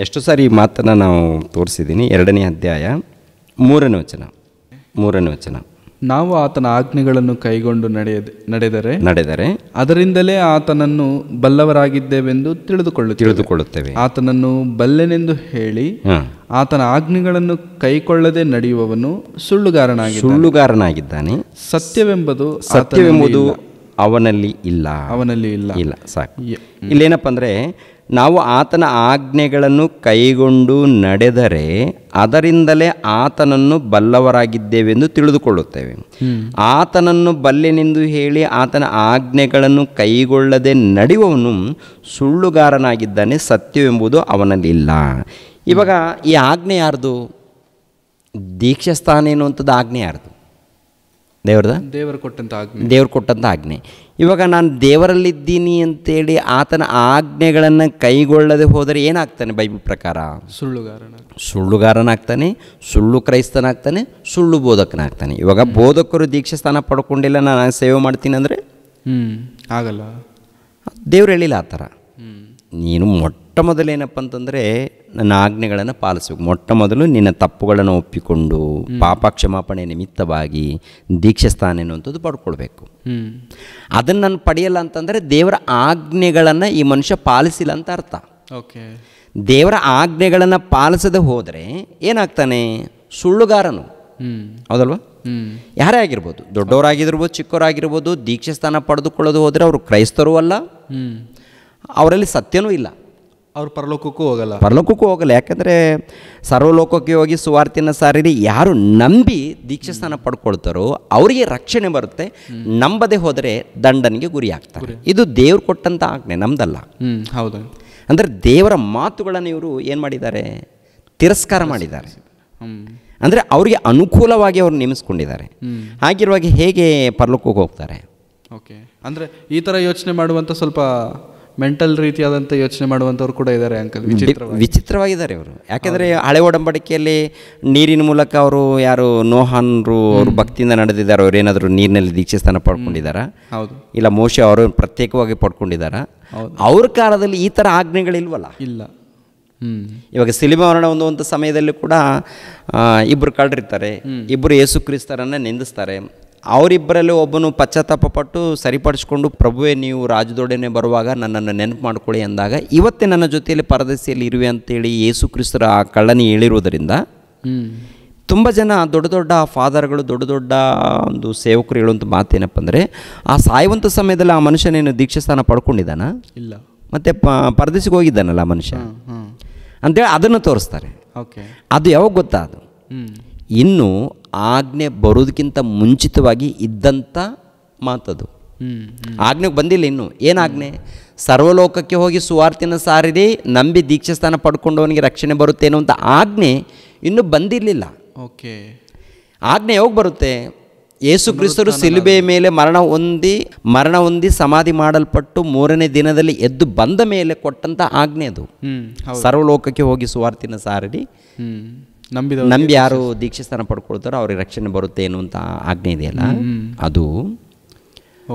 ಎಷ್ಟು ಸಾರಿ ಈ ಮಾತನ್ನು ನಾವು ತೋರಿಸಿದ್ದೀನಿ. 2ನೇ ಅಧ್ಯಾಯ 3ನೇ ವಚನ. ನಾವು ಆತನ ಆಜ್ಞೆಗಳನ್ನು ಕೈಗೊಂಡು ನಡೆದರೆ ಅದರಿಂದಲೇ ಆತನನ್ನು ಬಲ್ಲವರಾಗಿದ್ದೇವೆಂದು ತಿಳಿದುಕೊಳ್ಳುತ್ತೇವೆ. ಆತನನ್ನು ಬಲ್ಲೆನೆಂದು ಹೇಳಿ ಆತನ ಆಜ್ಞೆಗಳನ್ನು ಕೈಕೊಳ್ಳದೆ ನಡೆಯುವವನು ಸುಳ್ಳುಗಾರನಾಗಿದ್ದಾನೆ. ಸತ್ಯವೆಂಬುದು ಅವನಲ್ಲಿ ಇಲ್ಲ. ಸಾಕು. ಇಲ್ಲೇನಪ್ಪ ಅಂದರೆ, ನಾವು ಆತನ ಆಜ್ಞೆಗಳನ್ನು ಕೈಗೊಂಡು ನಡೆದರೆ ಅದರಿಂದಲೇ ಆತನನ್ನು ಬಲ್ಲವರಾಗಿದ್ದೇವೆಂದು ತಿಳಿದುಕೊಳ್ಳುತ್ತೇವೆ. ಆತನನ್ನು ಬಲ್ಲೆನೆಂದು ಹೇಳಿ ಆತನ ಆಜ್ಞೆಗಳನ್ನು ಕೈಗೊಳ್ಳದೆ ನಡೆಯುವವನು ಸುಳ್ಳುಗಾರನಾಗಿದ್ದಾನೆ, ಸತ್ಯವೆಂಬುದು ಅವನಲ್ಲಿ ಇಲ್ಲ. ಇವಾಗ ಈ ಆಜ್ಞೆ ಯಾರ್ದು? ದೀಕ್ಷಾಸ್ಥಾನ ಎನ್ನುವಂಥದ್ದು ಆಜ್ಞೆ ಯಾರ್ದು? ದೇವರು ಕೊಟ್ಟಂಥ ಆಜ್ಞೆ. ಇವಾಗ ನಾನು ದೇವರಲ್ಲಿದ್ದೀನಿ ಅಂತೇಳಿ ಆತನ ಆಜ್ಞೆಗಳನ್ನು ಕೈಗೊಳ್ಳದೆ ಹೋದರೆ ಏನಾಗ್ತಾನೆ? ಬೈಬಲ್ ಪ್ರಕಾರ ಸುಳ್ಳುಗಾರನಾಗ್ತಾನೆ, ಸುಳ್ಳು ಕ್ರೈಸ್ತನಾಗ್ತಾನೆ, ಸುಳ್ಳು ಬೋಧಕನಾಗ್ತಾನೆ. ಇವಾಗ ಬೋಧಕರು ದೀಕ್ಷಾಸ್ಥಾನ ಪಡ್ಕೊಂಡಿಲ್ಲ, ನಾನು ಸೇವೆ ಮಾಡ್ತೀನಿ ಅಂದರೆ ಆಗಲ್ಲ. ದೇವ್ರು ಹೇಳಿಲ್ಲ ಆ ಥರ. ನೀನು ಮೊಟ್ಟ ಮೊದಲೇನಪ್ಪ ಅಂತಂದರೆ ನನ್ನ ಆಜ್ಞೆಗಳನ್ನು ಪಾಲಿಸಬೇಕು. ಮೊಟ್ಟ ಮೊದಲು ನಿನ್ನ ತಪ್ಪುಗಳನ್ನು ಒಪ್ಪಿಕೊಂಡು ಪಾಪ ಕ್ಷಮಾಪಣೆ ನಿಮಿತ್ತವಾಗಿ ದೀಕ್ಷಾಸ್ಥಾನ ಎನ್ನುವಂಥದ್ದು ಪಡ್ಕೊಳ್ಬೇಕು. ಅದನ್ನು ನಾನು ಪಡೆಯಲ್ಲ ಅಂತಂದರೆ ದೇವರ ಆಜ್ಞೆಗಳನ್ನು ಈ ಮನುಷ್ಯ ಪಾಲಿಸಿಲ್ಲ ಅಂತ ಅರ್ಥ. ದೇವರ ಆಜ್ಞೆಗಳನ್ನು ಪಾಲಿಸದೆ ಹೋದರೆ ಏನಾಗ್ತಾನೆ? ಸುಳ್ಳುಗಾರನು. ಹೌದಲ್ವಾ? ಯಾರೇ ಆಗಿರ್ಬೋದು, ದೊಡ್ಡವರಾಗಿರ್ಬೋದು, ಚಿಕ್ಕವರಾಗಿರ್ಬೋದು, ದೀಕ್ಷಾಸ್ಥಾನ ಪಡೆದುಕೊಳ್ಳೋದು ಹೋದರೆ ಅವರು ಕ್ರೈಸ್ತರೂ ಅಲ್ಲ, ಅವರಲ್ಲಿ ಸತ್ಯನೂ ಇಲ್ಲ, ಅವ್ರು ಪರಲೋಕಕ್ಕೂ ಹೋಗಲ್ಲ. ಯಾಕಂದರೆ ಸರ್ವಲೋಕಕ್ಕೆ ಹೋಗಿ ಸುವಾರ್ತೆನ ಸಾರಿರಿ ಯಾರು ನಂಬಿ ದೀಕ್ಷಾಸ್ಥಾನ ಪಡ್ಕೊಳ್ತಾರೋ ಅವರಿಗೆ ರಕ್ಷಣೆ ಬರುತ್ತೆ. ನಂಬದೆ ಹೋದರೆ ದಂಡನೆಗೆ ಗುರಿ ಆಗ್ತಾರೆ. ಇದು ದೇವ್ರು ಕೊಟ್ಟಂಥ ಆಜ್ಞೆ, ನಮ್ದಲ್ಲ. ಹೌದು. ಅಂದರೆ ದೇವರ ಮಾತುಗಳನ್ನು ಇವರು ಏನು ಮಾಡಿದ್ದಾರೆ? ತಿರಸ್ಕಾರ ಮಾಡಿದ್ದಾರೆ. ಅಂದರೆ ಅವರಿಗೆ ಅನುಕೂಲವಾಗಿ ಅವರು ನೇಮಿಸ್ಕೊಂಡಿದ್ದಾರೆ. ಹಾಗಿರುವಾಗ ಹೇಗೆ ಪರಲೋಕಕ್ಕೆ ಹೋಗ್ತಾರೆ? ಓಕೆ. ಅಂದರೆ ಈ ಥರ ಯೋಚನೆ ಮಾಡುವಂಥ ಸ್ವಲ್ಪ ಮೆಂಟಲ್ ರೀತಿಯಾದಂಥ ಯೋಚನೆ ಮಾಡುವಂಥವ್ರು ಕೂಡ ಇದ್ದಾರೆ ಅಂಕಲ್. ವಿಚಿತ್ರವಾಗಿದ್ದಾರೆ ಅವರು. ಯಾಕೆಂದರೆ ಹಳೆ ಒಡಂಬಡಿಕೆಯಲ್ಲಿ ನೀರಿನ ಮೂಲಕ ಅವರು ಯಾರು ನೋಹಾನರು ಅವರು ಭಕ್ತಿಯಿಂದ ನಡೆದಿದ್ದಾರೆ. ಅವ್ರು ಏನಾದರೂ ನೀರಿನಲ್ಲಿ ದೀಕ್ಷಾಸ್ಥಾನ ಪಡ್ಕೊಂಡಿದ್ದಾರಾ? ಹೌದು. ಇಲ್ಲ ಮೋಶೆ ಅವರು ಪ್ರತ್ಯೇಕವಾಗಿ ಪಡ್ಕೊಂಡಿದ್ದಾರಾ? ಅವ್ರ ಕಾಲದಲ್ಲಿ ಈ ಥರ ಆಜ್ಞೆಗಳಿಲ್ವಲ್ಲ. ಇಲ್ಲ. ಇವಾಗ ಸಿಲಿಮೆ ಮರಣ ಹೊಂದುವಂಥ ಸಮಯದಲ್ಲಿ ಕೂಡ ಇಬ್ಬರು ಕಳ್ಳರಿರ್ತಾರೆ, ಇಬ್ಬರು ಯೇಸು ಕ್ರಿಸ್ತರನ್ನು ನಿಂದಿಸ್ತಾರೆ. ಅವರಿಬ್ಬರಲ್ಲಿ ಒಬ್ಬನು ಪಶ್ಚಾತ್ತಾಪ ಪಟ್ಟು ಸರಿಪಡಿಸ್ಕೊಂಡು, ಪ್ರಭುವೇ ನೀವು ರಾಜದೊಡನೆ ಬರುವಾಗ ನನ್ನನ್ನು ನೆನಪು ಮಾಡ್ಕೊಳ್ಳಿ ಅಂದಾಗ, ಇವತ್ತೇ ನನ್ನ ಜೊತೆಯಲ್ಲಿ ಪರದೇಶಿಯಲ್ಲಿ ಇರುವೆ ಅಂತೇಳಿ ಯೇಸು ಕ್ರಿಸ್ತರ ಆ ಕಳ್ಳನಿ ಹೇಳಿರೋದರಿಂದ ತುಂಬ ಜನ ದೊಡ್ಡ ದೊಡ್ಡ ಫಾದರ್ಗಳು, ದೊಡ್ಡ ದೊಡ್ಡ ಒಂದು ಸೇವಕರು ಹೇಳುವಂಥ ಮಾತೇನಪ್ಪ ಅಂದರೆ, ಆ ಸಾಯುವಂಥ ಸಮಯದಲ್ಲಿ ಆ ಮನುಷ್ಯನೇನು ದೀಕ್ಷಾಸ್ಥಾನ ಪಡ್ಕೊಂಡಿದ್ದಾನ? ಇಲ್ಲ. ಮತ್ತು ಪರದೇಶಿಗೆ ಹೋಗಿದ್ದಾನಲ್ಲ ಆ ಮನುಷ್ಯ ಅಂತೇಳಿ ಅದನ್ನು ತೋರಿಸ್ತಾರೆ. ಅದು ಯಾವಾಗ ಗೊತ್ತಾ? ಅದು ಇನ್ನು ಆಜ್ಞೆ ಬರೋದಕ್ಕಿಂತ ಮುಂಚಿತವಾಗಿ ಇದ್ದಂಥ ಮಾತದು. ಆಜ್ಞೆಗೆ ಬಂದಿಲ್ಲ ಇನ್ನು. ಏನಾಜ್ಞೆ? ಸರ್ವಲೋಕಕ್ಕೆ ಹೋಗಿ ಸುವಾರ್ತೆನ ಸಾರಿರಿ, ನಂಬಿ ದೀಕ್ಷಾಸ್ಥಾನ ಪಡ್ಕೊಂಡವನಿಗೆ ರಕ್ಷಣೆ ಬರುತ್ತೆ ಅನ್ನುವಂಥ ಆಜ್ಞೆ ಇನ್ನೂ ಬಂದಿರಲಿಲ್ಲ. ಓಕೆ. ಆಜ್ಞೆ ಯಾವಾಗ ಬರುತ್ತೆ? ಯೇಸು ಕ್ರಿಸ್ತರು ಸಿಲುಬೆಯ ಮೇಲೆ ಮರಣ ಹೊಂದಿ ಸಮಾಧಿ ಮಾಡಲ್ಪಟ್ಟು 3ನೇ ದಿನದಲ್ಲಿ ಎದ್ದು ಬಂದ ಮೇಲೆ ಕೊಟ್ಟಂತ ಆಜ್ಞೆ ಅದು. ಸರ್ವಲೋಕಕ್ಕೆ ಹೋಗಿ ಸುವಾರ್ತಿನ ಸಾರಡಿ, ನಂಬಿ ಯಾರು ದೀಕ್ಷಾಸ್ಥಾನ ಪಡ್ಕೊಳ್ತಾರೋ ಅವ್ರಿಗೆ ರಕ್ಷಣೆ ಬರುತ್ತೆ ಎನ್ನುವಂಥ ಆಜ್ಞೆ ಇದೆಯಲ್ಲ, ಅದು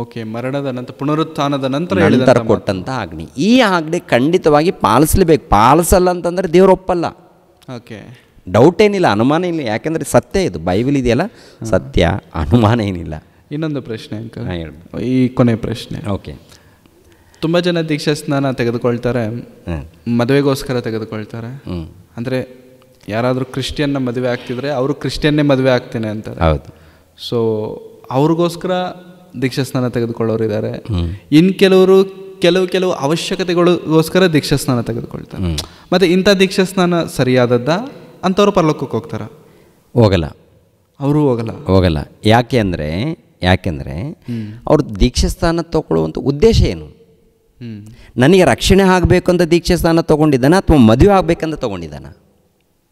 ಓಕೆ, ಮರಣದ ನಂತರ ಪುನರುತ್ಥಾನದ ನಂತರ ಕೊಟ್ಟಂತ ಆಜ್ಞೆ. ಈ ಆಜ್ಞೆ ಖಂಡಿತವಾಗಿ ಪಾಲಿಸಲೇಬೇಕು. ಪಾಲಿಸಲ್ಲ ಅಂತಂದ್ರೆ ದೇವ್ರು ಒಪ್ಪಲ್ಲ. ಓಕೆ, ಡೌಟ್ ಏನಿಲ್ಲ, ಅನುಮಾನ ಇಲ್ಲ. ಯಾಕೆಂದರೆ ಸತ್ಯ ಇದು, ಬೈಬಲ್ ಇದೆಯಲ್ಲ ಸತ್ಯ, ಅನುಮಾನ ಏನಿಲ್ಲ. ಇನ್ನೊಂದು ಪ್ರಶ್ನೆ ಅಂಕಲ್, ಈ ಕೊನೆ ಪ್ರಶ್ನೆ. ಓಕೆ, ತುಂಬ ಜನ ದೀಕ್ಷಾ ಸ್ನಾನ ತೆಗೆದುಕೊಳ್ತಾರೆ, ಮದುವೆಗೋಸ್ಕರ ತೆಗೆದುಕೊಳ್ತಾರೆ. ಅಂದರೆ ಯಾರಾದರೂ ಕ್ರಿಶ್ಚಿಯನ್ನ ಮದುವೆ ಆಗ್ತಿದ್ರೆ ಅವರು ಕ್ರಿಶ್ಚಿಯನ್ನೇ ಮದುವೆ ಆಗ್ತೇನೆ ಅಂತಾರೆ. ಹೌದು. ಸೊ ಅವ್ರಿಗೋಸ್ಕರ ದೀಕ್ಷಾ ಸ್ನಾನ ತೆಗೆದುಕೊಳ್ಳೋರು ಇದ್ದಾರೆ. ಇನ್ನು ಕೆಲವು ಅವಶ್ಯಕತೆಗಳಿಗೋಸ್ಕರ ದೀಕ್ಷಾ ಸ್ನಾನ ತೆಗೆದುಕೊಳ್ತಾರೆ. ಮತ್ತು ಇಂಥ ದೀಕ್ಷಾ ಸ್ನಾನ ಸರಿಯಾದದ್ದ? ಅಂಥವ್ರು ಪರಲೋಕಕ್ಕೆ ಹೋಗ್ತಾರ? ಹೋಗಲ್ಲ, ಅವರು ಹೋಗಲ್ಲ. ಯಾಕೆಂದರೆ ಅವ್ರ ದೀಕ್ಷಾಸ್ಥಾನ ತಗೊಳ್ಳುವಂಥ ಉದ್ದೇಶ ಏನು? ನನಗೆ ರಕ್ಷಣೆ ಆಗಬೇಕು ಅಂತ ದೀಕ್ಷಾಸ್ಥಾನ ತೊಗೊಂಡಿದ್ದಾನ ಅಥವಾ ಮದುವೆ ಆಗಬೇಕಂತ ತೊಗೊಂಡಿದ್ದಾನ?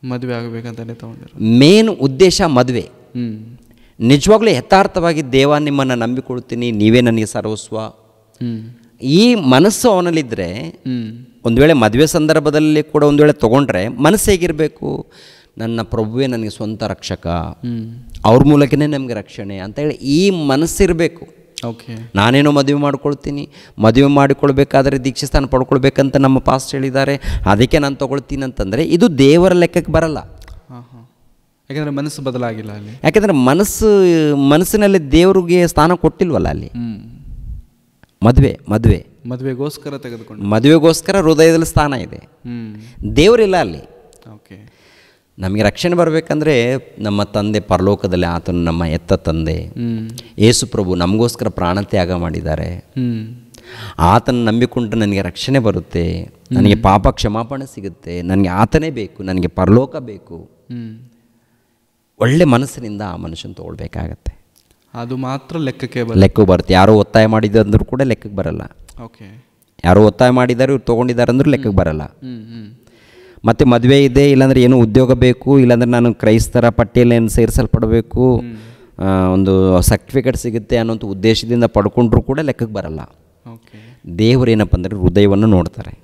ಮದುವೆ ಆಗಬೇಕಂತಾನೆ ತೊಗೊಂಡಿರೋ ಮೇನ್ ಉದ್ದೇಶ ಮದುವೆ. ನಿಜವಾಗ್ಲೂ ಯಥಾರ್ಥವಾಗಿ ದೇವ ನಿಮ್ಮನ್ನು ನಂಬಿಕೊಳ್ತೀನಿ, ನೀವೇ ನನಗೆ ಸರ್ವಸ್ವ, ಈ ಮನಸ್ಸು ಅವನಲ್ಲಿದ್ದರೆ, ಒಂದು ವೇಳೆ ಮದುವೆ ಸಂದರ್ಭದಲ್ಲಿ ಕೂಡ ಒಂದು ವೇಳೆ ತೊಗೊಂಡ್ರೆ ಮನಸ್ಸು ಹೇಗಿರಬೇಕು? ನನ್ನ ಪ್ರಭುವೇ ನನಗೆ ಸ್ವಂತ ರಕ್ಷಕ, ಅವ್ರ ಮೂಲಕನೇ ನಮಗೆ ರಕ್ಷಣೆ ಅಂತೇಳಿ ಈ ಮನಸ್ಸಿರಬೇಕು. ಓಕೆ, ನಾನೇನೋ ಮದುವೆ ಮಾಡ್ಕೊಳ್ತೀನಿ, ಮದುವೆ ಮಾಡಿಕೊಳ್ಬೇಕಾದ್ರೆ ದೀಕ್ಷಾಸ್ಥಾನ ಪಡ್ಕೊಳ್ಬೇಕಂತ ನಮ್ಮ ಪಾಸ್ಟ್ ಹೇಳಿದ್ದಾರೆ, ಅದಕ್ಕೆ ನಾನು ತೊಗೊಳ್ತೀನಿ ಅಂತಂದರೆ ಇದು ದೇವರ ಲೆಕ್ಕಕ್ಕೆ ಬರಲ್ಲ. ಯಾಕೆಂದರೆ ಮನಸ್ಸು ಬದಲಾಗಿಲ್ಲ ಅಲ್ಲಿ. ಯಾಕೆಂದರೆ ಮನಸ್ಸಿನಲ್ಲಿ ದೇವರಿಗೆ ಸ್ಥಾನ ಕೊಟ್ಟಿಲ್ವಲ್ಲ ಅಲ್ಲಿ. ಮದುವೆಗೋಸ್ಕರ ಹೃದಯದಲ್ಲಿ ಸ್ಥಾನ ಇದೆ, ದೇವರಿಲ್ಲ ಅಲ್ಲಿ. ಓಕೆ, ನಮಗೆ ರಕ್ಷಣೆ ಬರಬೇಕಂದ್ರೆ ನಮ್ಮ ತಂದೆ ಪರಲೋಕದಲ್ಲಿ, ಆತನು ನಮ್ಮ ಎತ್ತ ತಂದೆ ಯೇಸು ಪ್ರಭು ನಮಗೋಸ್ಕರ ಪ್ರಾಣತ್ಯಾಗ ಮಾಡಿದ್ದಾರೆ. ಆತನ ನಂಬಿಕೊಂಡು ನನಗೆ ರಕ್ಷಣೆ ಬರುತ್ತೆ, ನನಗೆ ಪಾಪ ಕ್ಷಮಾಪಣೆ ಸಿಗುತ್ತೆ, ನನಗೆ ಆತನೇ ಬೇಕು, ನನಗೆ ಪರಲೋಕ ಬೇಕು. ಒಳ್ಳೆ ಮನಸ್ಸಿನಿಂದ ಆ ಮನುಷ್ಯನ ತೊಗೊಳ್ಬೇಕಾಗತ್ತೆ. ಅದು ಮಾತ್ರ ಲೆಕ್ಕಕ್ಕೆ ಬರುತ್ತೆ. ಯಾರೋ ಒತ್ತಾಯ ಮಾಡಿದಂದ್ರೂ ಕೂಡ ಲೆಕ್ಕಕ್ಕೆ ಬರಲ್ಲ. ಓಕೆ, ಯಾರೋ ಒತ್ತಾಯ ಮಾಡಿದ್ದಾರೆ, ಇವ್ರು ತೊಗೊಂಡಿದ್ದಾರೆ ಅಂದ್ರೂ ಲೆಕ್ಕಕ್ಕೆ ಬರಲ್ಲ. ಮತ್ತು ಮದುವೆ ಇದೆ, ಇಲ್ಲಾಂದರೆ ಏನೋ ಉದ್ಯೋಗ ಬೇಕು, ಇಲ್ಲಾಂದರೆ ನಾನು ಕ್ರೈಸ್ತರ ಪಟ್ಟಿಯಲ್ಲಿ ಸೇರಿಸಲ್ಪಡಬೇಕು, ಒಂದು ಸರ್ಟಿಫಿಕೇಟ್ ಸಿಗುತ್ತೆ ಅನ್ನೋಂಥ ಉದ್ದೇಶದಿಂದ ಪಡ್ಕೊಂಡ್ರೂ ಕೂಡ ಲೆಕ್ಕಕ್ಕೆ ಬರಲ್ಲ. ದೇವರು ಏನಪ್ಪ ಅಂದರೆ ಹೃದಯವನ್ನು ನೋಡ್ತಾರೆ.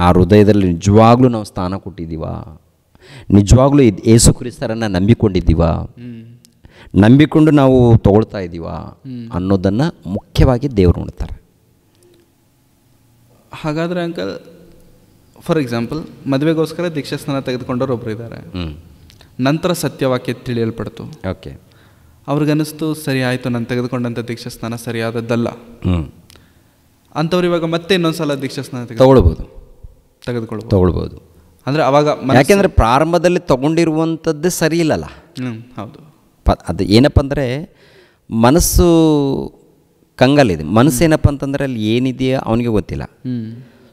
ಆ ಹೃದಯದಲ್ಲಿ ನಿಜವಾಗ್ಲೂ ನಾವು ಸ್ಥಾನ ಕೊಟ್ಟಿದ್ದೀವ, ನಿಜವಾಗ್ಲೂ ಯೇಸು ಕ್ರಿಸ್ತರನ್ನು ನಂಬಿಕೊಂಡಿದ್ದೀವ, ನಂಬಿಕೊಂಡು ನಾವು ತಗೊಳ್ತಾ ಇದ್ದೀವ ಅನ್ನೋದನ್ನು ಮುಖ್ಯವಾಗಿ ದೇವರು ನೋಡ್ತಾರೆ. ಹಾಗಾದರೆ ಅಂಕಲ್, ಫಾರ್ ಎಕ್ಸಾಂಪಲ್ ಮದುವೆಗೋಸ್ಕರ ದೀಕ್ಷಾಸ್ನಾನ ತೆಗೆದುಕೊಂಡವ್ರು ಒಬ್ಬರು ಇದ್ದಾರೆ, ನಂತರ ಸತ್ಯವಾಕ್ಯ ತಿಳಿಯಲ್ಪಡ್ತು. ಓಕೆ, ಅವ್ರಿಗನ್ನಿಸ್ತು ಸರಿ ಆಯಿತು, ನಾನು ತೆಗೆದುಕೊಂಡಂಥ ದೀಕ್ಷಾಸ್ನಾನ ಸರಿಯಾದದ್ದಲ್ಲ. ಅಂಥವ್ರು ಇವಾಗ ಮತ್ತೆ ಇನ್ನೊಂದ್ಸಲ ದೀಕ್ಷಾಸ್ನಾನ ತಗೊಳ್ಬೋದು. ಅಂದರೆ ಅವಾಗ ಯಾಕೆಂದರೆ ಪ್ರಾರಂಭದಲ್ಲಿ ತಗೊಂಡಿರುವಂಥದ್ದೇ ಸರಿ ಇಲ್ಲಲ್ಲ. ಹೌದು, ಅದು ಏನಪ್ಪ ಅಂದರೆ ಮನಸ್ಸು ಕಂಗಲ್ಲಿದೆ. ಮನಸ್ಸೇನಪ್ಪ ಅಂತಂದರೆ ಅಲ್ಲಿ ಏನಿದೆಯೋ ಅವನಿಗೆ ಗೊತ್ತಿಲ್ಲ.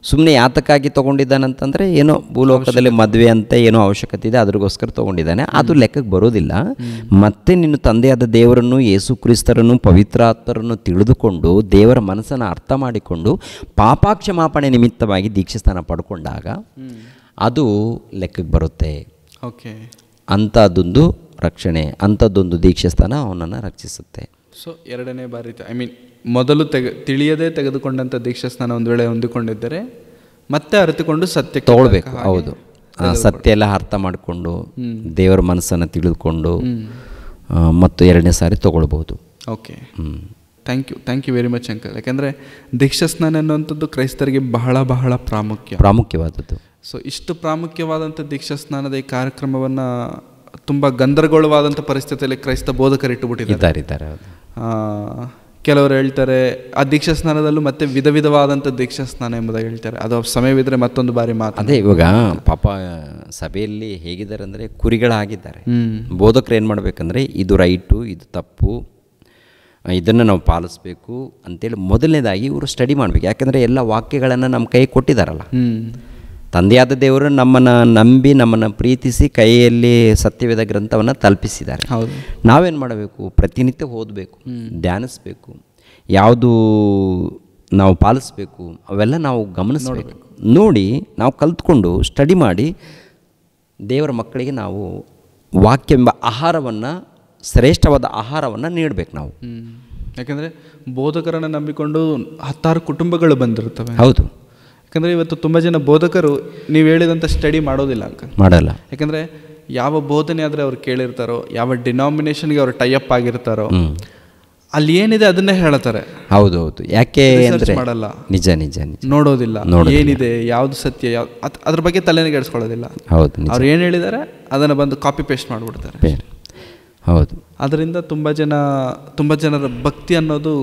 ಸುಮ್ಮನೆ ಯಾತಕ್ಕಾಗಿ ತೊಗೊಂಡಿದ್ದಾನಂತಂದರೆ ಏನೋ ಭೂಲೋಕದಲ್ಲಿ ಮದುವೆ ಅಂತ ಏನೋ ಅವಶ್ಯಕತೆ ಇದೆ, ಅದ್ರಿಗೋಸ್ಕರ ತೊಗೊಂಡಿದ್ದಾನೆ, ಅದು ಲೆಕ್ಕಕ್ಕೆ ಬರೋದಿಲ್ಲ. ಮತ್ತೆ ನಿನ್ನ ತಂದೆಯಾದ ದೇವರನ್ನು, ಯೇಸು ಕ್ರಿಸ್ತರನ್ನು, ಪವಿತ್ರಾತ್ಮರನ್ನು ತಿಳಿದುಕೊಂಡು ದೇವರ ಮನಸ್ಸನ್ನು ಅರ್ಥ ಮಾಡಿಕೊಂಡು ಪಾಪಕ್ಷಮಾಪಣೆ ನಿಮಿತ್ತವಾಗಿ ದೀಕ್ಷಾಸ್ಥಾನ ಪಡ್ಕೊಂಡಾಗ ಅದು ಲೆಕ್ಕಕ್ಕೆ ಬರುತ್ತೆ. ಓಕೆ, ಅಂಥದ್ದೊಂದು ರಕ್ಷಣೆ, ಅಂಥದ್ದೊಂದು ದೀಕ್ಷಾಸ್ಥಾನ ಅವನನ್ನು ರಕ್ಷಿಸುತ್ತೆ. ಸೊ ಎರಡನೇ ಬಾರಿ ಮೊದಲು ತಿಳಿಯದೇ ತೆಗೆದುಕೊಂಡಂಥ ದೀಕ್ಷಾಸ್ನಾನ ಒಂದು ವೇಳೆ ಹೊಂದಿಕೊಂಡಿದ್ದರೆ ಮತ್ತೆ ಅರಿತುಕೊಂಡು ಸತ್ಯ ತಗೊಳ್ಬೇಕು. ಹೌದು, ಸತ್ಯ ಎಲ್ಲ ಅರ್ಥ ಮಾಡಿಕೊಂಡು ದೇವರ ಮನಸ್ಸನ್ನು ತಿಳಿದುಕೊಂಡು ಮತ್ತು ಎರಡನೇ ಸಾರಿ ತಗೊಳ್ಬೋದು. Okay, thank you very much uncle. ಯಾಕೆಂದರೆ ದೀಕ್ಷಾಸ್ನಾನ ಅನ್ನುವಂಥದ್ದು ಕ್ರೈಸ್ತರಿಗೆ ಬಹಳ ಬಹಳ ಪ್ರಾಮುಖ್ಯವಾದದ್ದು. ಸೊ ಇಷ್ಟು ಪ್ರಾಮುಖ್ಯವಾದಂಥ ದೀಕ್ಷಾಸ್ನಾನದ ಈ ಕಾರ್ಯಕ್ರಮವನ್ನು ತುಂಬ ಗಂದರಗೊಳವಾದಂಥ ಪರಿಸ್ಥಿತಿಯಲ್ಲಿ ಕ್ರೈಸ್ತ ಬೋಧಕರು ಇಟ್ಟುಬಿಟ್ಟಿದ್ದಾರೆ. ಕೆಲವರು ಹೇಳ್ತಾರೆ ಆ ದೀಕ್ಷಾಸ್ನಾನದಲ್ಲೂ ಮತ್ತೆ ವಿಧ ವಿಧವಾದಂಥ ದೀಕ್ಷಾಸ್ನಾನ ಎಂಬುದಾಗಿ ಹೇಳ್ತಾರೆ. ಅದು ಸಮಯವಿದ್ರೆ ಮತ್ತೊಂದು ಬಾರಿ ಅದೇ ಇವಾಗ ಪಾಪ ಸಭೆಯಲ್ಲಿ ಹೇಗಿದ್ದಾರೆ ಅಂದರೆ ಕುರಿಗಳಾಗಿದ್ದಾರೆ. ಬೋಧಕರು ಏನು ಮಾಡಬೇಕಂದ್ರೆ ಇದು ರೈಟು, ಇದು ತಪ್ಪು, ಇದನ್ನು ನಾವು ಪಾಲಿಸ್ಬೇಕು ಅಂತೇಳಿ ಮೊದಲನೇದಾಗಿ ಇವರು ಸ್ಟಡಿ ಮಾಡಬೇಕು. ಯಾಕೆಂದರೆ ಎಲ್ಲ ವಾಕ್ಯಗಳನ್ನು ನಮ್ಮ ಕೈ ಕೊಟ್ಟಿದ್ದಾರಲ್ಲ. ತಂದೆಯಾದ ದೇವರು ನಮ್ಮನ್ನು ನಂಬಿ ನಮ್ಮನ್ನು ಪ್ರೀತಿಸಿ ಕೈಯಲ್ಲಿ ಸತ್ಯವೇದ ಗ್ರಂಥವನ್ನು ತಲುಪಿಸಿದ್ದಾರೆ. ನಾವೇನು ಮಾಡಬೇಕು? ಪ್ರತಿನಿತ್ಯ ಓದಬೇಕು, ಧ್ಯಾನಿಸ್ಬೇಕು, ಯಾವುದು ನಾವು ಪಾಲಿಸ್ಬೇಕು ಅವೆಲ್ಲ ನಾವು ಗಮನಿಸಬೇಕು. ನೋಡಿ ನಾವು ಕಲ್ತ್ಕೊಂಡು ಸ್ಟಡಿ ಮಾಡಿ ದೇವರ ಮಕ್ಕಳಿಗೆ ನಾವು ವಾಕ್ಯ ಎಂಬ ಆಹಾರವನ್ನು ಶ್ರೇಷ್ಠವಾದ ಆಹಾರವನ್ನು ನೀಡಬೇಕು ನಾವು. ಯಾಕಂದರೆ ಬೋಧಕರನ್ನು ನಂಬಿಕೊಂಡು 10 ಕುಟುಂಬಗಳು ಬಂದಿರ್ತವೆ. ಹೌದು. ಯಾಕಂದರೆ ಇವತ್ತು ತುಂಬ ಜನ ಬೋಧಕರು ನೀವು ಹೇಳಿದಂಥ ಸ್ಟಡಿ ಮಾಡೋದಿಲ್ಲ ಮಾಡಲ್ಲ. ಯಾಕಂದರೆ ಯಾವ ಬೋಧನೆ ಆದರೆ ಅವ್ರು ಕೇಳಿರ್ತಾರೋ, ಯಾವ ಡಿನಾಮಿನೇಷನ್ಗೆ ಅವ್ರು ಟೈಅಪ್ ಆಗಿರ್ತಾರೋ, ಅಲ್ಲಿ ಏನಿದೆ ಅದನ್ನೇ ಹೇಳ್ತಾರೆ. ಹೌದು ಹೌದು. ಯಾಕೆ ಅಂದರೆ ಮಾಡಲ್ಲ, ನಿಜ ನಿಜ ನಿಜ ನೋಡೋದಿಲ್ಲ, ಏನಿದೆ ಯಾವುದು ಸತ್ಯ ಅದ್ರ ಬಗ್ಗೆ ತಲೆನೇ ಕೆಡಿಸ್ಕೊಳ್ಳೋದಿಲ್ಲ. ಹೌದು. ಅವ್ರು ಏನು ಹೇಳಿದ್ದಾರೆ ಅದನ್ನು ಬಂದು ಕಾಪಿ ಪೇಸ್ಟ್ ಮಾಡಿಬಿಡ್ತಾರೆ. ಹೌದು. ಅದರಿಂದ ತುಂಬ ಜನರ ಭಕ್ತಿ ಅನ್ನೋದು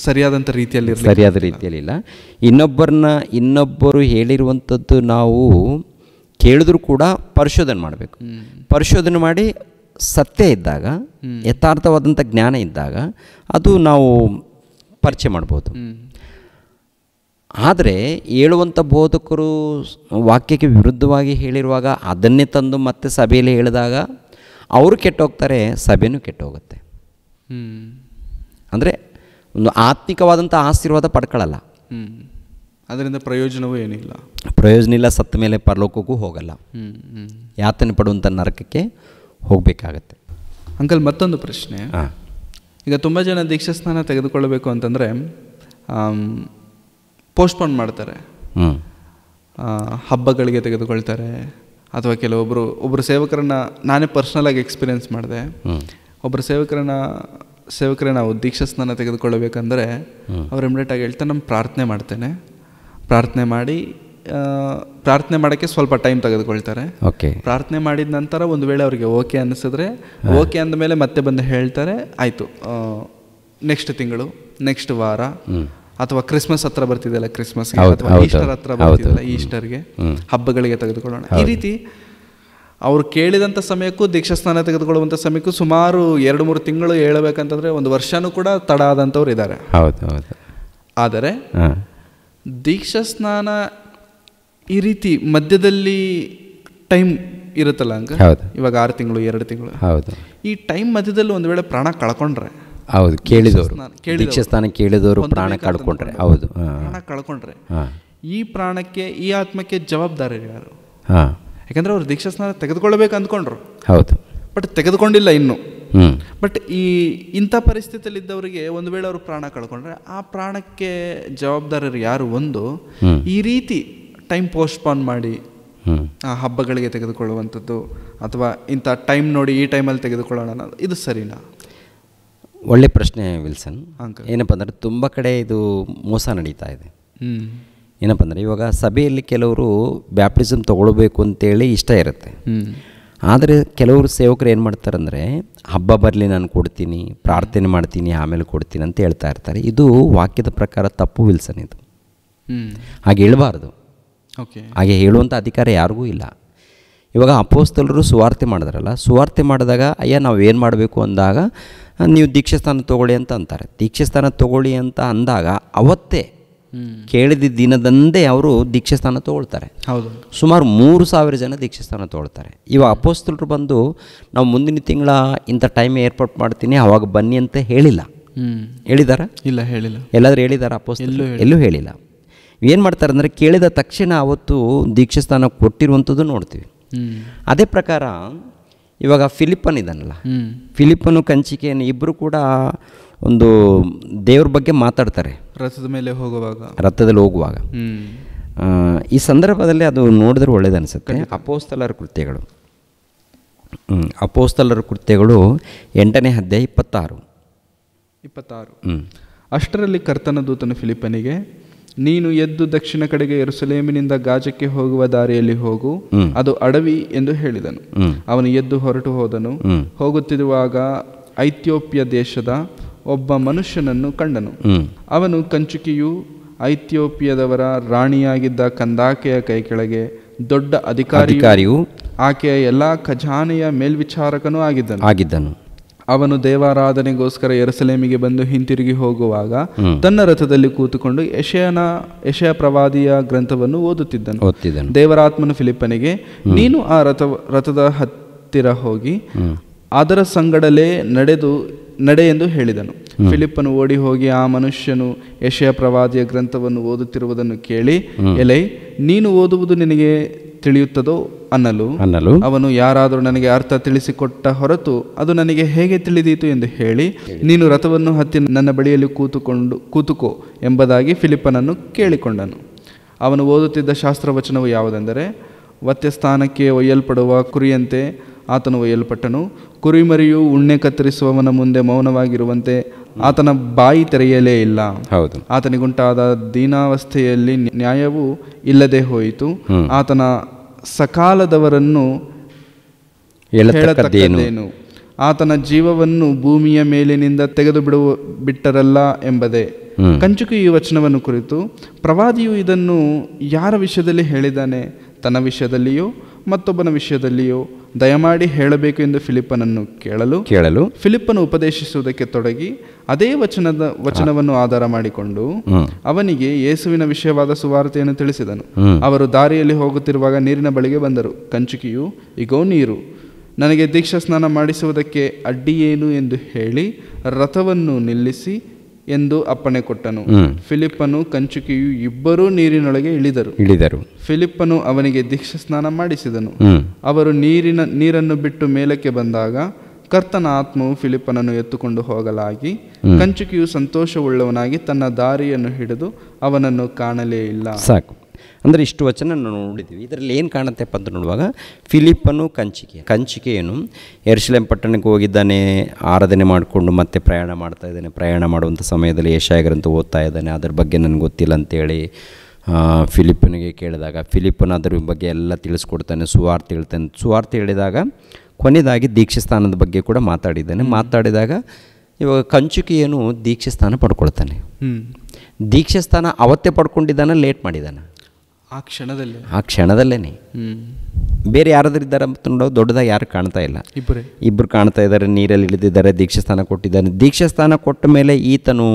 ಸರಿಯಾದಂಥ ರೀತಿಯಲ್ಲಿಲ್ಲ. ಇನ್ನೊಬ್ಬರು ಹೇಳಿರುವಂಥದ್ದು ನಾವು ಕೇಳಿದ್ರೂ ಕೂಡ ಪರಿಶೋಧನೆ ಮಾಡಬೇಕು. ಪರಿಶೋಧನೆ ಮಾಡಿ ಸತ್ಯ ಇದ್ದಾಗ, ಯಥಾರ್ಥವಾದಂಥ ಜ್ಞಾನ ಇದ್ದಾಗ ಅದು ನಾವು ಪರಿಚಯ ಮಾಡ್ಬೋದು. ಆದರೆ ಹೇಳುವಂಥ ಬೋಧಕರು ವಾಕ್ಯಕ್ಕೆ ವಿರುದ್ಧವಾಗಿ ಹೇಳಿರುವಾಗ ಅದನ್ನೇ ತಂದು ಮತ್ತೆ ಸಭೆಯಲ್ಲಿ ಹೇಳಿದಾಗ ಅವರು ಕೆಟ್ಟೋಗ್ತಾರೆ, ಸಭೆಯೂ ಕೆಟ್ಟೋಗುತ್ತೆ. ಅಂದರೆ ಒಂದು ಆತ್ಮಿಕವಾದಂಥ ಆಶೀರ್ವಾದ ಪಡ್ಕೊಳ್ಳಲ್ಲ. ಅದರಿಂದ ಪ್ರಯೋಜನವೂ ಏನಿಲ್ಲ, ಸತ್ತ ಮೇಲೆ ಪರಲೋಕಕ್ಕೂ ಹೋಗಲ್ಲ, ಯಾತನೆ ಪಡುವಂಥ ನರಕಕ್ಕೆ ಹೋಗಬೇಕಾಗತ್ತೆ. ಅಂಕಲ್, ಮತ್ತೊಂದು ಪ್ರಶ್ನೆ. ಈಗ ತುಂಬ ಜನ ದೀಕ್ಷಾಸ್ನಾನ ತೆಗೆದುಕೊಳ್ಳಬೇಕು ಅಂತಂದರೆ ಪೋಸ್ಟ್ಪೋನ್ ಮಾಡ್ತಾರೆ. ಹಬ್ಬಗಳಿಗೆ ತೆಗೆದುಕೊಳ್ತಾರೆ, ಅಥವಾ ಒಬ್ಬರು ಸೇವಕರನ್ನ ನಾನೇ ಪರ್ಸ್ನಲಾಗಿ ಎಕ್ಸ್ಪೀರಿಯೆನ್ಸ್ ಮಾಡಿದೆ. ಒಬ್ಬರು ಸೇವಕರೇ ನಾವು ದೀಕ್ಷಾಸ್ನಾನ ತೆಗೆದುಕೊಳ್ಳಬೇಕಂದ್ರೆ ಅವ್ರು ಇಮಿಡಿಯೇಟಾಗಿ ಹೇಳ್ತಾರೆ, ನಾನು ಪ್ರಾರ್ಥನೆ ಮಾಡೋಕ್ಕೆ ಸ್ವಲ್ಪ ಟೈಮ್ ತೆಗೆದುಕೊಳ್ತಾರೆ. ಪ್ರಾರ್ಥನೆ ಮಾಡಿದ ನಂತರ ಒಂದು ವೇಳೆ ಅವರಿಗೆ ಓಕೆ ಅನ್ನಿಸಿದ್ರೆ, ಓಕೆ ಅಂದಮೇಲೆ ಮತ್ತೆ ಬಂದು ಹೇಳ್ತಾರೆ, ಆಯಿತು ನೆಕ್ಸ್ಟ್ ತಿಂಗಳು, ನೆಕ್ಸ್ಟ್ ವಾರ, ಅಥವಾ ಕ್ರಿಸ್ಮಸ್ ಹತ್ರ ಬರ್ತಿದೆಯಲ್ಲ ಕ್ರಿಸ್ಮಸ್ಗೆ, ಅಥವಾ ಈಸ್ಟರ್ ಹತ್ರ ಬರ್ತಿದೆಯಲ್ಲ ಈಸ್ಟರ್ಗೆ, ಹಬ್ಬಗಳಿಗೆ ತೆಗೆದುಕೊಳ್ಳೋಣ. ಈ ರೀತಿ ಅವರು ಕೇಳಿದಂಥ ಸಮಯಕ್ಕೂ ದೀಕ್ಷಾಸ್ನಾನ ತೆಗೆದುಕೊಳ್ಳುವಂಥ ಸಮಯಕ್ಕೂ ಸುಮಾರು 2-3 ತಿಂಗಳು ಹೇಳಬೇಕಂತಂದರೆ 1 ವರ್ಷನೂ ಕೂಡ ತಡ ಆದಂಥವ್ರು ಇದ್ದಾರೆ. ಆದರೆ ದೀಕ್ಷಾಸ್ನಾನ ಈ ರೀತಿ ಮಧ್ಯದಲ್ಲಿ ಟೈಮ್ ಇರುತ್ತಲ್ಲ ಇವಾಗ 6 ತಿಂಗಳು 2 ತಿಂಗಳು, ಈ ಟೈಮ್ ಮಧ್ಯದಲ್ಲಿ ಒಂದು ವೇಳೆ ಪ್ರಾಣ ಕಳ್ಕೊಂಡ್ರೆ, ದೀಕ್ಷಾಸ್ನಾನ ಕೇಳಿದವರು ಪ್ರಾಣ ಕಳ್ಕೊಂಡ್ರೆ, ಈ ಪ್ರಾಣಕ್ಕೆ, ಈ ಆತ್ಮಕ್ಕೆ ಜವಾಬ್ದಾರಿ ಯಾರು? ಯಾಕಂದ್ರೆ ಅವ್ರು ದೀಕ್ಷಾಸ್ನಾನ ತೆಗೆದುಕೊಳ್ಬೇಕು ಅಂದ್ಕೊಂಡ್ರು, ಬಟ್ ತೆಗೆದುಕೊಂಡಿಲ್ಲ ಇನ್ನು. ಬಟ್ ಇಂಥ ಪರಿಸ್ಥಿತಿಯಲ್ಲಿ ಇದ್ದವರಿಗೆ ಒಂದು ವೇಳೆ ಅವರು ಪ್ರಾಣ ಕಳ್ಕೊಂಡ್ರೆ ಆ ಪ್ರಾಣಕ್ಕೆ ಜವಾಬ್ದಾರರು ಯಾರು? ಒಂದು ಈ ರೀತಿ ಟೈಮ್ ಪೋಸ್ಟ್ಪೋನ್ ಮಾಡಿ ಆ ಹಬ್ಬಗಳಿಗೆ ತೆಗೆದುಕೊಳ್ಳುವಂಥದ್ದು, ಅಥವಾ ಇಂಥ ಟೈಮ್ ನೋಡಿ ಈ ಟೈಮಲ್ಲಿ ತೆಗೆದುಕೊಳ್ಳೋಣ ಅನ್ನೋದು, ಇದು ಸರಿನಾ? ಒಳ್ಳೆ ಪ್ರಶ್ನೆ ವಿಲ್ಸನ್. ಏನಪ್ಪ ಅಂದರೆ ತುಂಬ ಕಡೆ ಇದು ಮೋಸ ನಡೀತಾ ಇದೆ. ಏನಪ್ಪ ಅಂದರೆ ಇವಾಗ ಸಭೆಯಲ್ಲಿ ಕೆಲವರು ಬ್ಯಾಪ್ಟಿಸಮ್ ತೊಗೊಳ್ಬೇಕು ಅಂತೇಳಿ ಇಷ್ಟ ಇರುತ್ತೆ. ಆದರೆ ಕೆಲವರು ಸೇವಕರು ಏನು ಮಾಡ್ತಾರೆ ಅಂದರೆ, ಹಬ್ಬ ಬರಲಿ ನಾನು ಕೊಡ್ತೀನಿ, ಪ್ರಾರ್ಥನೆ ಮಾಡ್ತೀನಿ, ಆಮೇಲೆ ಕೊಡ್ತೀನಿ ಅಂತ ಹೇಳ್ತಾ ಇರ್ತಾರೆ. ಇದು ವಾಕ್ಯದ ಪ್ರಕಾರ ತಪ್ಪು ವಿಲ್ಸನ್. ಇದು ಹಾಗೆ ಹೇಳಬಾರ್ದು. ಹಾಗೆ ಹೇಳುವಂಥ ಅಧಿಕಾರ ಯಾರಿಗೂ ಇಲ್ಲ. ಇವಾಗ ಅಪೊಸ್ತಲರು ಸುವಾರ್ತೆ ಮಾಡಿದ್ರಲ್ಲ, ಸುವಾರ್ತೆ ಮಾಡಿದಾಗ ಅಯ್ಯ ನಾವು ಏನು ಮಾಡಬೇಕು ಅಂದಾಗ ನೀವು ದೀಕ್ಷಾಸ್ನಾನ ತೊಗೊಳ್ಳಿ ಅಂತ ಅಂತಾರೆ. ದೀಕ್ಷಾಸ್ನಾನ ತೊಗೊಳ್ಳಿ ಅಂತ ಅಂದಾಗ ಅವತ್ತೇ ಕೇಳಿದ ದಿನದಂದೇ ಅವರು ದೀಕ್ಷಾಸ್ನಾನ ತೊಗೊಳ್ತಾರೆ. ಸುಮಾರು 3,000 ಜನ ದೀಕ್ಷಾಸ್ನಾನ ತೊಗೊಳ್ತಾರೆ. ಇವಾಗ ಅಪೊಸ್ತಲರು ಬಂದು ನಾವು ಮುಂದಿನ ತಿಂಗಳ ಇಂಥ ಟೈಮ್ ಏರ್ಪಾಟ್ ಮಾಡ್ತೀನಿ ಅವಾಗ ಬನ್ನಿ ಅಂತ ಹೇಳಿಲ್ಲ. ಹೇಳಿದಾರ? ಇಲ್ಲ, ಹೇಳಿಲ್ಲ. ಎಲ್ಲಾದರೂ ಹೇಳಿದಾರ ಅಪೊಸ್ತಲರು? ಎಲ್ಲೂ ಹೇಳಿಲ್ಲ. ಏನು ಮಾಡ್ತಾರೆ ಅಂದರೆ, ಕೇಳಿದ ತಕ್ಷಣ ಅವತ್ತು ದೀಕ್ಷಾಸ್ನಾನ ಕೊಟ್ಟಿರುವಂಥದ್ದು ನೋಡ್ತೀವಿ. ಅದೇ ಪ್ರಕಾರ ಇವಾಗ ಫಿಲಿಪ್ಪನ್ ಇದ್ದಾನಲ್ಲ, ಫಿಲಿಪ್ಪನು ಕಂಚಿಕೆಯನ್ನು ಇಬ್ಬರು ಕೂಡ ಒಂದು ದೇವ್ರ ಬಗ್ಗೆ ಮಾತಾಡ್ತಾರೆ ರಥದಲ್ಲಿ ಹೋಗುವಾಗ. ಈ ಸಂದರ್ಭದಲ್ಲಿ ಅದು ನೋಡಿದ್ರೆ ಒಳ್ಳೇದು ಅನಿಸುತ್ತೆ. ಅಪೊಸ್ತಲರ ಕೃತ್ಯಗಳು 8ನೇ ಅಧ್ಯಾಯ 26. ಅಷ್ಟರಲ್ಲಿ ಕರ್ತನ ದೂತನು ಫಿಲಿಪ್ಪನಿಗೆ, ನೀನು ಎದ್ದು ದಕ್ಷಿಣ ಕಡೆಗೆ ಯೆರೂಸಲೇಮಿನಿಂದ ಗಾಜಕ್ಕೆ ಹೋಗುವ ದಾರಿಯಲ್ಲಿ ಹೋಗು, ಅದು ಅಡವಿ ಎಂದು ಹೇಳಿದನು. ಅವನು ಎದ್ದು ಹೊರಟು ಹೋದನು. ಹೋಗುತ್ತಿರುವಾಗ ಐಥಿಯೋಪ್ಯ ದೇಶದ ಒಬ್ಬ ಮನುಷ್ಯನನ್ನು ಕಂಡನು. ಅವನು ಕಂಚುಕಿಯು ಐಥಿಯೋಪಿಯದವರ ರಾಣಿಯಾಗಿದ್ದ ಕಂದಾಕೆಯ ಕೈ ಕೆಳಗೆ ದೊಡ್ಡ ಅಧಿಕಾರಿಯು, ಆಕೆಯ ಎಲ್ಲಾ ಖಜಾನೆಯ ಮೇಲ್ವಿಚಾರಕನೂ ಆಗಿದ್ದನು. ಅವನು ದೇವಾರಾಧನೆಗೋಸ್ಕರ ಯೆರೂಸಲೇಮಿಗೆ ಬಂದು ಹಿಂತಿರುಗಿ ಹೋಗುವಾಗ ತನ್ನ ರಥದಲ್ಲಿ ಕೂತುಕೊಂಡು ಯೆಶಯ ಪ್ರವಾದಿಯ ಗ್ರಂಥವನ್ನು ಓದುತ್ತಿದ್ದನು. ದೇವರಾತ್ಮನು ಫಿಲಿಪ್ಪನಿಗೆ, ನೀನು ಆ ರಥದ ಹತ್ತಿರ ಹೋಗಿ ಅದರ ಸಂಗಡಲೇ ನಡೆ ಎಂದು ಹೇಳಿದನು. ಫಿಲಿಪ್ಪನು ಓಡಿ ಹೋಗಿ ಆ ಮನುಷ್ಯನು ಯೆಶಯ ಪ್ರವಾದಿಯ ಗ್ರಂಥವನ್ನು ಓದುತ್ತಿರುವುದನ್ನು ಕೇಳಿ, ಎಲೈ, ನೀನು ಓದುವುದು ನಿನಗೆ ತಿಳಿಯುತ್ತದೋ ಅನ್ನಲು ಅವನು, ಯಾರಾದರೂ ನನಗೆ ಅರ್ಥ ತಿಳಿಸಿಕೊಟ್ಟ ಹೊರತು ಅದು ನನಗೆ ಹೇಗೆ ತಿಳಿದೀತು ಎಂದು ಹೇಳಿ, ನೀನು ರಥವನ್ನು ಹತ್ತಿ ನನ್ನ ಬಳಿಯಲ್ಲಿ ಕೂತುಕೋ ಎಂಬುದಾಗಿ ಫಿಲಿಪ್ಪನನ್ನು ಕೇಳಿಕೊಂಡನು. ಅವನು ಓದುತ್ತಿದ್ದ ಶಾಸ್ತ್ರವಚನವು ಯಾವುದೆಂದರೆ, ವತ್ಯಸ್ಥಾನಕ್ಕೆ ಒಯ್ಯಲ್ಪಡುವ ಕುರಿಯಂತೆ ಆತನು ಒಯ್ಯಲ್ಪಟ್ಟನು. ಕುರಿಮರಿಯು ಉಣ್ಣೆ ಕತ್ತರಿಸುವವನ ಮುಂದೆ ಮೌನವಾಗಿರುವಂತೆ ಆತನ ಬಾಯಿ ತೆರೆಯಲೇ ಇಲ್ಲ. ಆತನಿಗುಂಟಾದ ದೀನಾವಸ್ಥೆಯಲ್ಲಿ ನ್ಯಾಯವೂ ಇಲ್ಲದೆ ಹೋಯಿತು. ಆತನ ಸಕಾಲದವರನ್ನು ಹೇಳತಕ್ಕದ್ದೇನು? ಆತನ ಜೀವವನ್ನು ಭೂಮಿಯ ಮೇಲಿನಿಂದ ತೆಗೆದು ಬಿಟ್ಟರಲ್ಲ ಎಂಬುದೇ. ಕಂಚುಕಿಯು ಈ ವಚನವನ್ನು ಕುರಿತು, ಪ್ರವಾದಿಯು ಇದನ್ನು ಯಾರ ವಿಷಯದಲ್ಲಿ ಹೇಳಿದ್ದಾನೆ? ತನ್ನ ವಿಷಯದಲ್ಲಿಯೋ ಮತ್ತೊಬ್ಬನ ವಿಷಯದಲ್ಲಿಯೋ? ದಯಮಾಡಿ ಹೇಳಬೇಕು ಎಂದು ಫಿಲಿಪ್ಪನನ್ನು ಕೇಳಲು ಫಿಲಿಪ್ಪನು ಉಪದೇಶಿಸುವುದಕ್ಕೆ ತೊಡಗಿ ಅದೇ ವಚನವನ್ನು ಆಧಾರ ಮಾಡಿಕೊಂಡು ಅವನಿಗೆ ಯೇಸುವಿನ ವಿಷಯವಾದ ಸುವಾರ್ತೆಯನ್ನು ತಿಳಿಸಿದನು. ಅವರು ದಾರಿಯಲ್ಲಿ ಹೋಗುತ್ತಿರುವಾಗ ನೀರಿನ ಬಳಿಗೆ ಬಂದರು. ಕಂಚುಕಿಯು, ಇಗೋ ನೀರು, ನನಗೆ ದೀಕ್ಷಾ ಸ್ನಾನ ಮಾಡಿಸುವುದಕ್ಕೆ ಅಡ್ಡಿಯೇನು ಎಂದು ಹೇಳಿ ರಥವನ್ನು ನಿಲ್ಲಿಸಿ ಎಂದು ಅಪ್ಪಣೆ ಕೊಟ್ಟನು. ಫಿಲಿಪ್ಪನು ಕಂಚುಕಿಯು ಇಬ್ಬರೂ ನೀರಿನೊಳಗೆ ಇಳಿದರು. ಫಿಲಿಪ್ಪನು ಅವನಿಗೆ ದೀಕ್ಷಾ ಸ್ನಾನ ಮಾಡಿಸಿದನು. ಅವರು ನೀರನ್ನು ಬಿಟ್ಟು ಮೇಲಕ್ಕೆ ಬಂದಾಗ ಕರ್ತನ ಆತ್ಮವು ಫಿಲಿಪ್ಪನನ್ನು ಎತ್ತುಕೊಂಡು ಹೋಗಲಾಗಿ, ಕಂಚುಕಿಯು ಸಂತೋಷವುಳ್ಳವನಾಗಿ ತನ್ನ ದಾರಿಯನ್ನು ಹಿಡಿದು ಅವನನ್ನು ಕಾಣಲೇ ಇಲ್ಲ. ಸಾಕು. ಅಂದರೆ ಇಷ್ಟು ವಚನ ನಾವು ನೋಡಿದ್ವಿ. ಇದರಲ್ಲಿ ಏನು ಕಾಣುತ್ತೆಪ್ಪ ಅಂತ ನೋಡುವಾಗ, ಫಿಲಿಪ್ಪನು ಕಂಚಿಕೆಯನು ಯೆರೂಸಲೇಮ್ ಪಟ್ಟಣಕ್ಕೆ ಹೋಗಿದ್ದಾನೆ, ಆರಾಧನೆ ಮಾಡಿಕೊಂಡು ಮತ್ತೆ ಪ್ರಯಾಣ ಮಾಡ್ತಾ ಇದ್ದಾನೆ. ಪ್ರಯಾಣ ಮಾಡುವಂಥ ಸಮಯದಲ್ಲಿ ಯೆಶಾಯ ಗ್ರಂಥ ಓದ್ತಾ ಇದ್ದಾನೆ. ಅದ್ರ ಬಗ್ಗೆ ನನಗೆ ಗೊತ್ತಿಲ್ಲ ಅಂತೇಳಿ ಫಿಲಿಪ್ಪನಿಗೆ ಕೇಳಿದಾಗ ಫಿಲಿಪ್ಪನ ಅದ್ರ ಬಗ್ಗೆ ಎಲ್ಲ ತಿಳಿಸ್ಕೊಡ್ತಾನೆ, ಸುವಾರ್ತೆ ಹೇಳಿದಾಗ ಕೊನೆಯದಾಗಿ ದೀಕ್ಷಾಸ್ಥಾನದ ಬಗ್ಗೆ ಕೂಡ ಮಾತಾಡಿದಾಗ ಇವಾಗ ಕಂಚುಕಿಯನು ದೀಕ್ಷಾಸ್ಥಾನ ಪಡ್ಕೊಳ್ತಾನೆ. ದೀಕ್ಷಾಸ್ಥಾನ ಅವತ್ತೇ ಪಡ್ಕೊಂಡಿದ್ದಾನ, ಲೇಟ್ ಮಾಡಿದ್ದಾನ? ಆ ಕ್ಷಣದಲ್ಲೇ. ಬೇರೆ ಯಾರಾದ್ರೂ ಇದ್ದಾರೆ ಅಂತ ನೋಡೋ, ದೊಡ್ಡದಾಗಿ ಯಾರು ಕಾಣ್ತಾ ಇಲ್ಲ, ಇಬ್ಬರು ಕಾಣ್ತಾ ಇದ್ದಾರೆ, ನೀರಲ್ಲಿ ಇಳಿದಿದ್ದಾರೆ, ದೀಕ್ಷಾಸ್ಥಾನ ಕೊಟ್ಟಿದ್ದಾನೆ. ದೀಕ್ಷಾಸ್ಥಾನ ಕೊಟ್ಟ ಮೇಲೆ ಈತನು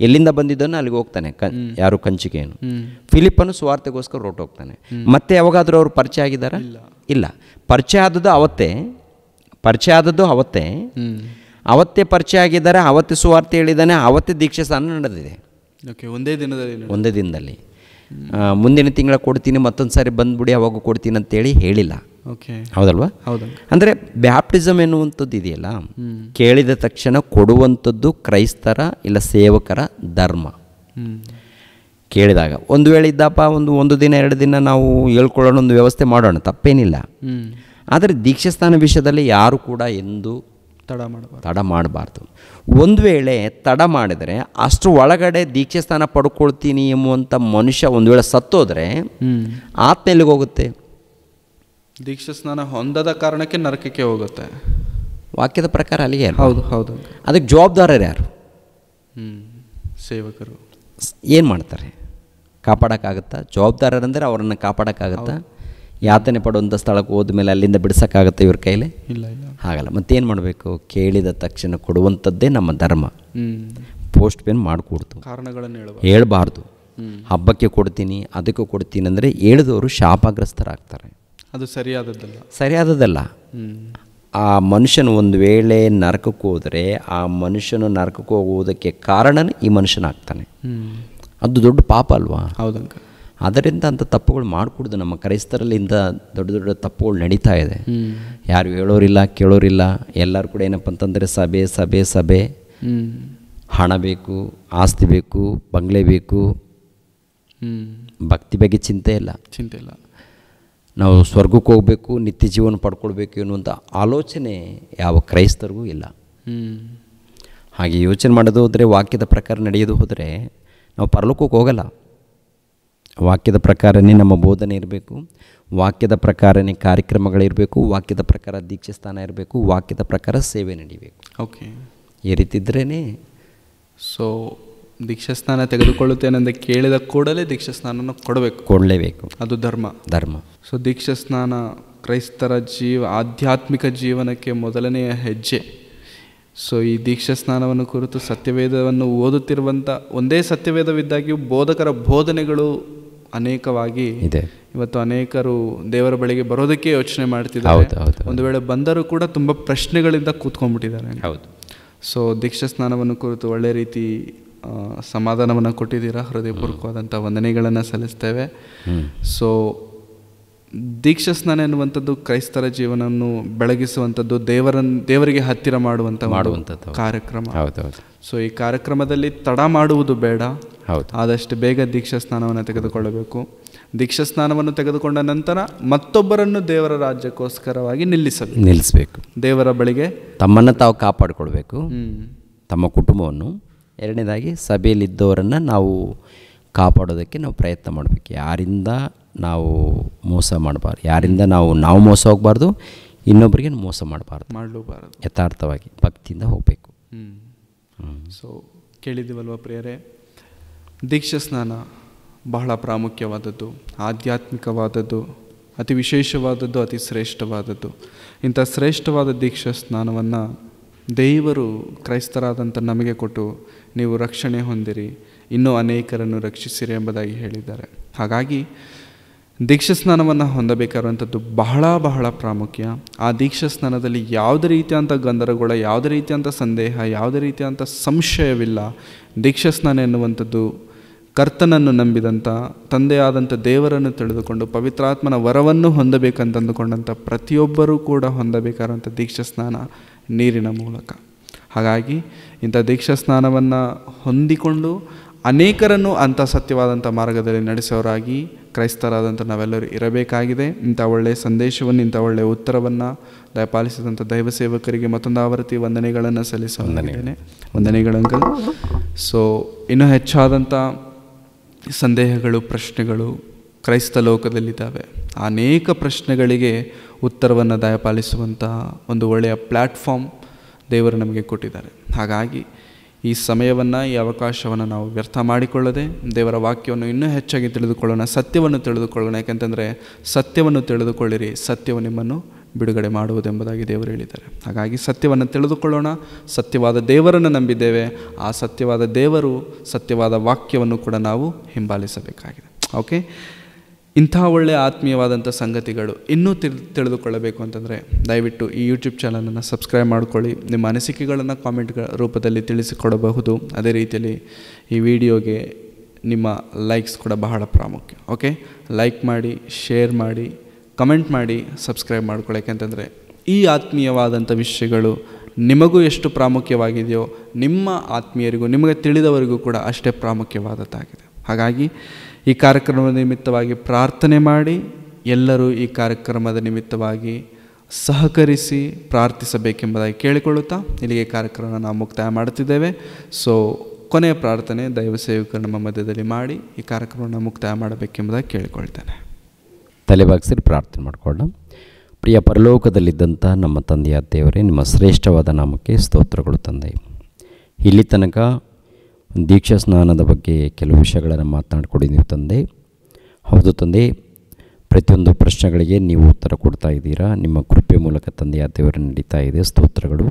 ಎಲ್ಲಿಂದ ಬಂದಿದ್ದಾನೋ ಅಲ್ಲಿಗೆ ಹೋಗ್ತಾನೆ. ಯಾರು? ಕಂಚಿಕೆಯನು. ಫಿಲಿಪ್ಪನು ಸ್ವಾರ್ಥಗೋಸ್ಕರ ಹೊರಟೋಗ್ತಾನೆ. ಮತ್ತೆ ಯಾವಾಗಾದ್ರೂ ಅವ್ರು ಪರಿಚಯ ಆಗಿದ್ದಾರ? ಇಲ್ಲ. ಪರಿಚಯ ಆದದ್ದು ಅವತ್ತೇ ಅವತ್ತೇ ಪರಿಚಯ ಆಗಿದ್ದಾರೆ, ಅವತ್ತೇ ಸುವಾರ್ತೆ ಹೇಳಿದ್ದಾನೆ, ಅವತ್ತೇ ದೀಕ್ಷಾಸ್ಥಾನ ನಡೆದಿದೆ. ಒಂದೇ ದಿನದಲ್ಲಿ. ಮುಂದಿನ ತಿಂಗಳ ಕೊಡ್ತೀನಿ, ಮತ್ತೊಂದು ಸಾರಿ ಬಂದ್ಬಿಡಿ ಅವಾಗ ಕೊಡ್ತೀನಿ ಅಂತೇಳಿ ಹೇಳಿಲ್ಲ. ಹೌದಲ್ವಾ? ಅಂದರೆ ಬ್ಯಾಪ್ಟಿಸಮ್ ಎನ್ನುವಂಥದ್ದು ಇದೆಯಲ್ಲ, ಕೇಳಿದ ತಕ್ಷಣ ಕೊಡುವಂಥದ್ದು ಕ್ರೈಸ್ತರ ಇಲ್ಲ ಸೇವಕರ ಧರ್ಮ. ಕೇಳಿದಾಗ ಒಂದು ವೇಳೆ ಇದ್ದಪ್ಪ ಒಂದು ದಿನ 2 ದಿನ ನಾವು ಹೇಳ್ಕೊಳ್ಳೋಣ, ಒಂದು ವ್ಯವಸ್ಥೆ ಮಾಡೋಣ, ತಪ್ಪೇನಿಲ್ಲ. ಆದರೆ ದೀಕ್ಷಾಸ್ಥಾನ ವಿಷಯದಲ್ಲಿ ಯಾರು ಕೂಡ ಎಂದು ತಡ ಮಾಡಬಾರ್ದು. ಒಂದು ವೇಳೆ ತಡ ಮಾಡಿದರೆ ಅಷ್ಟು ಒಳಗಡೆ ದೀಕ್ಷಾಸ್ಥಾನ ಪಡ್ಕೊಳ್ತೀನಿ ಎಂಬುವಂಥ ಮನುಷ್ಯ ಒಂದು ವೇಳೆ ಸತ್ತೋದ್ರೆ ಆತ್ಮ ಎಲ್ಲಿಗೆ ಹೋಗುತ್ತೆ? ದೀಕ್ಷಾಸ್ನಾನ ಹೊಂದದ ಕಾರಣಕ್ಕೆ ನರಕಕ್ಕೆ ಹೋಗುತ್ತೆ. ವಾಕ್ಯದ ಪ್ರಕಾರ ಅಲ್ಲಿಗೆ. ಹೌದು. ಅದಕ್ಕೆ ಜವಾಬ್ದಾರರು ಯಾರು? ಸೇವಕರು. ಏನು ಮಾಡ್ತಾರೆ? ಕಾಪಾಡೋಕ್ಕಾಗತ್ತಾ? ಜವಾಬ್ದಾರರಂದರೆ ಅವರನ್ನು ಕಾಪಾಡೋಕ್ಕಾಗತ್ತಾ? ಯಾತನೆ ಪಡುವಂಥ ಸ್ಥಳಕ್ಕೆ ಹೋದ್ಮೇಲೆ ಅಲ್ಲಿಂದ ಬಿಡಿಸೋಕ್ಕಾಗತ್ತೆ ಇವ್ರ ಕೈಲೇ? ಇಲ್ಲ. ಹಾಗಲ್ಲ. ಮತ್ತೇನು ಮಾಡಬೇಕು? ಕೇಳಿದ ತಕ್ಷಣ ಕೊಡುವಂಥದ್ದೇ ನಮ್ಮ ಧರ್ಮ. ಪೋಸ್ಟ್ ಪೇನ್ ಮಾಡಿಕೊಡ್ತು, ಕಾರಣಗಳನ್ನು ಹೇಳ್ಬಾರ್ದು. ಹಬ್ಬಕ್ಕೆ ಕೊಡ್ತೀನಿ, ಅದಕ್ಕೆ ಕೊಡ್ತೀನಿ ಅಂದರೆ ಹೇಳಿದವರು ಶಾಪಗ್ರಸ್ತರಾಗ್ತಾರೆ. ಅದು ಸರಿಯಾದದ್ದಲ್ಲ. ಆ ಮನುಷ್ಯನು ಒಂದು ವೇಳೆ ನರಕಕ್ಕೆ ಹೋದರೆ ಆ ಮನುಷ್ಯನು ನರಕಕ್ಕೆ ಹೋಗುವುದಕ್ಕೆ ಕಾರಣನೇ ಈ ಮನುಷ್ಯನಾಗ್ತಾನೆ. ಅದು ದೊಡ್ಡ ಪಾಪ ಅಲ್ವಾ? ಹೌದಂಕ. ಅದರಿಂದ ಅಂಥ ತಪ್ಪುಗಳು ಮಾಡಿಕೊಡ್ದು. ನಮ್ಮ ಕ್ರೈಸ್ತರಲ್ಲಿ ಇಂಥ ದೊಡ್ಡ ತಪ್ಪುಗಳು ನಡೀತಾ ಇದೆ. ಯಾರು ಹೇಳೋರಿಲ್ಲ, ಕೇಳೋರಿಲ್ಲ. ಎಲ್ಲರೂ ಕೂಡ ಏನಪ್ಪ ಅಂತಂದರೆ ಸಭೆ, ಹಣ ಬೇಕು, ಆಸ್ತಿ ಬೇಕು, ಬಂಗ್ಲೆ ಬೇಕು, ಭಕ್ತಿ ಬಗ್ಗೆ ಚಿಂತೆ ಇಲ್ಲ. ನಾವು ಸ್ವರ್ಗಕ್ಕೆ ಹೋಗಬೇಕು, ನಿತ್ಯ ಜೀವನ ಪಡ್ಕೊಳ್ಬೇಕು ಎನ್ನುವಂಥ ಆಲೋಚನೆ ಯಾವ ಕ್ರೈಸ್ತರಿಗೂ ಇಲ್ಲ. ಹಾಗೆ ಯೋಚನೆ ಮಾಡೋದು ಹೋದರೆ, ವಾಕ್ಯದ ಪ್ರಕಾರ ನಡೆಯೋದು ಹೋದರೆ ನಾವು ಪರಲೋಕಕ್ಕೆ ಹೋಗಲ್ಲ. ವಾಕ್ಯದ ಪ್ರಕಾರನೇ ನಮ್ಮ ಬೋಧನೆ ಇರಬೇಕು, ವಾಕ್ಯದ ಪ್ರಕಾರನೇ ಕಾರ್ಯಕ್ರಮಗಳಿರಬೇಕು, ವಾಕ್ಯದ ಪ್ರಕಾರ ದೀಕ್ಷಾಸ್ಥಾನ ಇರಬೇಕು, ವಾಕ್ಯದ ಪ್ರಕಾರ ಸೇವೆ ನಡೀಬೇಕು. ಈ ರೀತಿ ಇದ್ರೇ ದೀಕ್ಷಾಸ್ನಾನ ತೆಗೆದುಕೊಳ್ಳುತ್ತೇನೆಂದು ಕೇಳಿದ ಕೂಡಲೇ ದೀಕ್ಷಾಸ್ನಾನ ಕೊಡಲೇಬೇಕು. ಅದು ಧರ್ಮ. ಸೊ ದೀಕ್ಷಾಸ್ನಾನ ಕ್ರೈಸ್ತರ ಆಧ್ಯಾತ್ಮಿಕ ಜೀವನಕ್ಕೆ ಮೊದಲನೆಯ ಹೆಜ್ಜೆ. ಸೊ ಈ ದೀಕ್ಷಾಸ್ನಾನವನ್ನು ಕುರಿತು ಸತ್ಯವೇದವನ್ನು ಓದುತ್ತಿರುವಂಥ ಒಂದೇ ಸತ್ಯವೇದವಿದ್ದಾಗಿಯೂ ಬೋಧಕರ ಬೋಧನೆಗಳು ಅನೇಕವಾಗಿ ಇದೆ. ಇವತ್ತು ಅನೇಕರು ದೇವರ ಬಳಿಗೆ ಬರೋದಕ್ಕೆ ಯೋಚನೆ ಮಾಡ್ತಿದ್ದಾರೆ. ಒಂದು ವೇಳೆ ಬಂದರೂ ಕೂಡ ತುಂಬ ಪ್ರಶ್ನೆಗಳಿಂದ ಕೂತ್ಕೊಂಡ್ಬಿಟ್ಟಿದ್ದಾರೆ. ಸೊ ದೀಕ್ಷಾಸ್ನಾನವನ್ನು ಕುರಿತು ಒಳ್ಳೆ ರೀತಿ ಸಮಾಧಾನವನ್ನು ಕೊಟ್ಟಿದ್ದೀರಾ. ಹೃದಯಪೂರ್ವಕವಾದಂಥ ವಂದನೆಗಳನ್ನು ಸಲ್ಲಿಸ್ತೇವೆ. ಸೊ ದೀಕ್ಷಾಸ್ನಾನ ಎನ್ನುವಂಥದ್ದು ಕ್ರೈಸ್ತರ ಜೀವನವನ್ನು ಬೆಳಗಿಸುವಂಥದ್ದು, ದೇವರಿಗೆ ಹತ್ತಿರ ಮಾಡುವಂಥದ್ದು ಕಾರ್ಯಕ್ರಮ. ಹೌದೌದು. ಸೊ ಈ ಕಾರ್ಯಕ್ರಮದಲ್ಲಿ ತಡ ಮಾಡುವುದು ಬೇಡ. ಹೌದು. ಆದಷ್ಟು ಬೇಗ ದೀಕ್ಷಾಸ್ನಾನವನ್ನು ತೆಗೆದುಕೊಳ್ಳಬೇಕು. ದೀಕ್ಷಾಸ್ನಾನವನ್ನು ತೆಗೆದುಕೊಂಡ ನಂತರ ಮತ್ತೊಬ್ಬರನ್ನು ದೇವರ ರಾಜ್ಯಕ್ಕೋಸ್ಕರವಾಗಿ ನಿಲ್ಲಿಸಬೇಕು. ದೇವರ ಬಳಿಗೆ ತಮ್ಮನ್ನು ತಾವು ಕಾಪಾಡಿಕೊಳ್ಬೇಕು, ತಮ್ಮ ಕುಟುಂಬವನ್ನು. ಎರಡನೇದಾಗಿ ಸಭೆಯಲ್ಲಿದ್ದವರನ್ನು ನಾವು ಕಾಪಾಡೋದಕ್ಕೆ ನಾವು ಪ್ರಯತ್ನ ಮಾಡಬೇಕು. ಯಾರಿಂದ ನಾವು ಮೋಸ ಮಾಡಬಾರ್ದು, ಯಾರಿಂದ ನಾವು ಮೋಸ ಹೋಗಬಾರ್ದು, ಇನ್ನೊಬ್ಬರಿಗೆ ಮೋಸ ಮಾಡಬಾರ್ದು. ಯಥಾರ್ಥವಾಗಿ ಭಕ್ತಿಯಿಂದ ಹೋಗಬೇಕು. ಸೊ ಕೇಳಿದ್ದೀವಲ್ವ ಪ್ರಿಯರೇ, ದೀಕ್ಷಾ ಸ್ನಾನ ಬಹಳ ಪ್ರಾಮುಖ್ಯವಾದದ್ದು, ಆಧ್ಯಾತ್ಮಿಕವಾದದ್ದು, ಅತಿ ವಿಶೇಷವಾದದ್ದು, ಅತಿ ಶ್ರೇಷ್ಠವಾದದ್ದು. ಇಂಥ ಶ್ರೇಷ್ಠವಾದ ದೀಕ್ಷಾ ಸ್ನಾನವನ್ನು ದೇವರು ಕ್ರೈಸ್ತರಾದಂಥ ನಮಗೆ ಕೊಟ್ಟು ನೀವು ರಕ್ಷಣೆ ಹೊಂದಿರಿ, ಇನ್ನೂ ಅನೇಕರನ್ನು ರಕ್ಷಿಸಿರಿ ಎಂಬುದಾಗಿ ಹೇಳಿದ್ದಾರೆ. ಹಾಗಾಗಿ ದೀಕ್ಷಾ ಸ್ನಾನವನ್ನು ಹೊಂದಬೇಕಾದಂಥದ್ದು ಬಹಳ ಬಹಳ ಪ್ರಾಮುಖ್ಯ. ಆ ದೀಕ್ಷಾ ಸ್ನಾನದಲ್ಲಿ ಯಾವುದೇ ರೀತಿಯಂಥ ಗಂದರಗೋಳ, ಯಾವುದೇ ರೀತಿಯಂಥ ಸಂದೇಹ, ಯಾವುದೇ ರೀತಿಯಂಥ ಸಂಶಯವಿಲ್ಲ. ದೀಕ್ಷಾ ಸ್ನಾನ ಎನ್ನುವಂಥದ್ದು ಕರ್ತನನ್ನು ನಂಬಿದಂಥ, ತಂದೆಯಾದಂಥ ದೇವರನ್ನು ತಿಳಿದುಕೊಂಡು ಪವಿತ್ರಾತ್ಮನ ವರವನ್ನು ಹೊಂದಬೇಕಂತಂದುಕೊಂಡಂಥ ಪ್ರತಿಯೊಬ್ಬರೂ ಕೂಡ ಹೊಂದಬೇಕಾದಂಥ ದೀಕ್ಷಾ ಸ್ನಾನ ನೀರಿನ ಮೂಲಕ. ಹಾಗಾಗಿ ಇಂಥ ದೀಕ್ಷಾ ಸ್ನಾನವನ್ನು ಹೊಂದಿಕೊಂಡು ಅನೇಕರನ್ನು ಅಂಥ ಸತ್ಯವಾದಂಥ ಮಾರ್ಗದಲ್ಲಿ ನಡೆಸೋರಾಗಿ ಕ್ರೈಸ್ತರಾದಂಥ ನಾವೆಲ್ಲರೂ ಇರಬೇಕಾಗಿದೆ. ಇಂಥ ಒಳ್ಳೆಯ ಸಂದೇಶವನ್ನು, ಇಂಥ ಒಳ್ಳೆಯ ಉತ್ತರವನ್ನು ದಯಪಾಲಿಸಿದಂಥ ದೈವ ಸೇವಕರಿಗೆ ಮತ್ತೊಂದು ಆವೃತ್ತಿ ವಂದನೆಗಳನ್ನು ಸಲ್ಲಿಸೋದೇನೆ. ವಂದನೆಗಳಂಕಲ್. ಸೊ ಇನ್ನೂ ಹೆಚ್ಚಾದಂಥ ಸಂದೇಹಗಳು, ಪ್ರಶ್ನೆಗಳು ಕ್ರೈಸ್ತ ಲೋಕದಲ್ಲಿದ್ದಾವೆ. ಅನೇಕ ಪ್ರಶ್ನೆಗಳಿಗೆ ಉತ್ತರವನ್ನು ದಯಪಾಲಿಸುವಂಥ ಒಂದು ಒಳ್ಳೆಯ ಪ್ಲ್ಯಾಟ್ಫಾರ್ಮ್ ದೇವರು ನಮಗೆ ಕೊಟ್ಟಿದ್ದಾರೆ. ಹಾಗಾಗಿ ಈ ಸಮಯವನ್ನು, ಈ ಅವಕಾಶವನ್ನು ನಾವು ವ್ಯರ್ಥ ಮಾಡಿಕೊಳ್ಳದೆ ದೇವರ ವಾಕ್ಯವನ್ನು ಇನ್ನೂ ಹೆಚ್ಚಾಗಿ ತಿಳಿದುಕೊಳ್ಳೋಣ, ಸತ್ಯವನ್ನು ತಿಳಿದುಕೊಳ್ಳೋಣ. ಯಾಕೆಂತಂದರೆ ಸತ್ಯವನ್ನು ತಿಳಿದುಕೊಳ್ಳಿರಿ, ಸತ್ಯವು ನಿಮ್ಮನ್ನು ಬಿಡುಗಡೆ ಮಾಡುವುದೆಂಬುದಾಗಿ ದೇವರು ಹೇಳಿದ್ದಾರೆ. ಹಾಗಾಗಿ ಸತ್ಯವನ್ನು ತಿಳಿದುಕೊಳ್ಳೋಣ. ಸತ್ಯವಾದ ದೇವರನ್ನು ನಂಬಿದ್ದೇವೆ. ಆ ಸತ್ಯವಾದ ದೇವರು, ಸತ್ಯವಾದ ವಾಕ್ಯವನ್ನು ಕೂಡ ನಾವು ಹಿಂಬಾಲಿಸಬೇಕಾಗಿದೆ. ಓಕೆ, ಇಂಥ ಒಳ್ಳೆಯ ಆತ್ಮೀಯವಾದಂಥ ಸಂಗತಿಗಳು ಇನ್ನೂ ತಿಳಿದುಕೊಳ್ಳಬೇಕು ಅಂತಂದರೆ ದಯವಿಟ್ಟು ಈ ಯೂಟ್ಯೂಬ್ ಚಾನಲನ್ನು ಸಬ್ಸ್ಕ್ರೈಬ್ ಮಾಡಿಕೊಳ್ಳಿ. ನಿಮ್ಮ ಅನಿಸಿಕೆಗಳನ್ನು ಕಾಮೆಂಟ್ಗಳ ರೂಪದಲ್ಲಿ ತಿಳಿಸಿಕೊಡಬಹುದು. ಅದೇ ರೀತಿಯಲ್ಲಿ ಈ ವಿಡಿಯೋಗೆ ನಿಮ್ಮ ಲೈಕ್ಸ್ ಕೂಡ ಬಹಳ ಪ್ರಾಮುಖ್ಯ. ಓಕೆ, ಲೈಕ್ ಮಾಡಿ, ಶೇರ್ ಮಾಡಿ, ಕಮೆಂಟ್ ಮಾಡಿ, ಸಬ್ಸ್ಕ್ರೈಬ್ ಮಾಡ್ಕೊಳ್ಳಿ. ಯಾಕೆಂತಂದರೆ ಈ ಆತ್ಮೀಯವಾದಂಥ ವಿಷಯಗಳು ನಿಮಗೂ ಎಷ್ಟು ಪ್ರಾಮುಖ್ಯವಾಗಿದೆಯೋ ನಿಮ್ಮ ಆತ್ಮೀಯರಿಗೂ, ನಿಮಗೆ ತಿಳಿದವರಿಗೂ ಕೂಡ ಅಷ್ಟೇ ಪ್ರಾಮುಖ್ಯವಾದದ್ದಾಗಿದೆ. ಹಾಗಾಗಿ ಈ ಕಾರ್ಯಕ್ರಮದ ನಿಮಿತ್ತವಾಗಿ ಪ್ರಾರ್ಥನೆ ಮಾಡಿ, ಎಲ್ಲರೂ ಈ ಕಾರ್ಯಕ್ರಮದ ನಿಮಿತ್ತವಾಗಿ ಸಹಕರಿಸಿ ಪ್ರಾರ್ಥಿಸಬೇಕೆಂಬುದಾಗಿ ಕೇಳಿಕೊಳ್ಳುತ್ತಾ ಇಲ್ಲಿಗೆ ಕಾರ್ಯಕ್ರಮ ನಾವು ಮುಕ್ತಾಯ ಮಾಡುತ್ತಿದ್ದೇವೆ. ಸೊ ಕೊನೆಯ ಪ್ರಾರ್ಥನೆ ದೈವ ಸೇವಕರು ನಮ್ಮ ಮಧ್ಯದಲ್ಲಿ ಮಾಡಿ ಈ ಕಾರ್ಯಕ್ರಮವನ್ನು ಮುಕ್ತಾಯ ಮಾಡಬೇಕೆಂಬುದಾಗಿ ಕೇಳಿಕೊಳ್ತೇನೆ. ತಲೆಬಾಗಿಸಿ ಪ್ರಾರ್ಥನೆ ಮಾಡಿಕೊಳ್ಳೋಣ. ಪ್ರಿಯ ಪರಲೋಕದಲ್ಲಿದ್ದಂಥ ನಮ್ಮ ತಂದೆಯ ದೇವರೇ, ನಿಮ್ಮ ಶ್ರೇಷ್ಠವಾದ ನಾಮಕ್ಕೆ ಸ್ತೋತ್ರಗಳು ತಂದೆ. ಇಲ್ಲಿ ತನಕ ದೀಕ್ಷಾ ಸ್ನಾನದ ಬಗ್ಗೆ ಕೆಲವು ವಿಷಯಗಳನ್ನು ಮಾತನಾಡಿಕೊಡಿದ್ದೀವಿ ತಂದೆ. ಹೌದು ತಂದೆ, ಪ್ರತಿಯೊಂದು ಪ್ರಶ್ನೆಗಳಿಗೆ ನೀವು ಉತ್ತರ ಕೊಡ್ತಾ ಇದ್ದೀರಾ. ನಿಮ್ಮ ಕೃಪೆ ಮೂಲಕ ತಂದೆಯ ದೇವರು ನಡೀತಾ ಇದೆ. ಸ್ತೋತ್ರಗಳು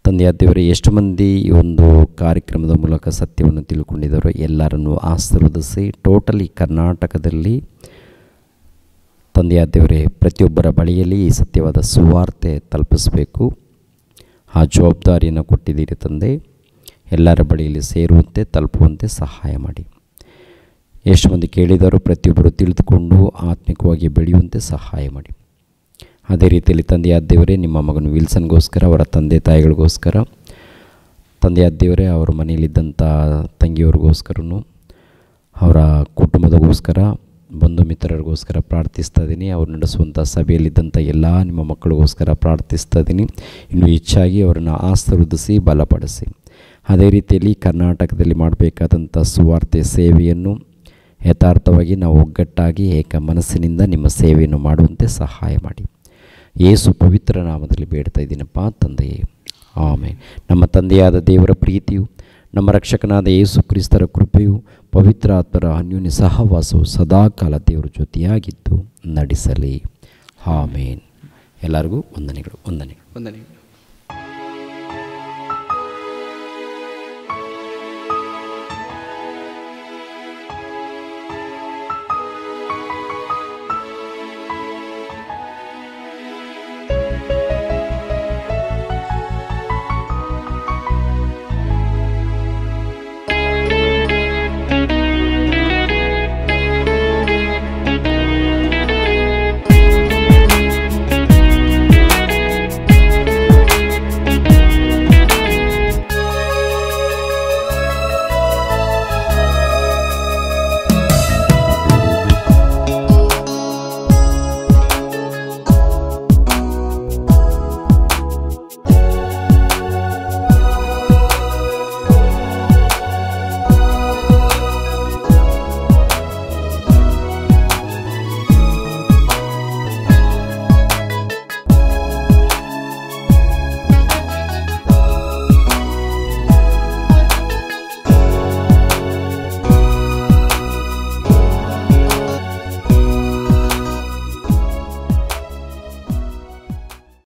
ತಂದೆಯ ದೇವರೇ. ಎಷ್ಟು ಮಂದಿ ಈ ಒಂದು ಕಾರ್ಯಕ್ರಮದ ಮೂಲಕ ಸತ್ಯವನ್ನು ತಿಳ್ಕೊಂಡಿದ್ದಾರೋ ಎಲ್ಲರನ್ನು ಆಶೀರ್ವದಿಸಿ, ಟೋಟಲಿ ಕರ್ನಾಟಕದಲ್ಲಿ ತಂದೆಯ ದೇವರೇ ಪ್ರತಿಯೊಬ್ಬರ ಬಳಿಯಲ್ಲಿ ಈ ಸತ್ಯವಾದ ಸುವಾರ್ತೆ ತಲುಪಿಸಬೇಕು. ಆ ಜವಾಬ್ದಾರಿಯನ್ನು ಕೊಟ್ಟಿದ್ದೀರಿ ತಂದೆ. ಎಲ್ಲರ ಬಳಿಯಲ್ಲಿ ಸೇರುವಂತೆ, ತಲುಪುವಂತೆ ಸಹಾಯ ಮಾಡಿ. ಎಷ್ಟು ಮಂದಿ ಕೇಳಿದಾರೋ ಪ್ರತಿಯೊಬ್ಬರು ತಿಳಿದುಕೊಂಡು ಆತ್ಮಿಕವಾಗಿ ಬೆಳೆಯುವಂತೆ ಸಹಾಯ ಮಾಡಿ. ಅದೇ ರೀತಿಯಲ್ಲಿ ತಂದೆಯ ದೇವರೇ, ನಿಮ್ಮ ಮಗನು ವಿಲ್ಸನ್ಗೋಸ್ಕರ, ಅವರ ತಂದೆ ತಾಯಿಗಳಿಗೋಸ್ಕರ, ತಂದೆಯ ದೇವರೇ ಅವರ ಮನೆಯಲ್ಲಿದ್ದಂಥ ತಂಗಿಯವ್ರಿಗೋಸ್ಕರನು, ಅವರ ಕುಟುಂಬದಗೋಸ್ಕರ, ಬಂಧು ಮಿತ್ರರಿಗೋಸ್ಕರ ಪ್ರಾರ್ಥಿಸ್ತಾ ಇದ್ದೀನಿ. ಅವ್ರು ನಡೆಸುವಂಥ ಸಭೆಯಲ್ಲಿದ್ದಂಥ ಎಲ್ಲ ನಿಮ್ಮ ಮಕ್ಕಳಿಗೋಸ್ಕರ ಪ್ರಾರ್ಥಿಸ್ತಾ ಇದ್ದೀನಿ. ಇನ್ನೂ ಹೆಚ್ಚಾಗಿ ಅವರನ್ನು ಆಶೀರ್ವದಿಸಿ ಬಲಪಡಿಸಿ. ಅದೇ ರೀತಿಯಲ್ಲಿ ಕರ್ನಾಟಕದಲ್ಲಿ ಮಾಡಬೇಕಾದಂಥ ಸುವಾರ್ತೆ ಸೇವೆಯನ್ನು ಯಥಾರ್ಥವಾಗಿ ನಾವು ಒಗ್ಗಟ್ಟಾಗಿ ಏಕ ಮನಸ್ಸಿನಿಂದ ನಿಮ್ಮ ಸೇವೆಯನ್ನು ಮಾಡುವಂತೆ ಸಹಾಯ ಮಾಡಿ. ಯೇಸು ಪವಿತ್ರ ನಾಮದಲ್ಲಿ ಬೇಡ್ತಾ ಇದ್ದೀನಪ್ಪ ತಂದೆಯೇ, ಆಮೇಲೆ. ನಮ್ಮ ತಂದೆಯಾದ ದೇವರ ಪ್ರೀತಿಯು, ನಮ್ಮ ರಕ್ಷಕನಾದ ಯೇಸು ಕ್ರಿಸ್ತರ ಕೃಪೆಯು, ಪವಿತ್ರ ಆತ್ಮರ ಅನ್ಯೋನ್ಯ ಸಹವಾಸವು ಸದಾಕಾಲ ದೇವರ ಜೊತೆಯಾಗಿದ್ದು ನಡೆಸಲಿ. ಆಮೇನ್. ಎಲ್ಲರಿಗೂ ವಂದನೆಗಳು.